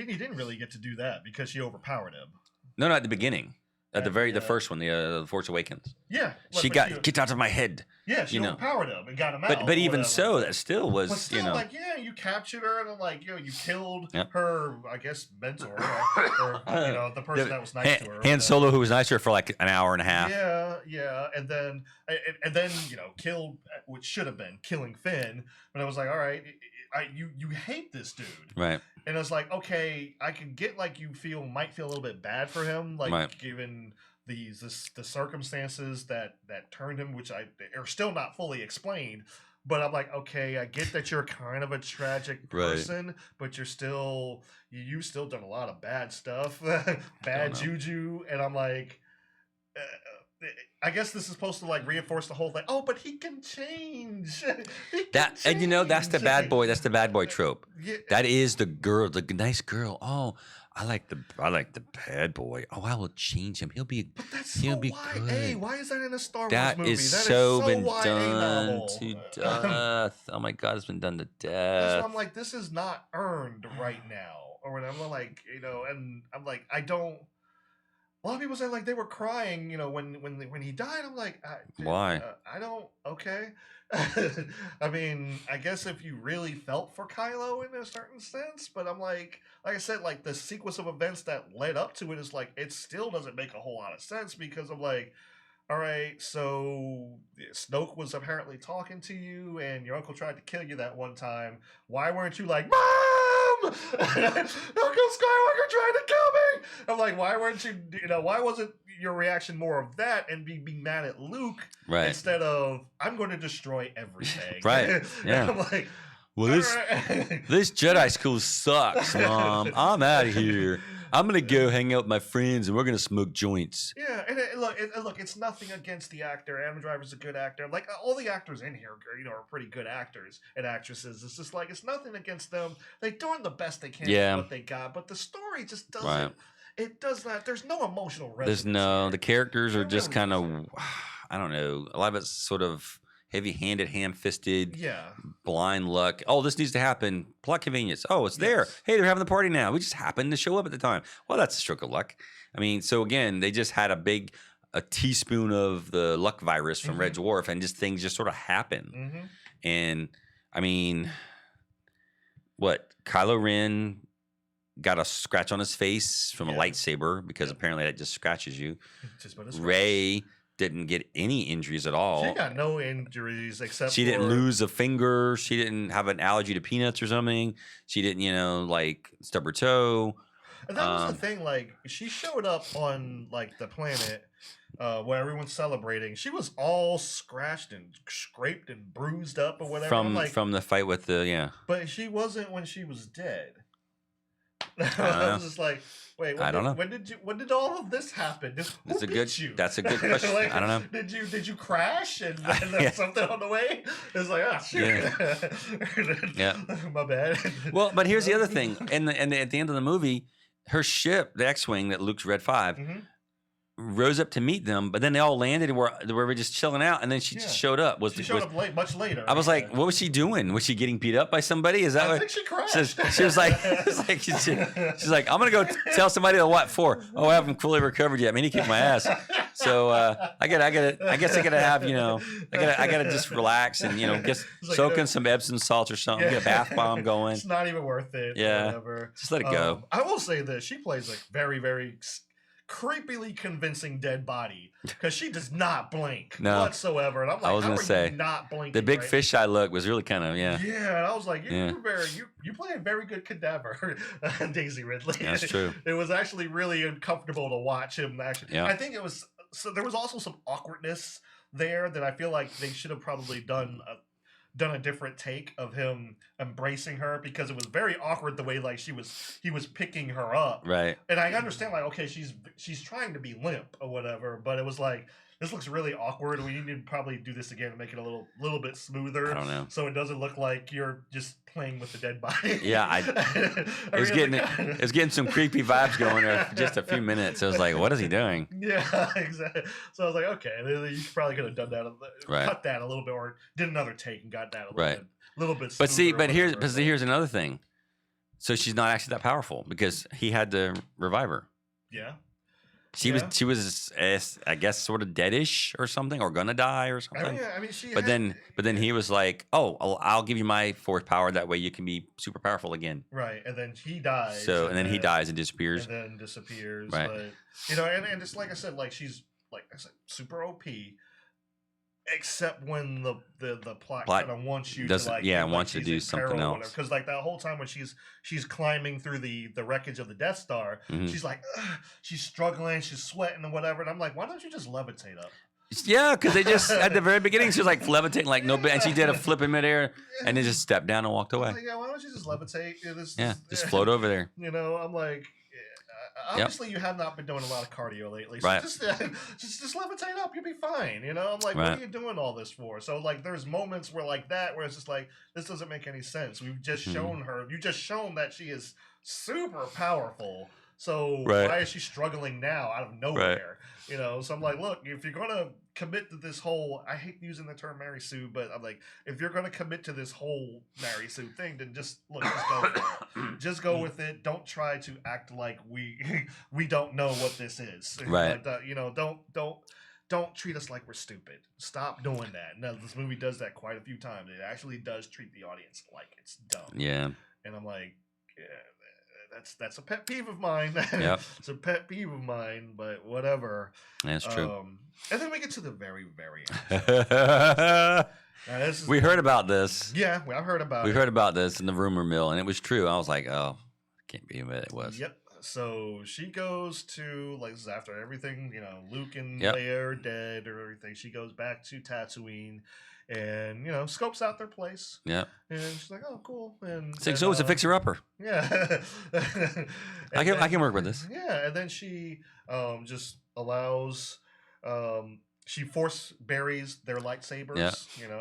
didn't really get to do that because she overpowered him. No, at the beginning. At the first one, the Force Awakens. Yeah. She get out of my head. Yeah, she overpowered him and got him out. But even so, that still was, but still, you captured her and you killed her, I guess, mentor or the person that was nice to her. Han Solo, who was nice to her for like an hour and a half. Yeah, and then killed, which should have been killing Finn. But I was like, all right, you hate this dude, right? And it's like, okay, I can get you might feel a little bit bad for him, given the circumstances that turned him, which are still not fully explained. But I'm like, okay, I get that you're kind of a tragic person, but you've still done a lot of bad stuff, bad juju, and I'm like, I guess this is supposed to reinforce the whole thing. Oh, but he can change. And that's the bad boy. That's the bad boy trope. Yeah. That is the girl, the nice girl. Oh, I like the bad boy. Oh, I will change him. He'll be good. Why is that in a Star Wars that movie? That is so been done to death. Oh my God, it's been done to death. That's why I'm like, this is not earned right now, or whatever. And I'm like, I don't. A lot of people say they were crying, when he died. I'm like, why? I don't. Okay. I mean, I guess if you really felt for Kylo in a certain sense, but I'm like I said, the sequence of events that led up to it is it still doesn't make a whole lot of sense because I'm like, all right, so Snoke was apparently talking to you, and your uncle tried to kill you that one time. Why weren't you like, Mom? Uncle Skywalker tried to kill me. I'm like, why weren't you? Why wasn't your reaction more of that and being mad at Luke instead of I'm going to destroy everything? Right. Yeah. I'm like, well, this Jedi school sucks, Mom. I'm out of here. I'm gonna go hang out with my friends and we're gonna smoke joints. Yeah, and look, it's nothing against the actor. Adam Driver's a good actor. All the actors in here, are pretty good actors and actresses. It's just it's nothing against them. They're doing the best they can with what they got, but the story just doesn't. Right. It does not. There's no emotional resonance. The characters are just kind of, I don't know. A lot of it's sort of heavy-handed, ham-fisted, blind luck. Oh, this needs to happen. Plot convenience. Oh, it's there. Hey, they're having the party now. We just happened to show up at the time. Well, that's a stroke of luck. I mean, so again, they just had a teaspoon of the luck virus from Red Dwarf, and things just sort of happen. And I mean, Kylo Ren got a scratch on his face from a lightsaber because apparently that just scratches you. Rey didn't get any injuries at all. She got no injuries except she didn't lose a finger. She didn't have an allergy to peanuts or something. She didn't, stub her toe. And that was the thing. She showed up on the planet where everyone's celebrating. She was all scratched and scraped and bruised up or whatever. From the fight with the But she wasn't when she was dead. I was just like, wait, I don't know. When did all of this happen? Who beat you? That's a good question. I don't know. Did you crash and there something on the way? It's like, oh shoot. Yeah. My bad. Well, but here's the other thing. And at the end of the movie, her ship, the X-Wing that Luke's Red 5, rose up to meet them, but then they all landed and were just chilling out, and then she just showed up. She showed up late, much later. I was like, what was she doing? Was she getting beat up by somebody? Is that I think she crashed. She was like, she's like, I'm gonna go tell somebody what for? Oh, I haven't fully recovered yet. I mean, he kicked my ass. So I guess I gotta have, I gotta just relax and soak in some Epsom salts or something. Get a bath bomb going. It's not even worth it. Yeah, whatever. Just let it go. I will say this: she plays a very, very creepily convincing dead body because she does not blink whatsoever. And I'm like, how are you not blinking? The big fisheye look was really kind of Yeah, and I was like, you play a very good cadaver, Daisy Ridley. That's true. It was actually really uncomfortable to watch him. Actually, I think it was. So there was also some awkwardness there that I feel like they should have probably done a different take of him embracing her, because it was very awkward the way like he was picking her up. Right. And I understand like, okay, she's trying to be limp or whatever, but it was like, this looks really awkward. We need to probably do this again and make it a little bit smoother. I don't know. So it doesn't look like you're just playing with the dead body. Yeah, it was getting some creepy vibes going there for just a few minutes. I was like, what is he doing? Yeah, exactly. So I was like, okay, you probably could have done that, cut that a little bit, or did another take and got that a little bit. But see, here's another thing. So she's not actually that powerful because he had to revive her. Yeah. She was I guess sort of deadish or something, or gonna die or something. I mean, but then he was like, "Oh, I'll give you my force power. That way you can be super powerful again." Right, and then he dies. So and then he dies and disappears. Right, but and just like I said, like she's super OP. Except when the plot kind of wants you to wants you to do something else. Because like that whole time when she's climbing through the wreckage of the Death Star, she's like, she's struggling, she's sweating and whatever, and I'm like, why don't you just levitate up? Yeah, because they just at the very beginning she was like levitating like no, and she did a flip in midair and then just stepped down and walked away. Like, why don't you just levitate? Just float over there. I'm like. Obviously, you have not been doing a lot of cardio lately, so right. just levitate up, you'll be fine. I'm like, what are you doing all this for? So like, there's moments where it's just like, this doesn't make any sense. We've just shown her, you just shown that she is super powerful. So why is she struggling now out of nowhere? So I'm like, look, if you're gonna commit to this whole, I hate using the term Mary Sue, but I'm like, if you're gonna commit to this whole Mary Sue thing, then just go for it. Just go with it. Don't try to act like we don't know what this is. Right. Don't treat us like we're stupid. Stop doing that. No, this movie does that quite a few times. It actually does treat the audience like it's dumb. Yeah. And I'm like, yeah. That's a pet peeve of mine. Yep. It's a pet peeve of mine, but whatever. That's true. And then we get to the very, very end. We heard about this. Yeah, I heard about it. We heard about this in the rumor mill, and it was true. I was like, oh, can't be, but it was. Yep. So she goes to, like, this is after everything, Luke and Leia are dead or everything. She goes back to Tatooine and, scopes out their place. Yeah. And she's like, oh, cool. And it's like, so it's a fixer-upper. Yeah. I can work with this. Yeah. And then she just allows... she force buries their lightsabers. Yeah.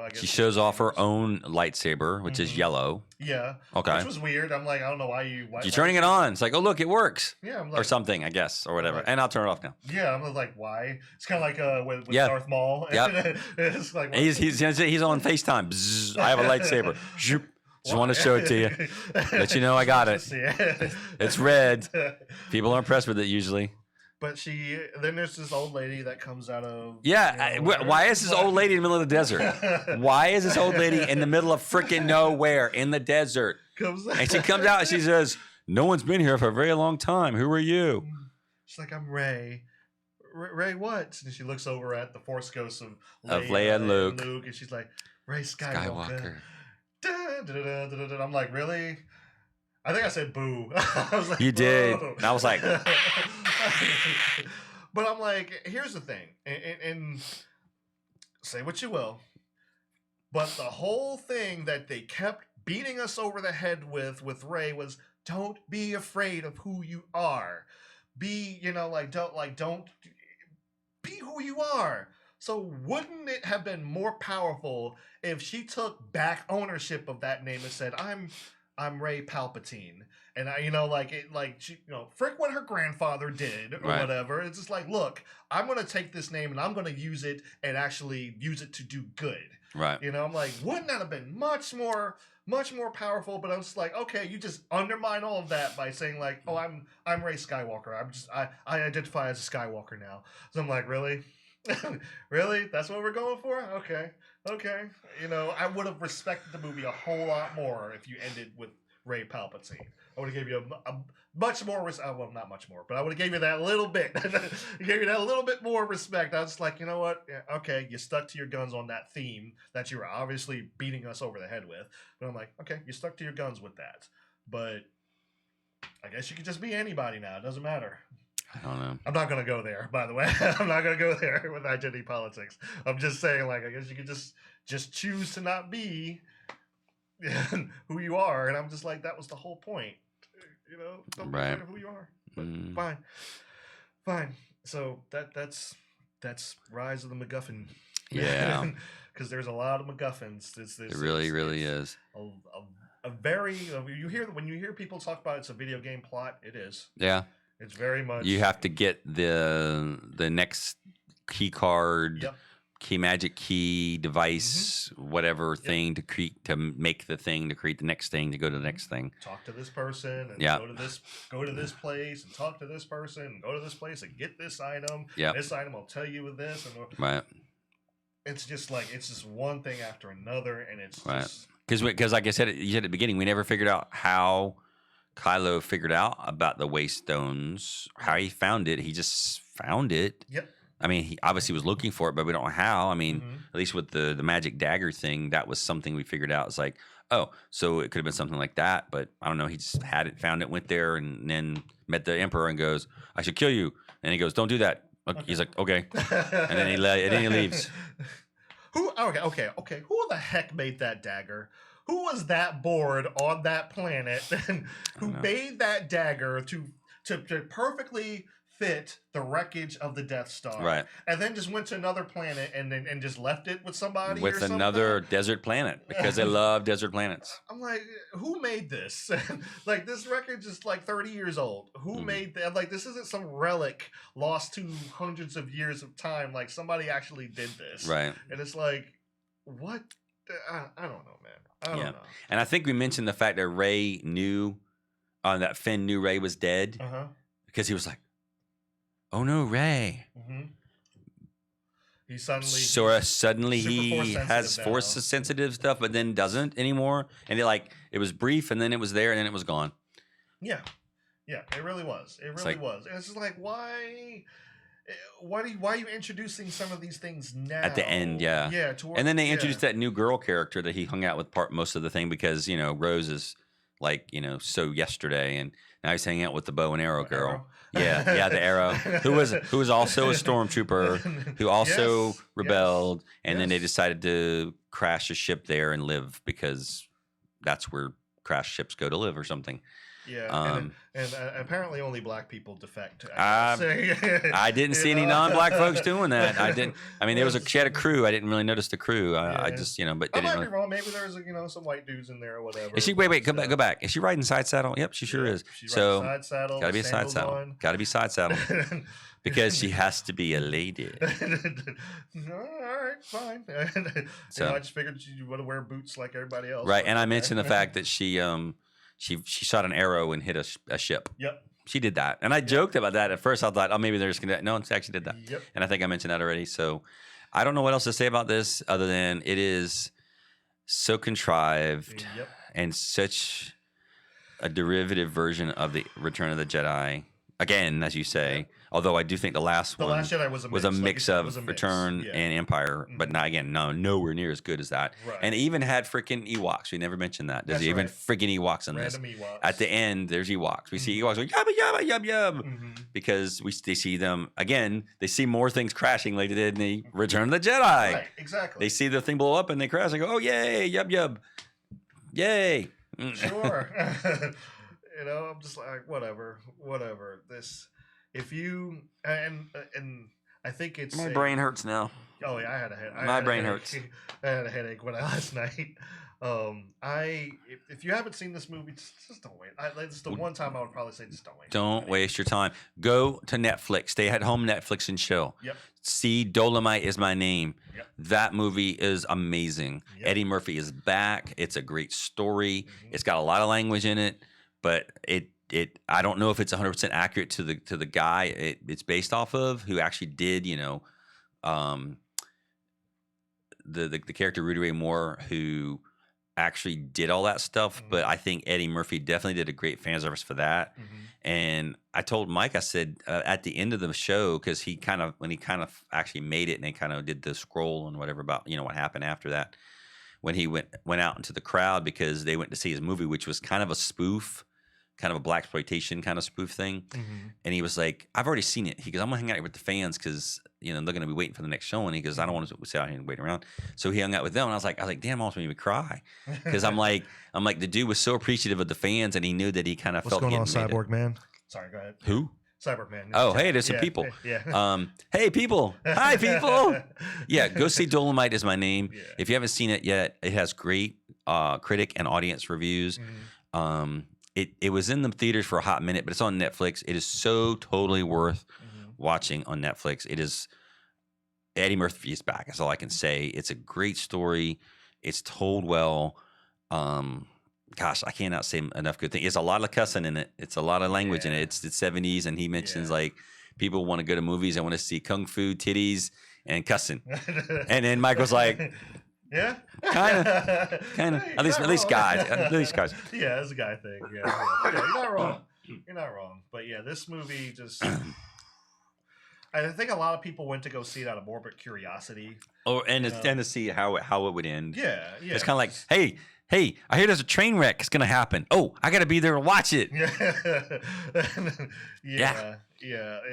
I guess she shows off her own lightsaber, which is yellow. Yeah. Okay. Which was weird. I'm like, I don't know why you're turning it on. It's like, oh look, it works. Yeah. I'm like, or something, I guess, or whatever. And I'll turn it off now. Yeah. I'm like, why? It's kind of like with Darth Maul. Yeah. It's like he's on FaceTime. Bzz, I have a lightsaber. Zoop. Just want to show it to you. Let you know I got it. It's red. People are impressed with it usually. But then there's this old lady that comes out of... Yeah, why is this old lady in the middle of the desert? Why is this old lady in the middle of freaking nowhere in the desert? And she comes out and she says, no one's been here for a very long time. Who are you? She's like, I'm Rey. Rey what? And she looks over at the Force ghosts of Leia and Luke. And she's like, Rey Skywalker. I'm like, really? I think I said boo. I was like, you did. And I was like... But I'm like, here's the thing, and say what you will, but the whole thing that they kept beating us over the head with Rey was, don't be afraid of who you are. Be, don't be who you are. So wouldn't it have been more powerful if she took back ownership of that name and said, I'm Rey Palpatine, and I, like it, like she, frick what her grandfather did or whatever. It's just like, look, I'm gonna take this name and I'm gonna use it and actually use it to do good. Right. I'm like, wouldn't that have been much more powerful? But I'm just like, okay, you just undermine all of that by saying like, oh, I'm Rey Skywalker. I identify as a Skywalker now. So I'm like, really? Really? That's what we're going for? Okay. I would have respected the movie a whole lot more if you ended with Rey Palpatine. I would have gave you a much more well, not much more, but I would have gave you that little bit. Gave you that little bit more respect. I was like, you know what? Yeah, okay, you stuck to your guns on that theme that you were obviously beating us over the head with. But I'm like, okay, you stuck to your guns with that. But I guess you could just be anybody now. It doesn't matter. I don't know. I'm not going to go there, by the way. I'm not going to go there with identity politics. I'm just saying, like, I guess you could just choose to not be who you are. And I'm just like, that was the whole point. Don't be afraid of who you are. But fine. So that's Rise of the MacGuffin. Yeah. Because there's a lot of MacGuffins. It really is. A very, when you hear people talk about it's a video game plot, it is. Yeah. It's very much. You have to get the next key card, magic key device, whatever thing to make the thing, to create the next thing, to go to the next thing. Talk to this person and go to this place and talk to this person and go to this place and get this item. Yeah. This item will tell you with this. And right. It's just like, it's just one thing after another, and it's just. Because like I said, you said at the beginning, we never figured out how Kylo figured out about the waste stones, how he found it. He just found it. Yep. I mean, he obviously was looking for it, but we don't know how. I mean, at least with the magic dagger thing, that was something we figured out. It's like, oh, so it could have been something like that, but I don't know. He just had it, found it, went there, and then met the Emperor and goes, "I should kill you." And he goes, "Don't do that." Okay. He's like, "Okay," and then he leaves. Okay. Who the heck made that dagger? Who was that bored on that planet who made that dagger to perfectly fit the wreckage of the Death Star? Right. And then just went to another planet and just left it with somebody with another desert planet, because they love desert planets. I'm like, who made this? Like, this wreckage is like 30 years old. Who made that? Like, this isn't some relic lost to hundreds of years of time. Like, somebody actually did this. Right. And it's like, what? I don't know, man. I don't know. And I think we mentioned the fact that Rey knew, that Finn knew Rey was dead, because he was like, "Oh no, Rey!" He suddenly he has force sensitive stuff, but then doesn't anymore. And it was brief, and then it was there, and then it was gone. Yeah, it really was. It really was. And it's just like, why are you introducing some of these things now? At the end, yeah. And then they introduced that new girl character that he hung out with most of the thing, because, Rose is like, so yesterday, and now he's hanging out with the bow and arrow girl. Arrow? Yeah, the arrow, who was also a stormtrooper, who also rebelled, and then they decided to crash a ship there and live, because that's where crash ships go to live or something. Yeah, and apparently only black people defect. I didn't see any non-black folks doing that. I didn't. I mean, she had a crew. I didn't really notice the crew. I just, but I might be wrong. Maybe there's some white dudes in there or whatever. Is she? Wait, go back. Is she riding side saddle? Yep, she sure is. She's riding side saddle. Gotta be a side saddle. Gotta be side saddle. Because she has to be a lady. All right, fine. So I just figured she would wear boots like everybody else. Right, and I mentioned the fact that she shot an arrow and hit a ship. Yep. She did that. And I joked about that at first. I thought, oh, maybe they're just going to... No, she actually did that. Yep. And I think I mentioned that already. So I don't know what else to say about this other than it is so contrived and such a derivative version of the Return of the Jedi. Again, as you say, although I do think the Last Jedi was a mix of Return and Empire, but nowhere near as good as that. Right. And it even had freaking Ewoks. We never mentioned that. There's even freaking Ewoks in this. Ewoks. At the end, there's Ewoks. We see Ewoks like yabba yabba yub yub, because they see them again. They see more things crashing like they did in the Return of the Jedi. Right, exactly. They see the thing blow up and they crash. They go, oh yay, yub yub, yay. Sure. I'm just like, whatever. This, if you and I think it's my brain hurts now. Oh yeah, I had a headache. My brain hurts. I had a headache last night. If you haven't seen this movie, just don't wait. It's the one time I would probably say just don't wait. Don't waste your time. Go to Netflix. Stay at home Netflix and chill. Yep. See Dolomite Is My Name. Yep. That movie is amazing. Yep. Eddie Murphy is back. It's a great story. Mm-hmm. It's got a lot of language in it, but I don't know if it's 100% accurate to the guy it's based off of, who actually did, the character Rudy Ray Moore, who actually did all that stuff. Mm-hmm. But I think Eddie Murphy definitely did a great fan service for that. Mm-hmm. And I told Mike, I said at the end of the show, because when he actually made it, and they kind of did the scroll and whatever about what happened after that, when he went out into the crowd because they went to see his movie, which was kind of a spoof, kind of a blaxploitation kind of spoof thing. Mm-hmm. And he was like, I've already seen it. He goes, I'm gonna hang out here with the fans because they're gonna be waiting for the next show. And he goes, I don't want to sit out here and wait around. So he hung out with them, and I was like, damn, I almost made me cry because I'm like, the dude was so appreciative of the fans, and he knew that he kind of felt. What's going on, Cyborg Man? Sorry, go ahead. Who? Cyborg Man. Oh, hey, there's some people. Yeah. Hey, people. Hi, people. Yeah, go see Dolomite Is My Name. Yeah. If you haven't seen it yet, it has great critic and audience reviews. Mm-hmm. It was in the theaters for a hot minute, but it's on Netflix. It is so totally worth watching on Netflix. It is Eddie Murphy is back. That's all I can say. It's a great story. It's told well. Gosh, I cannot say enough good things. It's a lot of cussing in it. It's a lot of language in it. It's the 70s, and he mentions like people want to go to movies and want to see kung fu, titties, and cussing. And then Mike was like, yeah, kind of. At least guys. Yeah, it's a guy thing. Yeah, you're not wrong. You're not wrong. But yeah, this movie just. I think a lot of people went to go see it out of morbid curiosity. Oh, and to see how it would end. Yeah. It's kind of like, hey, I hear there's a train wreck. It's gonna happen. Oh, I gotta be there to watch it. Yeah.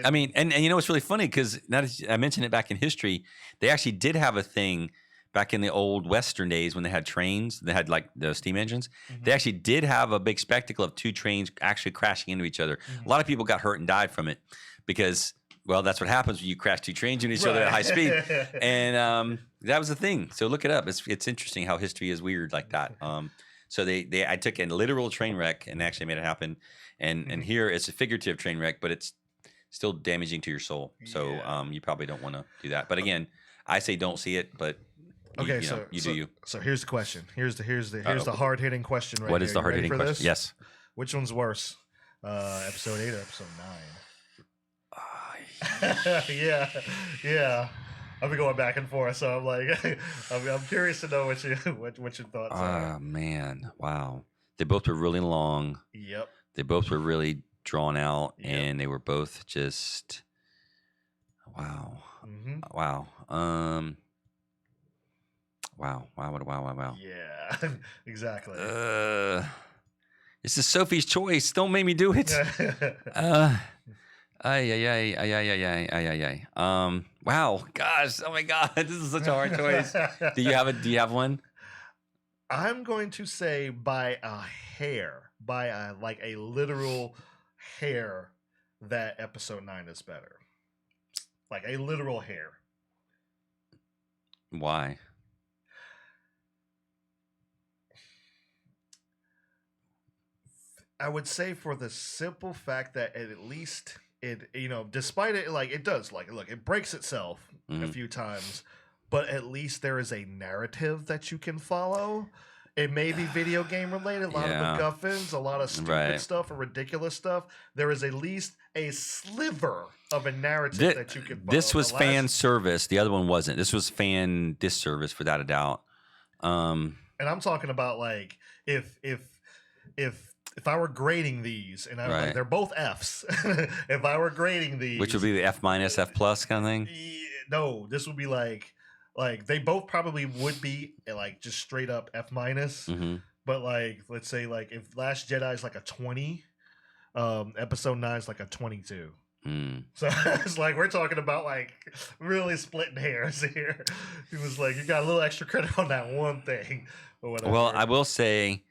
I mean, and what's really funny, because now that I mentioned it back in history, they actually did have a thing back in the old Western days when they had trains. They had like the steam engines. Mm-hmm. They actually did have a big spectacle of two trains actually crashing into each other. Mm-hmm. A lot of people got hurt and died from it because. Well, that's what happens when you crash two trains into each other at high speed, and that was the thing. So look it up. It's interesting how history is weird like that. So I took a literal train wreck and actually made it happen, and here it's a figurative train wreck, but it's still damaging to your soul. So you probably don't want to do that. But again, I say don't see it, but you do you. So here's the question. Here's the hard hitting question. Right. What is the hard hitting question? This? Yes. Which one's worse, episode 8 or episode 9? Yeah. I've been going back and forth, so I'm like, I'm curious to know what your thoughts are. Oh man, wow! They both were really long. Yep. They both were really drawn out, and they were both just wow, wow, wow. Yeah, exactly. This is Sophie's choice. Don't make me do it. Wow, gosh, oh my God, this is such a hard choice. Do you have one? I'm going to say by a hair, like a literal hair, that episode 9 is better. Like a literal hair. Why? I would say for the simple fact that at least it, despite it, like it does, like, look, it breaks itself a few times, but at least there is a narrative that you can follow. It may be video game related, a lot of MacGuffins, a lot of stupid stuff or ridiculous stuff. There is at least a sliver of a narrative that you can follow. This was fan service. The other one wasn't. This was fan disservice, without a doubt. And I'm talking about like if I were grading these, and they're both Fs. If I were grading these, which would be the F minus, F plus kind of thing. No, this would be like they both probably would be like just straight up F minus. Mm-hmm. But like, let's say like if Last Jedi is like a 20, Episode 9 is like a 22. So it's like we're talking about like really splitting hairs here. It was like you got a little extra credit on that one thing. Or whatever. Well, I will say,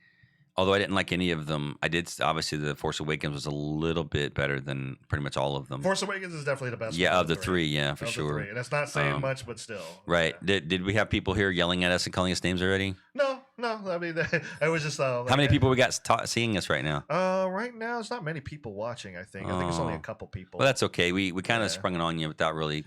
although I didn't like any of them, I did. Obviously, The Force Awakens was a little bit better than pretty much all of them. Force Awakens is definitely the best. Yeah, of the three, yeah, for sure. And that's not saying much, but still. Right. Yeah. Did we have people here yelling at us and calling us names already? No. no. I mean, I was just How many people we got seeing us right now? Right now it's not many people watching. I think it's only a couple people. Well, that's okay. We kind of sprung it on you without really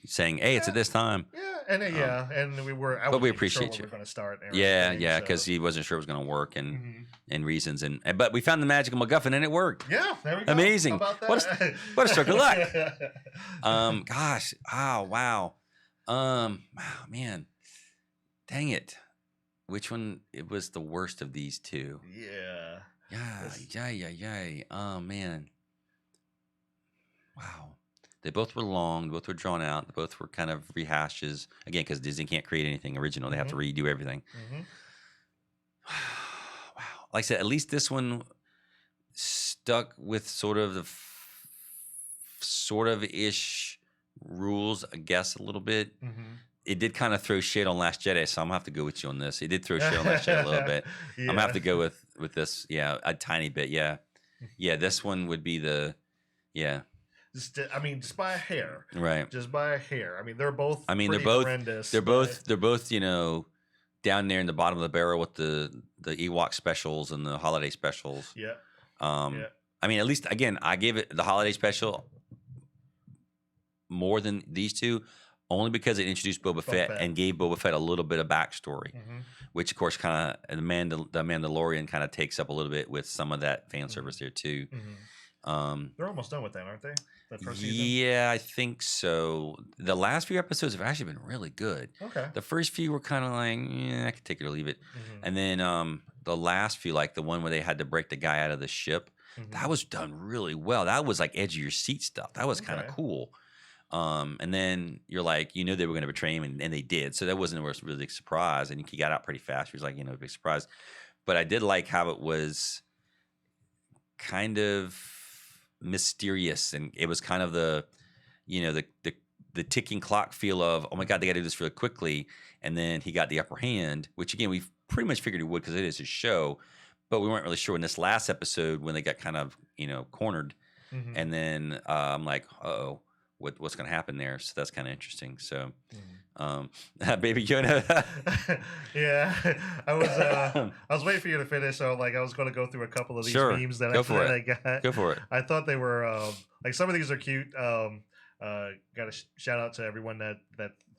saying, "Hey, it's at this time." And and we were. But we appreciate you. We're going to start. Yeah, because he wasn't sure it was going to work and reasons but we found the magical MacGuffin and it worked. Yeah, there we go. Amazing. How about that? What a stroke of luck. Gosh. Oh, wow. Man. Dang it. Which one? It was the worst of these two. Yeah. Oh, man. Wow. They both were long. They both were drawn out. They both were kind of rehashes. Again, because Disney can't create anything original. They have to redo everything. Wow. Like I said, at least this one stuck with sort of ish rules, I guess, a little bit. It did kind of throw shade on Last Jedi, so I'm going to have to go with you on this. It did throw shade on Last Jedi a little bit. I'm going to have to go with this, a tiny bit, yeah. Yeah, this one would be just by a hair. Right. Just by a hair. I mean, they're both horrendous. They're both, down there in the bottom of the barrel with the Ewok specials and the holiday specials. Yeah. I mean, at least, again, I gave it the holiday special more than these two, only because it introduced Boba Fett and gave Boba Fett a little bit of backstory, which, of course, kind of the Mandalorian kind of takes up a little bit with some of that fan service there, too. They're almost done with that, aren't they? That first season? Yeah, I think so. The last few episodes have actually been really good. Okay. The first few were kind of like, I could take it or leave it. And then the last few, like the one where they had to break the guy out of the ship, that was done really well. That was like edge of your seat stuff. That was kind of cool. And then you're like, they were going to betray him, and they did. So that wasn't a really big surprise. And he got out pretty fast. He was like, big surprise. But I did like how it was kind of mysterious, and it was kind of the ticking clock feel of, oh my God, they got to do this really quickly. And then he got the upper hand, which again, we pretty much figured he would because it is his show. But we weren't really sure in this last episode when they got kind of, cornered. And then I'm like, uh-oh. What's going to happen there? So that's kind of interesting. So, Baby Yoda. Yeah, I was waiting for you to finish. So I was going to go through a couple of these memes that I got. Go for it. I thought they were some of these are cute. Got a shout out to everyone that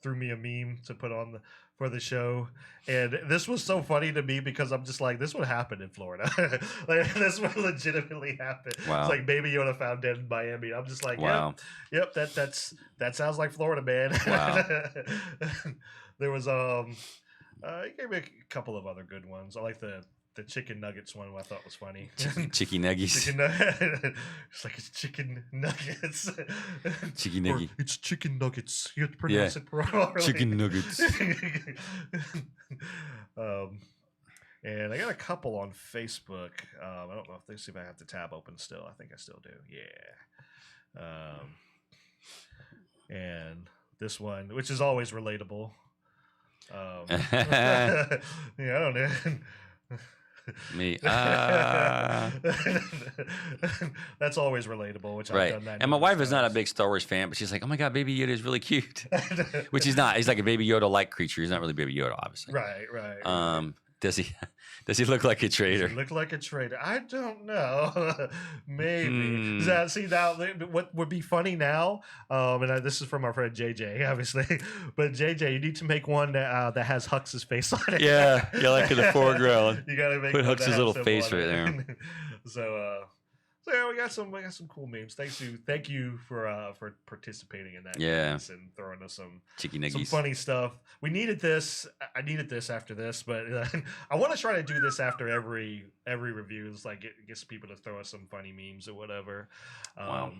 threw me a meme to put on for the show, and this was so funny to me because I'm just like, this would happen in Florida. This would legitimately happen. Wow. It's like Baby Yoda found dead in Miami. I'm just like, wow. Yep, that sounds like Florida, man. Wow. There was he gave me a couple of other good ones. I like the chicken nuggets one I thought was funny. Chicken nuggets. It's like it's chicken nuggets. Chicken nugget. It's chicken nuggets. You have to pronounce it properly. Chicken nuggets. And I got a couple on Facebook. I don't know if they see if I have the tab open still. I think I still do. Yeah. And this one, which is always relatable. Yeah, I don't know. Me. That's always relatable, which right. I've done that. And my wife is not a big Star Wars fan, but she's like, oh my God, Baby Yoda is really cute. Which he's not. He's like a Baby Yoda-like creature. He's not really Baby Yoda, obviously. Right. Does he look like a traitor? Does he look like a traitor? I don't know. Maybe. See, now what would be funny now, and this is from our friend JJ, obviously, but JJ, you need to make one that has Hux's face on it. Yeah, like in the foreground. You gotta make put Hux's little face right there. So yeah, we got some cool memes. Thank you for participating in that. Yeah, and throwing us some funny stuff. We needed this. I needed this after this, but I want to try to do this after every review. It's like it gets people to throw us some funny memes or whatever. Wow.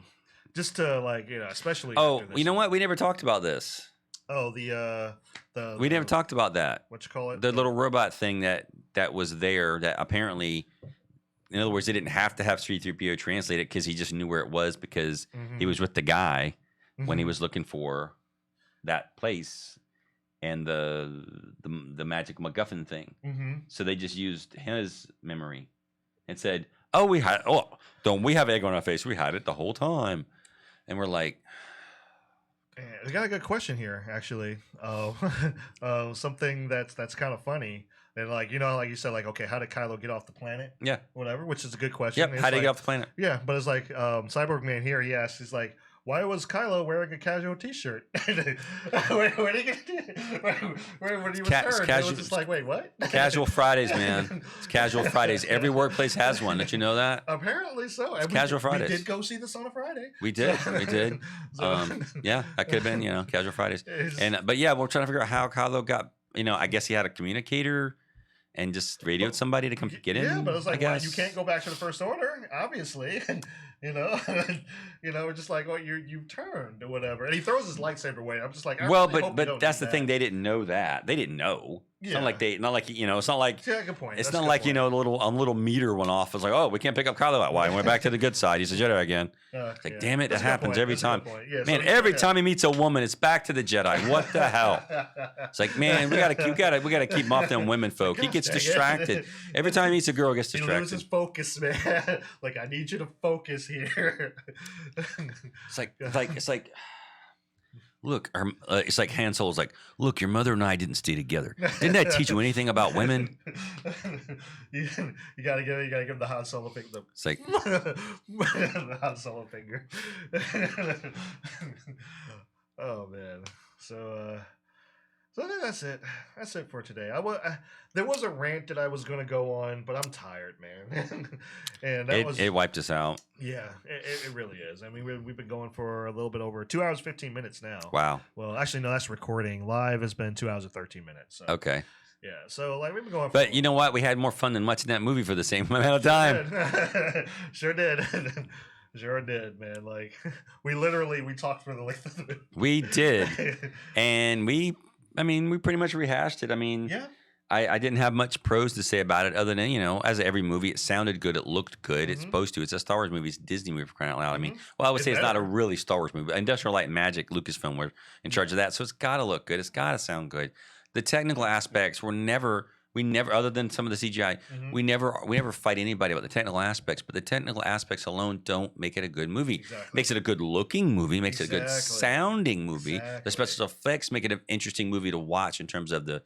Just to especially. Oh, you know what? We never talked about this. Oh, we never talked about that. What you call it? The little robot thing that was there that apparently. In other words, they didn't have to have C-3PO translate it because he just knew where it was because he was with the guy when he was looking for that place and the magic MacGuffin thing. So they just used his memory and said, don't we have egg on our face? We had it the whole time. And we're like... We got a good question here, actually. Something that's kind of funny. And like like you said, like okay, how did Kylo get off the planet? Yeah, whatever, which is a good question. Yep. How did he get off the planet? Yeah, but it's like Cyborg Man here. He asks, he's like, why was Kylo wearing a casual T-shirt? when he returned, it was just like, wait, what? Casual Fridays, man. It's casual Fridays. Every workplace has one. Did you know that? Apparently so. It's casual Fridays. We did go see this on a Friday. We did. We did. Yeah, that could have been, casual Fridays. But yeah, we're trying to figure out how Kylo got. I guess he had a communicator and just radioed somebody to come get him. Yeah, but it's like, well, you can't go back to the First Order, obviously. Just like, oh, you turned or whatever. And he throws his lightsaber away. I'm just like, but that's the thing. They didn't know that. They didn't know. It's not like it's not like yeah, good point. It's not like a little meter went off. It's like, oh, we can't pick up Kylo out. Why? We're back to the good side. He's a Jedi again. It's like, damn it, that happens every time. Yeah, man, every time he meets a woman, it's back to the Jedi. What the hell? It's like, man, we gotta keep him off them women folk. He gets distracted every time he meets a girl. Gets distracted. He loses focus, man. Like, I need you to focus here. It's like. Look, it's like Han Solo's like, look, your mother and I didn't stay together. Didn't that teach you anything about women? you gotta give the Han Solo finger. It's like the Han Solo finger. Oh man, so I think that's it. That's it for today. There was a rant that I was going to go on, but I'm tired, man. And it wiped us out. Yeah, it really is. I mean, we've been going for a little bit over 2 hours, 15 minutes now. Wow. Well, actually, no, that's recording. Live has been 2 hours and 13 minutes. So. Okay. Yeah, so like we've been going. But you know what? We had more fun than watching that movie for the same amount of time. Sure did. Sure did, man. Like we talked for the length of the movie. We did, and we pretty much rehashed it. I mean, yeah. I didn't have much pros to say about it other than, as every movie, it sounded good. It looked good. Mm-hmm. It's supposed to. It's a Star Wars movie. It's a Disney movie, for crying out loud. Mm-hmm. I mean, well, I would say it's not a really Star Wars movie. Industrial Light and Magic, Lucasfilm were in charge of that. So it's got to look good. It's got to sound good. The technical aspects we never, other than some of the CGI, mm-hmm. we never fight anybody about the technical aspects, but the technical aspects alone don't make it a good movie. Exactly. Makes it a good looking movie, makes it a good sounding movie. Exactly. The special effects make it an interesting movie to watch in terms of the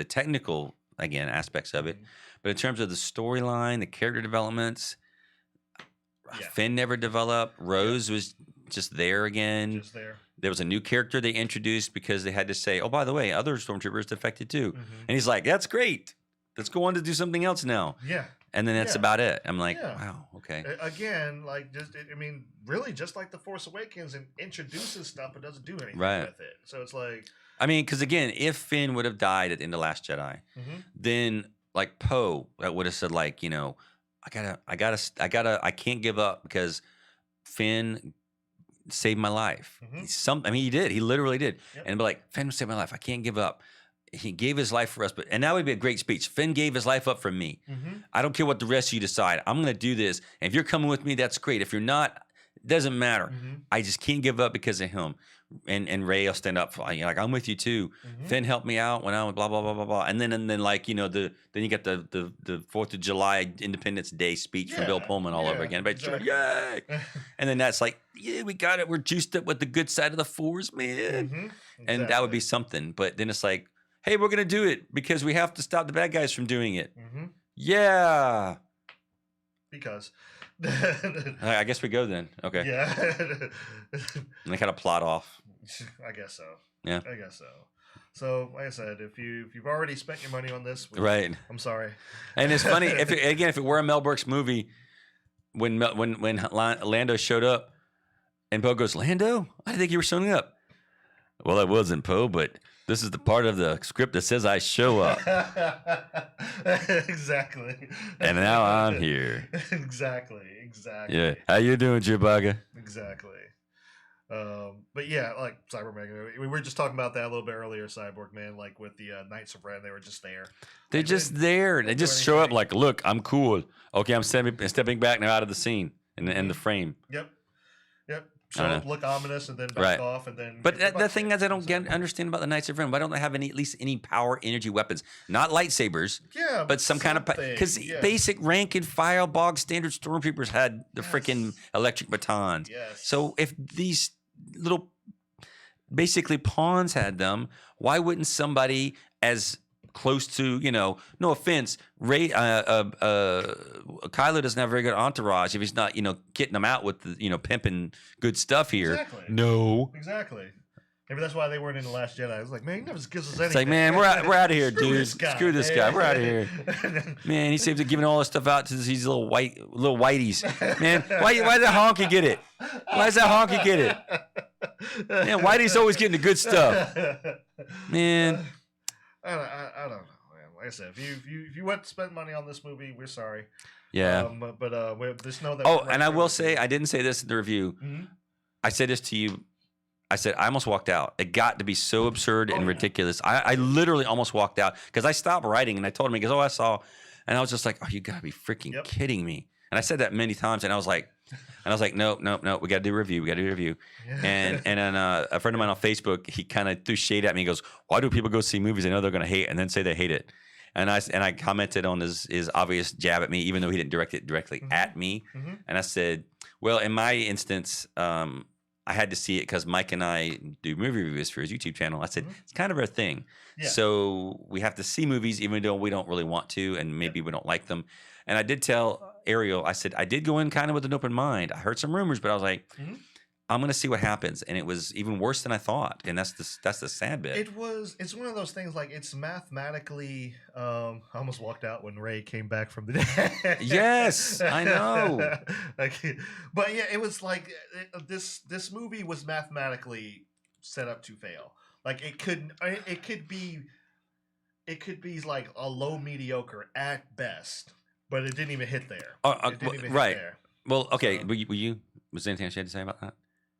technical, again, aspects of it. Mm-hmm. But in terms of the storyline, the character developments, Finn never developed. Rose was just there again. Just there. There was a new character they introduced because they had to say, oh, by the way, other stormtroopers defected too. Mm-hmm. And he's like, that's great. Let's go on to do something else now. Yeah. And then that's about it. I'm like, wow, okay. Again, really just like The Force Awakens, and introduces stuff but doesn't do anything with it. So it's like... I mean, because again, if Finn would have died at the end of Last Jedi, mm-hmm. then like Poe would have said like, I can't give up because Finn saved my life. Mm-hmm. He did. He literally did. Yep. And be like, Finn saved my life. I can't give up. He gave his life for us, and that would be a great speech. Finn gave his life up for me. Mm-hmm. I don't care what the rest of you decide. I'm going to do this. And if you're coming with me, that's great. If you're not, it doesn't matter. Mm-hmm. I just can't give up because of him. And Ray will stand up for like, I'm with you too. Mm-hmm. Finn helped me out when I was blah blah blah blah blah. And then like then you get the 4th of July Independence Day speech from Bill Pullman all over again. But exactly. Yay! And then that's like, yeah, we got it. We're juiced up with the good side of the Force, man. Mm-hmm. Exactly. And that would be something. But then it's like, hey, we're gonna do it because we have to stop the bad guys from doing it. Mm-hmm. Yeah. Because. I guess we go then. Okay. Yeah. And they kind of plot off. I guess so. Yeah. I guess so. So, like I said, if you've already spent your money on this, right? I'm sorry. And it's funny if it were a Mel Brooks movie, when Lando showed up, and Poe goes, "Lando, I didn't think you were showing up." Well, I wasn't, Poe, but this is the part of the script that says I show up. Exactly. And now I'm here. Exactly. Yeah. How you doing, Chewbacca? Exactly. But yeah, like Cyberman, we were just talking about that a little bit earlier, Cyborg Man, like with the Knights of Ren, they were just there. They're just there. They just show up like, look, I'm cool. Okay, I'm stepping back now out of the scene and the frame. Yep. So look ominous and then back off and then. But the thing is, I don't understand about the Knights of Ren. Why don't they have at least any power energy weapons? Not lightsabers. Yeah, but some kind of because basic rank and file bog standard stormtroopers had the freaking electric batons. Yes. So if these little basically pawns had them, why wouldn't somebody as close to, no offense, Ray, Kylo doesn't have a very good entourage if he's not, getting them out with the, pimping good stuff here. Exactly. No. Exactly. Maybe that's why they weren't in The Last Jedi. I was like, man, he never gives us anything. It's like, man, we're out of here, dude. Screw this guy. We're out of here. Man, he seems to be giving all this stuff out to these little whiteys. Man, why does that honky get it? Why does that honky get it? Man, Whitey's always getting the good stuff. Man. I don't know, man. Like I said, if you want to spend money on this movie, we're sorry. Yeah. But we just know that. Oh, and I will say, I didn't say this in the review. Mm-hmm. I said this to you. I said, I almost walked out. It got to be so absurd and ridiculous. I literally almost walked out because I stopped writing and I told him, he goes, I saw. And I was just like, oh, you got to be freaking kidding me. And I said that many times. And I was like, no, we got to do a review. Yeah. And then a friend of mine on Facebook, he kind of threw shade at me. He goes, why do people go see movies they know they're going to hate and then say they hate it? And I commented on his obvious jab at me, even though he didn't direct it directly at me. Mm-hmm. And I said, well, in my instance, I had to see it because Mike and I do movie reviews for his YouTube channel. I said, it's kind of our thing. Yeah. So we have to see movies even though we don't really want to and maybe we don't like them. And I did tell Ariel, I said, I did go in kind of with an open mind. I heard some rumors, but I was like, I'm going to see what happens. And it was even worse than I thought. And that's the sad bit. It's one of those things like it's mathematically, I almost walked out when Ray came back from the dead. Yes, I know. But yeah, it was like this movie was mathematically set up to fail. Like it could be like a low mediocre at best, but it didn't even hit there. It didn't even hit there. Well, okay. So, was there anything else you had to say about that?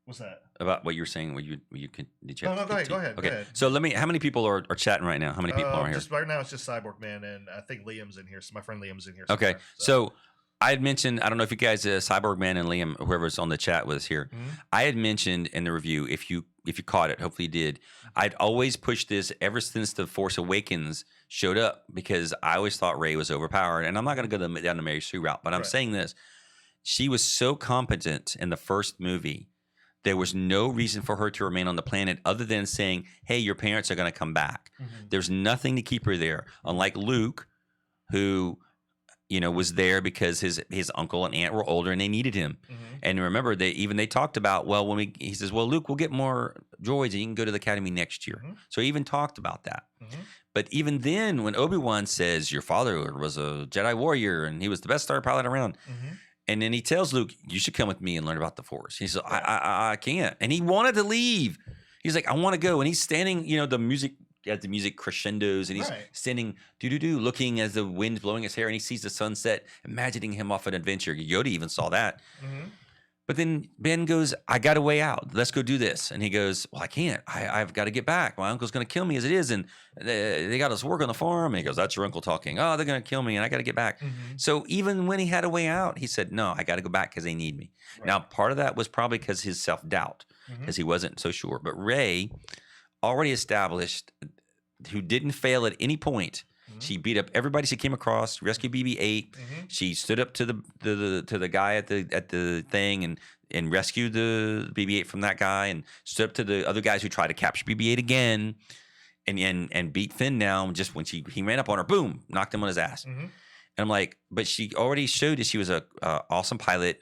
What's that? About what you were saying? Did you? No, go ahead. Okay. Go ahead. So how many people are chatting right now? How many people are here? Right now, it's just Cyborg Man, and I think Liam's in here. So my friend Liam's in here. Okay. So I had mentioned, I don't know if you guys, Cyborg Man and Liam, whoever's on the chat with us here, I had mentioned in the review, if you caught it, hopefully you did, I'd always pushed this ever since The Force Awakens showed up because I always thought Rey was overpowered. And I'm not going to go down the Mary Sue route, but I'm saying this. She was so competent in the first movie. There was no reason for her to remain on the planet other than saying, hey, your parents are going to come back. There's nothing to keep her there. Unlike Luke, who, was there because his uncle and aunt were older and they needed him. And remember, they talked about, well, he says, well, Luke, we'll get more droids and you can go to the academy next year. So he even talked about that. But even then, when Obi-Wan says, your father was a Jedi warrior and he was the best star pilot around. And then he tells Luke, you should come with me and learn about the Force. He says, I can't. And he wanted to leave. He's like, I want to go. And he's standing, the music crescendos, and he's standing, looking as the wind's blowing his hair, and he sees the sunset, imagining him off an adventure. Yoda even saw that. But then Ben goes, I got a way out. Let's go do this. And he goes, well, I can't. I've got to get back. My uncle's going to kill me as it is. And they got us work on the farm. And he goes, that's your uncle talking. Oh, they're going to kill me and I got to get back. So even when he had a way out, he said, no, I got to go back because they need me. Now, part of that was probably because his self-doubt, because he wasn't so sure. But Rey already established, who didn't fail at any point. She beat up everybody she came across, rescued BB-8. She stood up to the guy at the thing and rescued the BB-8 from that guy, and stood up to the other guys who tried to capture BB-8 again, and beat Finn down. Just when he ran up on her, boom, knocked him on his ass. And I'm like, but she already showed that she was a awesome pilot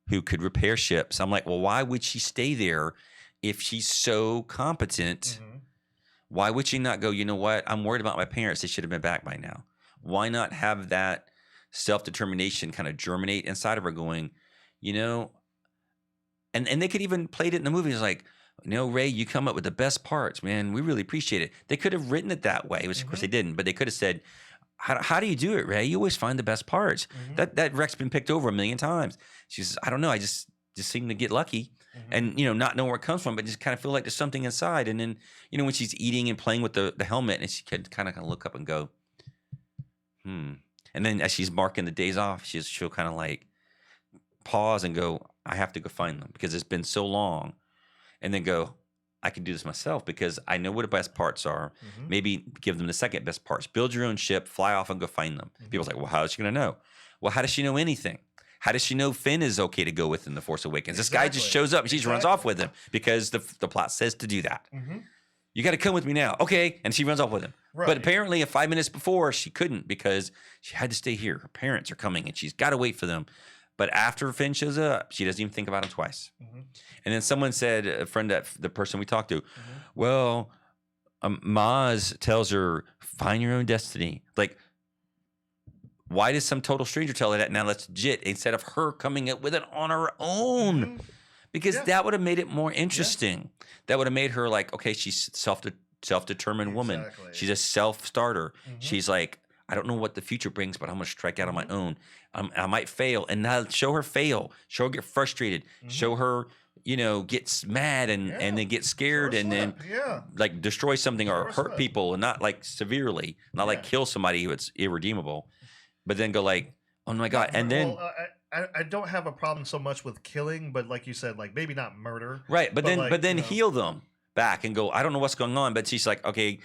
who could repair ships. I'm like, well, why would she stay there if she's so competent? Why would she not go, you know what? I'm worried about my parents. They should have been back by now. Why not have that self-determination kind of germinate inside of her going, and they could even played it in the movie. It's like, Rey, you come up with the best parts, man. We really appreciate it. They could have written it that way, which of course they didn't, but they could have said, how do you do it, Rey? You always find the best parts. That wreck's been picked over 1,000,000 times. She says, I don't know. I just seem to get lucky. And, not know where it comes from, but just kind of feel like there's something inside. And then, when she's eating and playing with the helmet, and she could kind of look up and go, And then as she's marking the days off, she'll kind of like pause and go, I have to go find them because it's been so long. And then go, I can do this myself because I know what the best parts are. Maybe give them the second best parts. Build your own ship, fly off and go find them. People's like, well, how is she going to know? Well, how does she know anything? How does she know Finn is okay to go with in The Force Awakens? This guy just shows up and she just runs off with him because the plot says to do that. You got to come with me now. Okay. And she runs off with him. Right. But apparently, 5 minutes before, she couldn't because she had to stay here. Her parents are coming, and she's got to wait for them. But after Finn shows up, she doesn't even think about him twice. And then someone said, a friend, that the person we talked to, well, Maz tells her, find your own destiny. Like, why does some total stranger tell her that now that's legit instead of her coming up with it on her own? Because that would have made it more interesting. That would have made her like, okay, she's self-determined woman. She's a self-starter. She's like, I don't know what the future brings, but I'm going to strike out on my own. I might fail. And now show her fail. Show her get frustrated. Show her, gets mad and then get scared and then like destroy something or hurt people and not like severely, not like kill somebody who it's irredeemable, but then go like, oh my God. And then I don't have a problem so much with killing, but like you said, like maybe not murder. Right. But then heal them back and go, I don't know what's going on, but she's like, okay,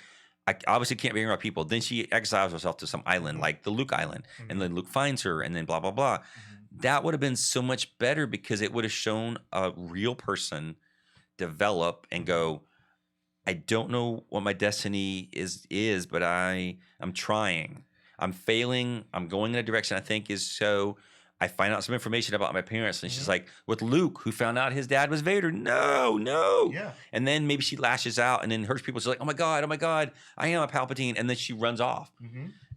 I obviously can't be around people. Then she exiles herself to some island, like the Luke Island, and then Luke finds her, and then blah, blah, blah. That would have been so much better because it would have shown a real person develop and go, I don't know what my destiny is, but I'm trying. I'm failing. I'm going in a direction I think is so. I find out some information about my parents, and she's like, with Luke, who found out his dad was Vader. No. Yeah. And then maybe she lashes out and then hurts people. She's like, oh my God, I am a Palpatine. And then she runs off.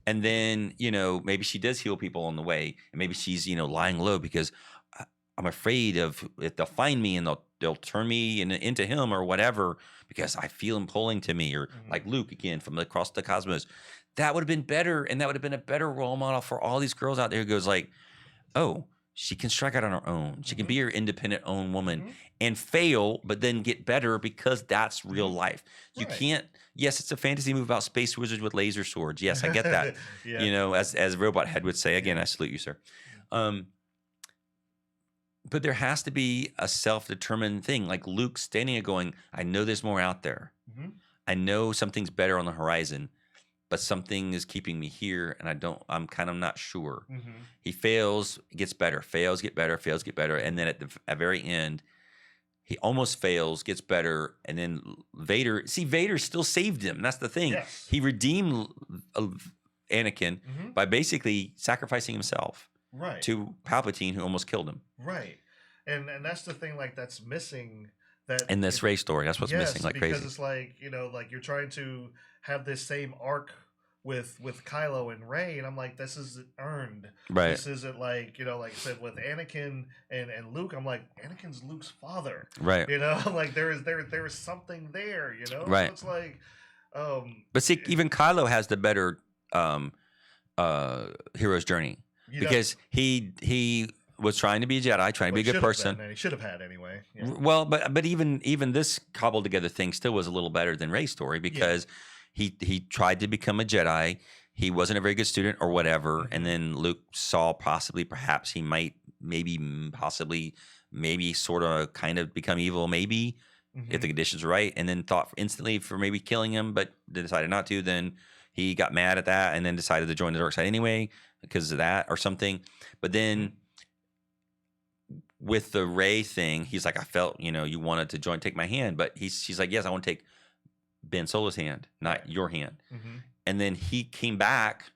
And then, maybe she does heal people on the way. And maybe she's, lying low because I'm afraid of if they'll find me and they'll turn me into him or whatever because I feel him pulling to me, or like Luke again from across the cosmos. That would have been better. And that would have been a better role model for all these girls out there who goes like, oh, she can strike out on her own. She can be her independent own woman and fail, but then get better because that's real life. You can't. Yes, it's a fantasy movie about space wizards with laser swords. Yes, I get that. As Robot Head would say. Again, I salute you, sir. But there has to be a self-determined thing, like Luke standing there going, I know there's more out there. I know something's better on the horizon. But something is keeping me here, and I'm kind of not sure. He fails, gets better, fails, get better, fails, get better. And then at the very end, he almost fails, gets better. And then Vader still saved him. That's the thing. Yes. He redeemed Anakin by basically sacrificing himself to Palpatine, who almost killed him. Right. And that's the thing, like, that's missing. In this Rey story, that's what's missing like crazy. Because it's like, like you're trying to have this same arc with Kylo and Rey, and I'm like, this isn't earned. Right. This isn't like, like I said with Anakin and Luke, I'm like, Anakin's Luke's father. Right. Like there is something there, Right. So it's like but see, even Kylo has the better hero's journey. Because he was trying to be a Jedi, trying to be a good person. He should have had anyway. Yeah. Well, but even this cobbled together thing still was a little better than Rey's story because he tried to become a Jedi. He wasn't a very good student or whatever, and then Luke saw perhaps he might maybe sort of kind of become evil, maybe if the conditions are right, and then thought instantly for maybe killing him, but decided not to. Then he got mad at that and then decided to join the dark side anyway because of that or something. But then with the Rey thing, he's like, I felt, you wanted to take my hand, but she's like, yes, I want to take Ben Solo's hand, not your hand. And then he came back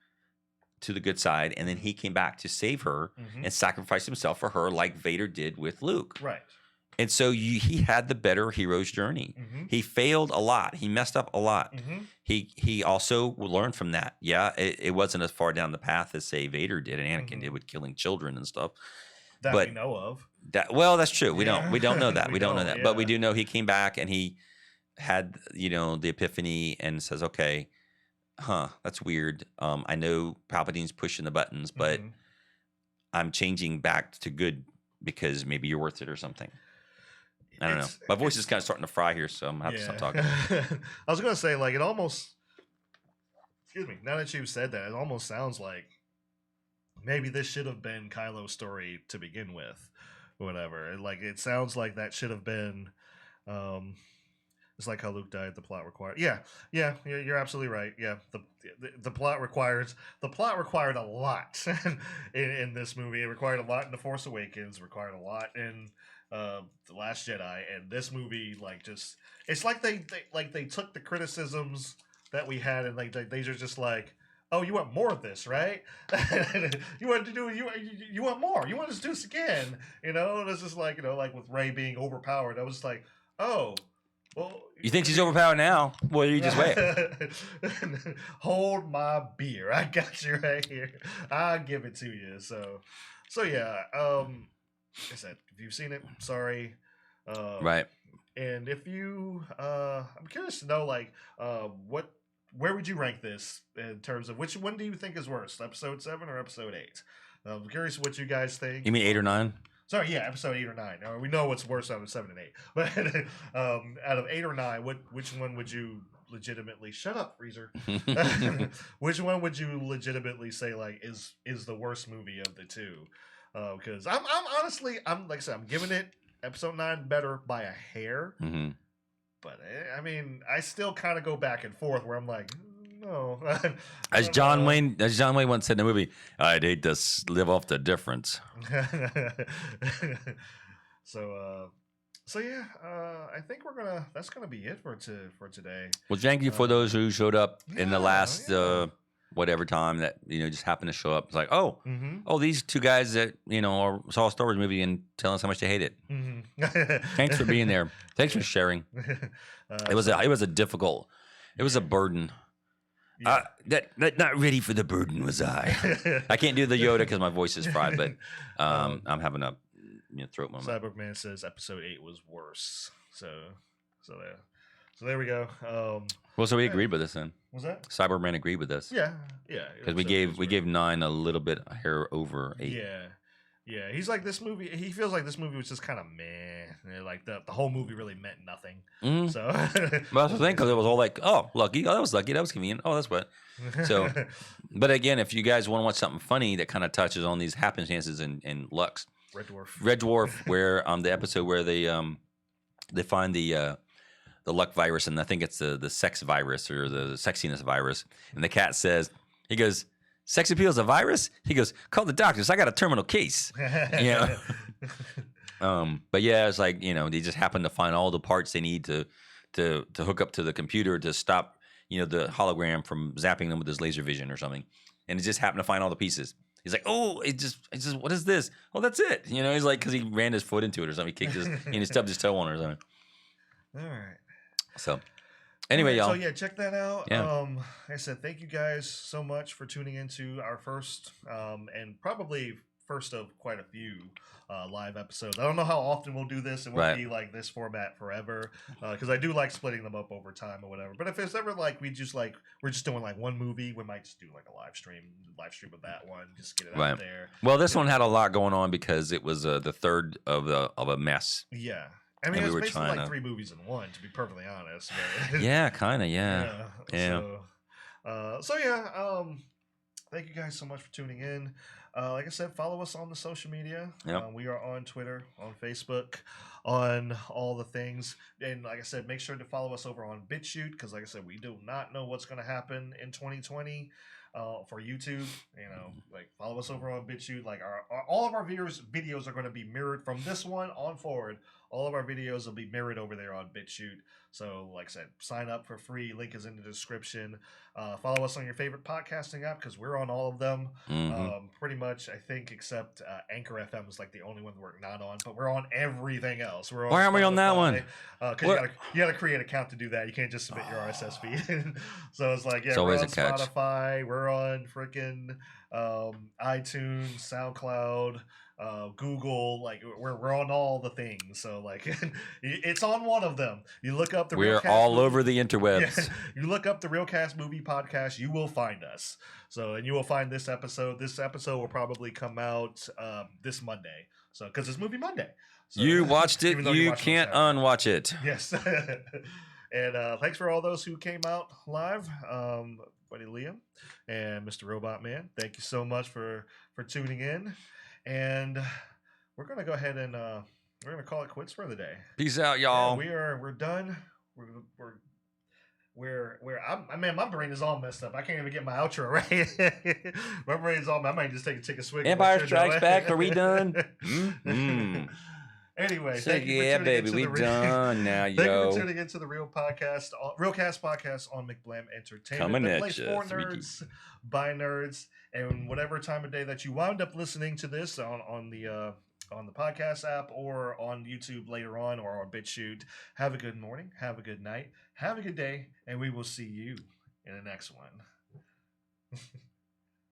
to the good side, and then he came back to save her and sacrifice himself for her like Vader did with Luke. Right. And so he had the better hero's journey. He failed a lot. He messed up a lot. He also learned from that. Yeah, it wasn't as far down the path as, say, Vader did and Anakin did with killing children and stuff. That we know of. That's true. We don't know that. we don't know that. But we do know he came back and he had, the epiphany and says, okay, that's weird. I know Palpatine's pushing the buttons, but I'm changing back to good because maybe you're worth it or something. I don't know. My voice is kind of starting to fry here, so I'm going to have to stop talking. I was going to say, like, it almost, excuse me, now that you've said that, it almost sounds like maybe this should have been Kylo's story to begin with, whatever. Like, it sounds like that should have been, it's like how Luke died, the plot required. Yeah, you're absolutely right. Yeah, the plot required a lot in this movie. It required a lot in The Force Awakens, required a lot in The Last Jedi, and this movie, like, just, it's like they took the criticisms that we had, and like these are just like, oh, you want more of this, right? You want to do you want more? You want us to do this again? You know, and it's just like, you know, like with Rey being overpowered, I was like, oh, well. You think she's overpowered now? Well, you just wait. Hold my beer. I got you right here. I'll give it to you. So yeah. Like I said, if you've seen it, sorry. Right. And if you, I'm curious to know, like, where would you rank this in terms of which one do you think is worse, episode 7 or episode 8? I'm curious what you guys think. You mean 8 or 9? Sorry, yeah, episode 8 or 9. We know what's worse out of 7 and 8, but out of 8 or 9, which one would you legitimately shut up, Freezer? Which one would you legitimately say like is the worst movie of the two? Because I'm honestly, like I said, I'm giving it episode 9 better by a hair. Mm-hmm. But I mean, I still kind of go back and forth where I'm like, no. As John Wayne once said in the movie, I'd hate to live off the difference. So yeah, I think that's gonna be it for today. Well, thank you for those who showed up in the last whatever time that just happened to show up. It's like, oh, these two guys that saw a Star Wars movie and telling us how much they hate it. Thanks for being there. Thanks for sharing. It was a difficult. It was a burden. Yeah. That not ready for the burden was I. I can't do the Yoda because my voice is fried, but I'm having a throat moment. Cyberman says episode 8 was worse. So there we go. Well, so we agreed with this then. Was that? Cyberman agreed with us. Yeah. Because we gave 9 a little bit a hair over 8. Yeah. He's like, this movie. He feels like this movie was just kind of meh. Like the whole movie really meant nothing. Mm-hmm. So well, that's the thing, because it was all like, oh, lucky. Oh, that was lucky. That was convenient. Oh, that's what. So, but again, if you guys want to watch something funny that kind of touches on these happenstances and lucks, Red Dwarf, where the episode where they find the luck virus, and I think it's the sex virus or the sexiness virus, and the cat says, he goes, sex appeal is a virus? He goes, call the doctors. I got a terminal case. But yeah, it's like, they just happen to find all the parts they need to hook up to the computer to stop, the hologram from zapping them with his laser vision or something. And it just happened to find all the pieces. He's like, oh, it's just, what is this? Oh, that's it. He's like, because he ran his foot into it or something. He kicked he stubbed his toe on it or something. All right. So, anyway, y'all. So, yeah, check that out. Yeah. Like I said, thank you guys so much for tuning into our first and probably first of quite a few live episodes. I don't know how often we'll do this. It won't be like this format forever because I do like splitting them up over time or whatever. But if it's ever like we're just doing like one movie, we might just do like a live stream of that one, just get it out there. Well, this one had a lot going on because it was the third of a mess. Yeah. I mean, it's basically like 3 movies in one, to be perfectly honest. But yeah, kind of, yeah. So yeah, thank you guys so much for tuning in. Like I said, follow us on the social media. Yep. We are on Twitter, on Facebook, on all the things. And like I said, make sure to follow us over on BitChute, because like I said, we do not know what's going to happen in 2020 for YouTube. Like follow us over on BitChute. Like all of our videos are going to be mirrored from this one on forward. All of our videos will be mirrored over there on BitChute. So, like I said, sign up for free. Link is in the description. Follow us on your favorite podcasting app, because we're on all of them. Pretty much, I think, except Anchor FM is like the only one we're not on. But we're on everything else. We're on Why aren't we on that one? Because you got to create an account to do that. You can't just submit your RSS feed. So it's like, it's we're always on a catch. Spotify. We're on freaking iTunes, SoundCloud, Google. Like we're on all the things. So like it's on one of them. You look up the we're all over the interwebs. Yeah, you look up the Realcast Movie Podcast, you will find us. So, and you will find this episode. This episode will probably come out this Monday. So because it's Movie Monday. So, you watched it. You can't unwatch it. Yes. And thanks for all those who came out live. Buddy Liam and Mr. Robot Man, thank you so much for tuning in. And we're gonna go ahead and we're gonna call it quits for the day. Peace out, y'all. Yeah, we're done. My brain is all messed up. I can't even get my outro right. My brain is all. I might just take a swig. Empire Strikes Back. Are we done? Anyway, So, thank you yeah, for tuning baby, into we the done now, thank you yo. for tuning into the Realcast podcast on McBlam Entertainment. Coming The at place ya, for 3D. nerds by nerds, and whatever time of day that you wound up listening to this on the podcast app or on YouTube later on or on BitChute. Have a good morning, have a good night, have a good day, and we will see you in the next one.